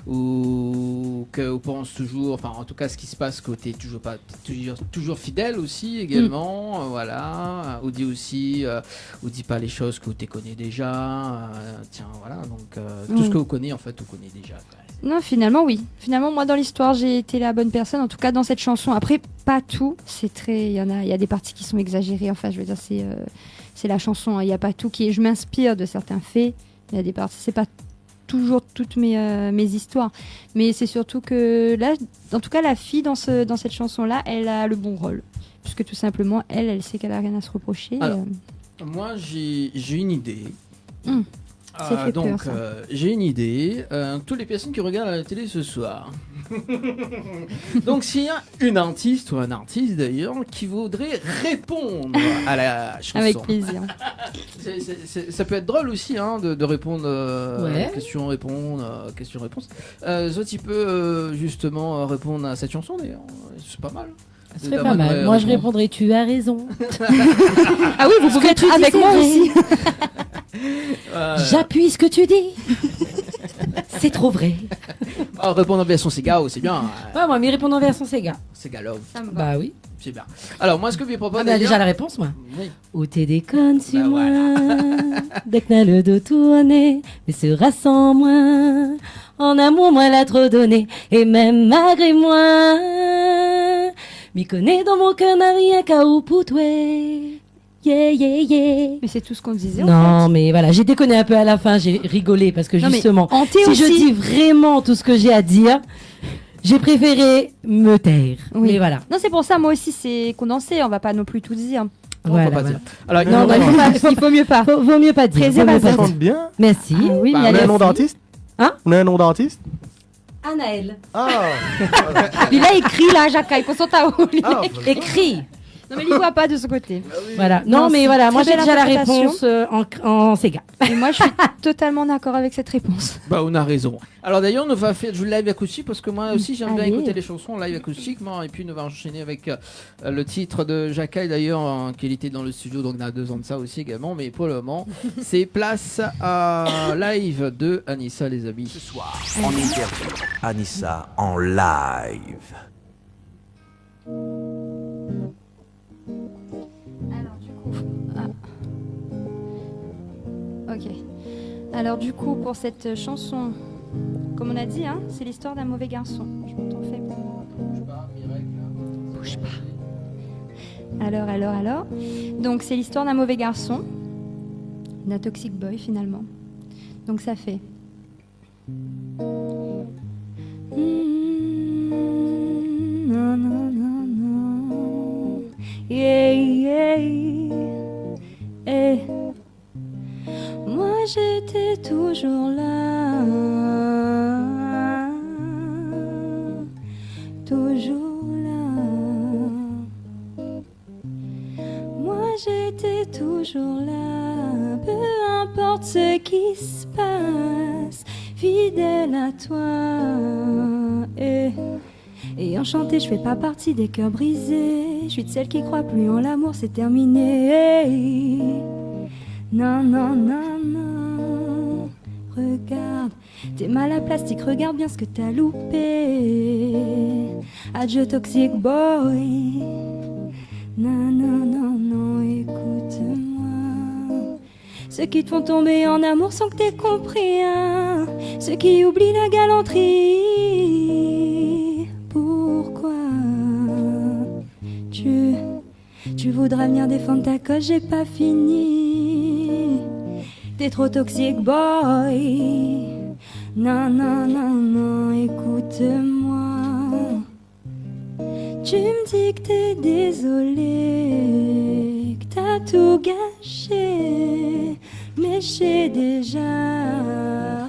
où on pense toujours, enfin en tout cas ce qui se passe côté toujours fidèle aussi également. Voilà, ou dit aussi, ou dit pas les choses que tu connais déjà. Tiens, voilà, donc tout ce que vous connaissez, en fait, vous connaissez déjà. Non, finalement, oui. Finalement, moi, dans l'histoire, j'ai été la bonne personne, en tout cas dans cette chanson. Après, pas tout. C'est très... Il y a des parties qui sont exagérées. Enfin, je veux dire, c'est la chanson. Il n'y a pas tout qui est... Je m'inspire de certains faits. Il y a des parties... C'est pas toujours toutes mes histoires. Mais c'est surtout que là, en tout cas, la fille dans cette chanson-là, elle a le bon rôle. Puisque tout simplement, elle sait qu'elle n'a rien à se reprocher. Alors, moi, j'ai une idée. Donc, j'ai une idée. Toutes les personnes qui regardent la télé ce soir. Donc, s'il y a une artiste ou un artiste d'ailleurs qui voudrait répondre à la chanson. Avec plaisir. Ça peut être drôle aussi de répondre question-réponse. Soit tu peux justement répondre à cette chanson d'ailleurs. C'est pas mal. C'est pas mal. Moi, je répondrai tu as raison. Ah oui, vous pouvez être avec moi aussi. J'appuie ce que tu dis. C'est trop vrai. Répondre en version Sega, c'est bien. Ouais, moi, mais répondre en version Sega. Sega Love. Bah oui. C'est bien. Alors, moi, ce que je lui propose. On a déjà la réponse, moi. Oui. Où t'es déconne sur moi. Dès que t'as le dos tourné, mais sera sans moi. En amour, moi, l'a trop donné. Et même malgré moi. M'y connais dans mon cœur, n'a rien qu'à ou pour toi. Yeah, yeah, yeah. Mais c'est tout ce qu'on disait. Non, mais voilà, j'ai déconné un peu à la fin, j'ai rigolé parce que justement, si je dis vraiment tout ce que j'ai à dire, j'ai préféré me taire. Oui. Mais voilà. Non, c'est pour ça, moi aussi, c'est condensé, on va pas non plus tout dire. Voilà, pas dire. Alors, non, il faut mieux pas. Vaut mieux pas dire. Ça chante bien. Merci. Oui, on a un nom d'artiste. On a un nom d'artiste. Anaël. Il a écrit là, Jacques, concentre à où écrit. Non, mais il voit pas de ce côté. Voilà. Non, mais voilà, moi j'ai déjà la réponse en Sega. Et moi, je suis totalement d'accord avec cette réponse. Bah, on a raison. Alors d'ailleurs, on va faire du live acoustique parce que moi aussi j'aime bien écouter les chansons live acoustiquement et puis on va enchaîner avec le titre de Jackai d'ailleurs qui était dans le studio donc il y a 2 ans de ça aussi également, mais pour le moment c'est place à live de Anissa les amis. Ce soir, en interview, Anissa en live. Ok. Alors du coup, pour cette chanson, comme on a dit, c'est l'histoire d'un mauvais garçon. Je m'entends faible. Bouge pas. Alors. Donc c'est l'histoire d'un mauvais garçon, d'un toxic boy finalement. Donc ça fait. Non. Yeah. Moi j'étais toujours là, Moi j'étais toujours là, peu importe ce qui se passe, fidèle à toi. Et enchanté, je fais pas partie des cœurs brisés. Je suis de celles qui croient plus en l'amour, c'est terminé. Non. Regarde, t'es mal à plastique, regarde bien ce que t'as loupé. Adieu toxic boy. Non, écoute-moi. Ceux qui te font tomber en amour sans que t'aies compris, ceux qui oublient la galanterie. Pourquoi tu voudras venir défendre ta cause, j'ai pas fini. T'es trop toxique, boy. Non, écoute-moi. Tu me dis que t'es désolé, que t'as tout gâché, mais je sais déjà.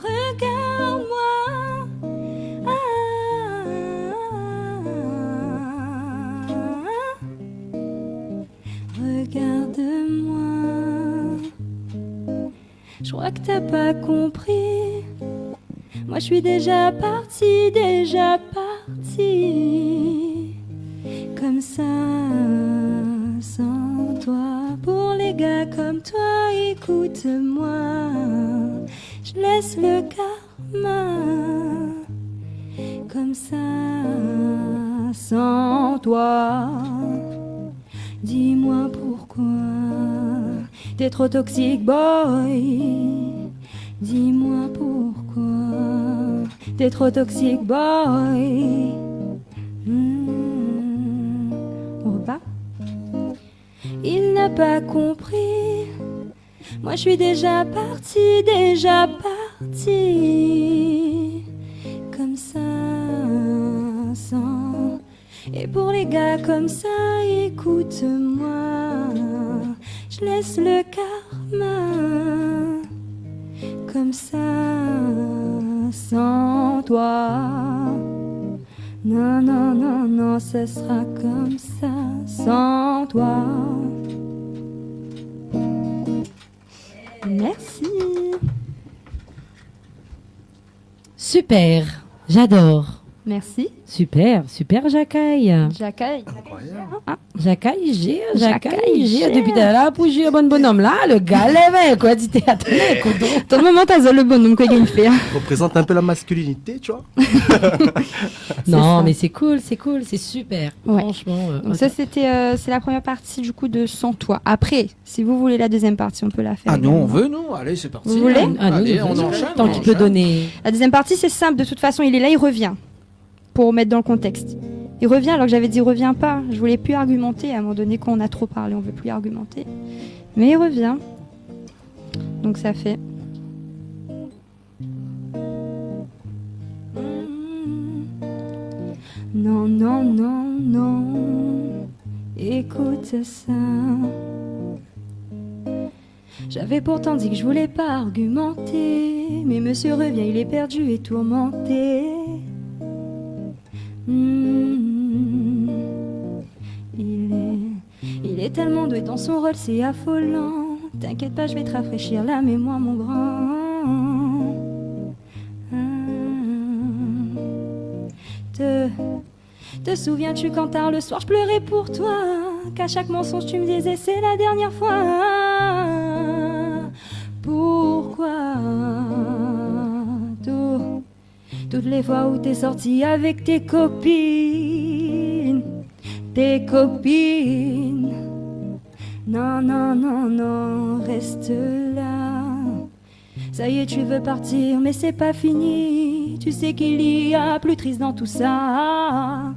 Regarde-moi. Regarde-moi. Je Je crois que t'as pas compris. Moi je suis déjà partie. Comme ça, sans toi. Pour les gars comme toi, écoute-moi. Je laisse le karma. Comme ça, sans toi. Dis-moi pourquoi t'es trop toxique, boy. Dis-moi pourquoi t'es trop toxique, boy. On repart. Il n'a pas compris. Moi je suis déjà partie. Comme ça, sans. Et pour les gars comme ça, écoute-moi. Je laisse le karma. Comme ça, sans toi. Non, non, non, non, ce sera comme ça, sans toi. Merci. Super, j'adore. Merci. Super Jacaille. Jacaille. Jacaille, j'ai. Depuis là, pour jouer un bonhomme là, le gars lève, quoi, dit théâtre. Ton moment, t'as le bonhomme, quoi, qu'il fait. Représente un peu la masculinité, tu vois. Non, mais c'est cool, c'est super. Ouais. Franchement. Donc ça, c'est la première partie, du coup, de Sans toi. Après, si vous voulez la deuxième partie, on peut la faire. Ah non, on veut, nous. Allez, c'est parti. Vous voulez? Allez, on enchaîne. Tant qu'il peut donner. La deuxième partie, c'est simple. De toute façon, il est là, il revient. Pour mettre dans le contexte. Il revient alors que j'avais dit reviens pas. Je voulais plus argumenter. À un moment donné, quand on a trop parlé, on veut plus argumenter. Mais il revient. Donc ça fait. Non, non, non, non. Écoute ça. J'avais pourtant dit que je voulais pas argumenter. Mais monsieur revient, il est perdu et tourmenté. Il est tellement doué dans son rôle, c'est affolant. T'inquiète pas, je vais te rafraîchir la mémoire, mon grand. Te souviens-tu quand tard le soir je pleurais pour toi, qu'à chaque mensonge tu me disais c'est la dernière fois. Pourquoi toutes les fois où t'es sorti avec tes copines. Non, non, non, non, reste là. Ça y est, tu veux partir, mais c'est pas fini. Tu sais qu'il y a plus triste dans tout ça.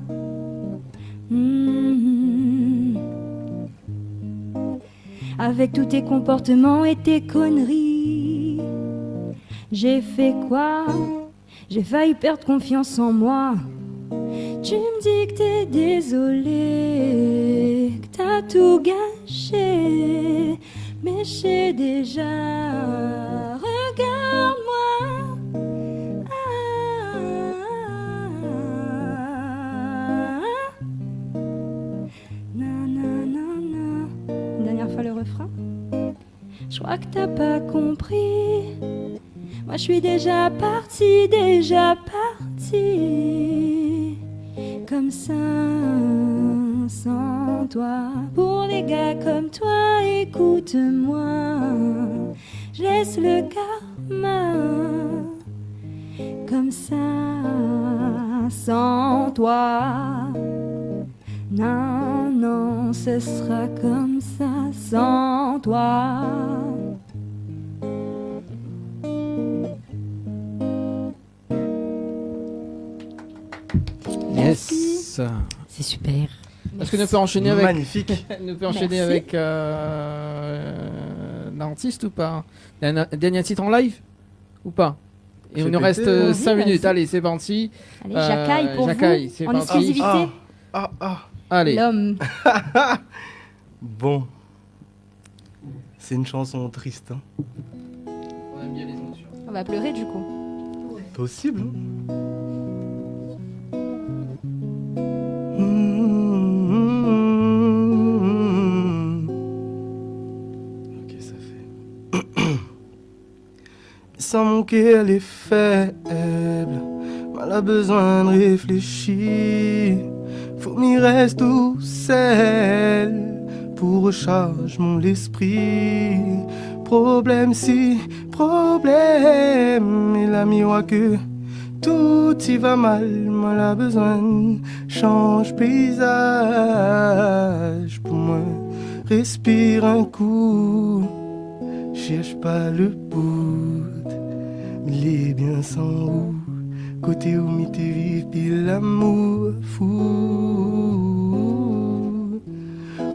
Avec tous tes comportements et tes conneries, j'ai fait quoi? J'ai failli perdre confiance en moi. Tu me dis que t'es désolé, que t'as tout gâché, mais je sais déjà. Regarde-moi. Non, non, non, non. Une dernière fois le refrain. Je crois que t'as pas compris. Moi je suis déjà partie. Comme ça, sans toi. Pour les gars comme toi, écoute-moi. Je laisse le karma. Comme ça, sans toi. Non, non, ce sera comme ça, sans toi. Yes. C'est super. Est-ce que nous pouvons enchaîner avec... Magnifique. Nous pouvons enchaîner avec l'artiste ou pas? Dernier titre en live ou pas? Et il nous reste 5 minutes. Allez, c'est parti. Allez, Jacaille pour Jacaille, vous, c'est en parti. exclusivité. Allez. L'homme. Bon. C'est une chanson triste. Hein. On aime bien les émotions. On va pleurer du coup. Possible. Hein. Ok, ça fait. sens mon cœur est faible, mal a besoin de réfléchir. Faut m'y reste tout seul pour recharge mon esprit. Problème si problème, et la miroir que tout y va mal, mal a besoin de change paysage. Pour moi, respire un coup, cherche pas le bout, mais les biens sans où, côté où m'y t'es vive, puis l'amour fou.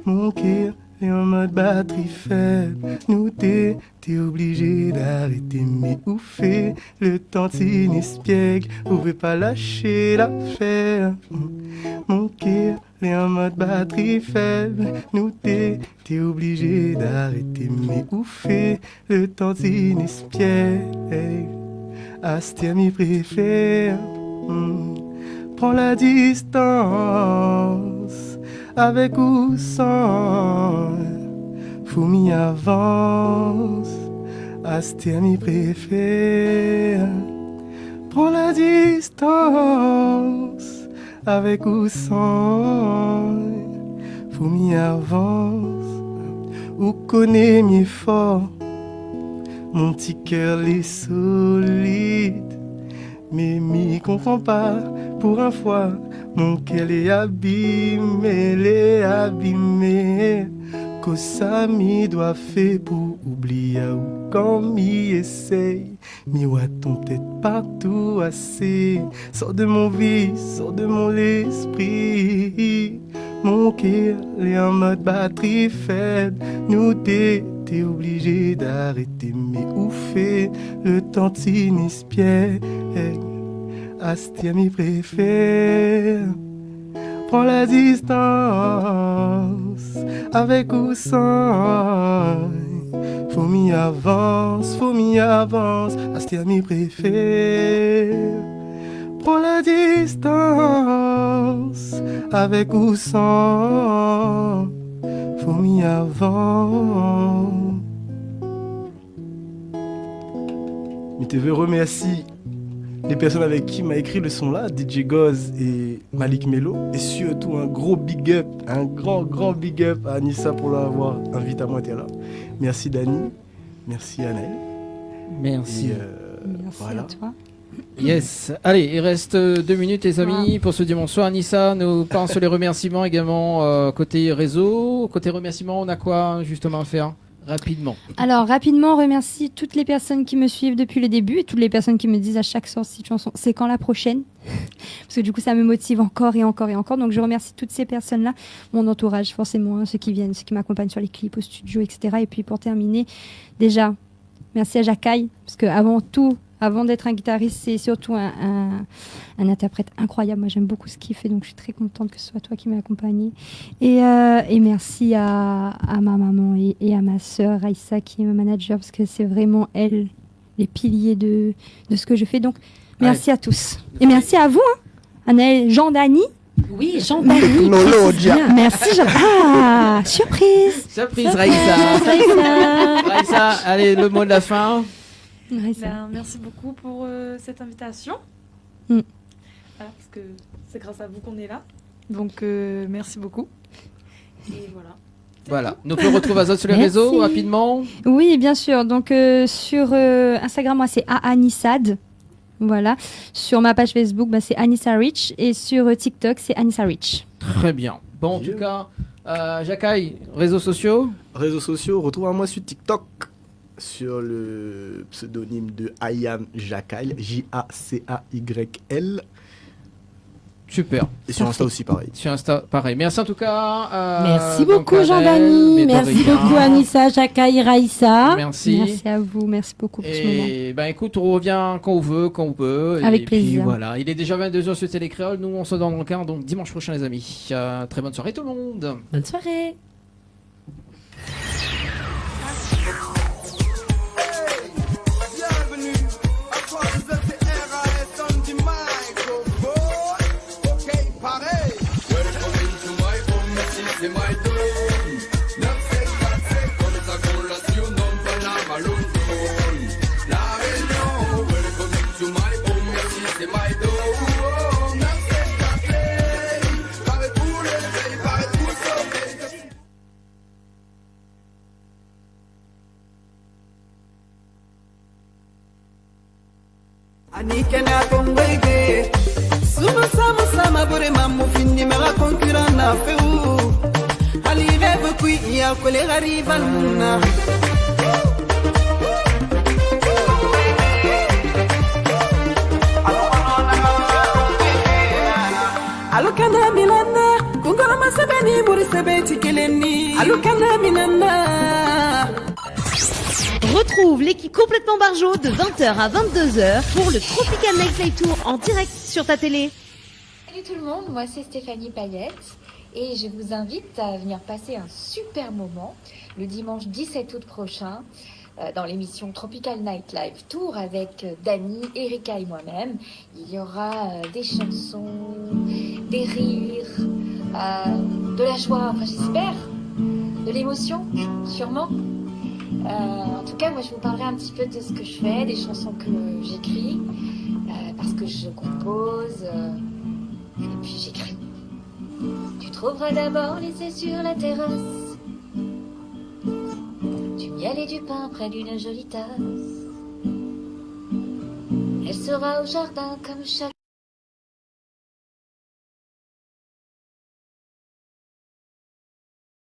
Mon cœur est en mode batterie faible, nous t'es obligé d'arrêter mais où fait le temps espiègle, on veut pas lâcher l'affaire. Mon cœur est en mode batterie faible, nous t'es obligé d'arrêter mais où fait le temps espiègle. Astia m'y préfère, prends la distance, avec ou sans, faut m'y avance. Astia m'y préfère, prends la distance, avec ou sans, faut m'y avance. Ou connaît m'y fort, mon petit cœur est solide, mais m'y comprend pas pour une fois. Mon cœur est abîmé, que ça m'y doit faire pour oublier ou quand m'y essaye. M'y voit ton tête partout assez, sors de mon vie, sors de mon esprit. Mon cœur est en mode batterie faible, nous t'es obligé d'arrêter mais où fait le temps inespiègle. Astia m'y préfère, prends la distance, avec ou sans, faut m'y avance, Astia m'y préfère, prends la distance, avec ou sans, faut m'y avance. Mais te veux remercier les personnes avec qui m'a écrit le son là, DJ Goz et Malik Melo, et surtout un gros big up, un grand big up à Anissa pour l'avoir invité à moi là. Merci Dani, merci Anaël. Merci. Merci voilà. à toi. Yes. Allez, il reste 2 minutes les amis pour ce dimanche soir. Anissa nous parle sur les remerciements également côté réseau. Côté remerciements, on a quoi justement à faire rapidement? Alors rapidement, remercie toutes les personnes qui me suivent depuis le début et toutes les personnes qui me disent à chaque sortie de chanson, c'est quand la prochaine? Parce que du coup ça me motive encore et encore et encore. Donc je remercie toutes ces personnes-là, mon entourage forcément, ceux qui viennent, ceux qui m'accompagnent sur les clips, au studio, etc. Et puis pour terminer, déjà, merci à Jackaï, parce que avant tout, avant d'être un guitariste, c'est surtout un interprète incroyable. Moi, j'aime beaucoup ce qu'il fait, donc je suis très contente que ce soit toi qui m'aies accompagnée. Et merci à ma maman et à ma sœur Raïssa, qui est ma manager, parce que c'est vraiment elle, les piliers de ce que je fais. Donc, merci à tous. Et merci à vous, hein. Anaël, Jean-Dany. Oui, Jean-Dany. Merci, Jean. Ah, surprise. Surprise, Raïssa. Raïssa, allez, le mot de la fin. Merci beaucoup pour cette invitation. Voilà, parce que c'est grâce à vous qu'on est là. Donc merci beaucoup. Et voilà. Voilà. Donc on retrouve Azot sur les réseaux rapidement. Oui, bien sûr. Donc sur Instagram, moi c'est Anissad. Voilà. Sur ma page Facebook, c'est Anissa Rich. Et sur TikTok, c'est Anissa Rich. Très bien. Bon, en tout cas, Jackaï, réseaux sociaux. Réseaux sociaux, retrouve-moi sur TikTok. Sur le pseudonyme de Ayam Jackaï, Jacayl. Super. Et sur Insta aussi, pareil. Sur Insta, pareil. Merci en tout cas. Merci beaucoup, Jean-Dany. Merci beaucoup, Anissa, Jackaï, Raïssa. Merci. Merci à vous. Merci beaucoup pour ce moment. Et écoute, on revient quand on veut, quand on peut. Avec et plaisir. Puis, voilà. Il est déjà 22h sur Télécréole. Nous, on se donne dans le quart. Donc, dimanche prochain, les amis. Très bonne soirée, tout le monde. Bonne soirée. C'est my tune. 954, c'est comme ça qu'on la sur, non pas la malone. La réunion. Anikana kongwege Suma sama sama bore mamu finni mera concurrent na feu Ali rêve kui ya kole garibana Alukana milana kungora masabeni buri sabeti keleni Alukana milana. Retrouve l'équipe complètement barjo de 20h à 22h pour le Tropical Nightlife Tour en direct sur ta télé. Salut tout le monde, moi c'est Stéphanie Payette et je vous invite à venir passer un super moment le dimanche 17 août prochain dans l'émission Tropical Nightlife Tour avec Dani, Erika et moi-même. Il y aura des chansons, des rires, de la joie, enfin j'espère, de l'émotion sûrement. En tout cas, moi je vous parlerai un petit peu de ce que je fais, des chansons que j'écris, parce que je compose et puis j'écris. Tu trouveras d'abord laissé sur la terrasse du miel et du pain près d'une jolie tasse. Elle sera au jardin comme chaque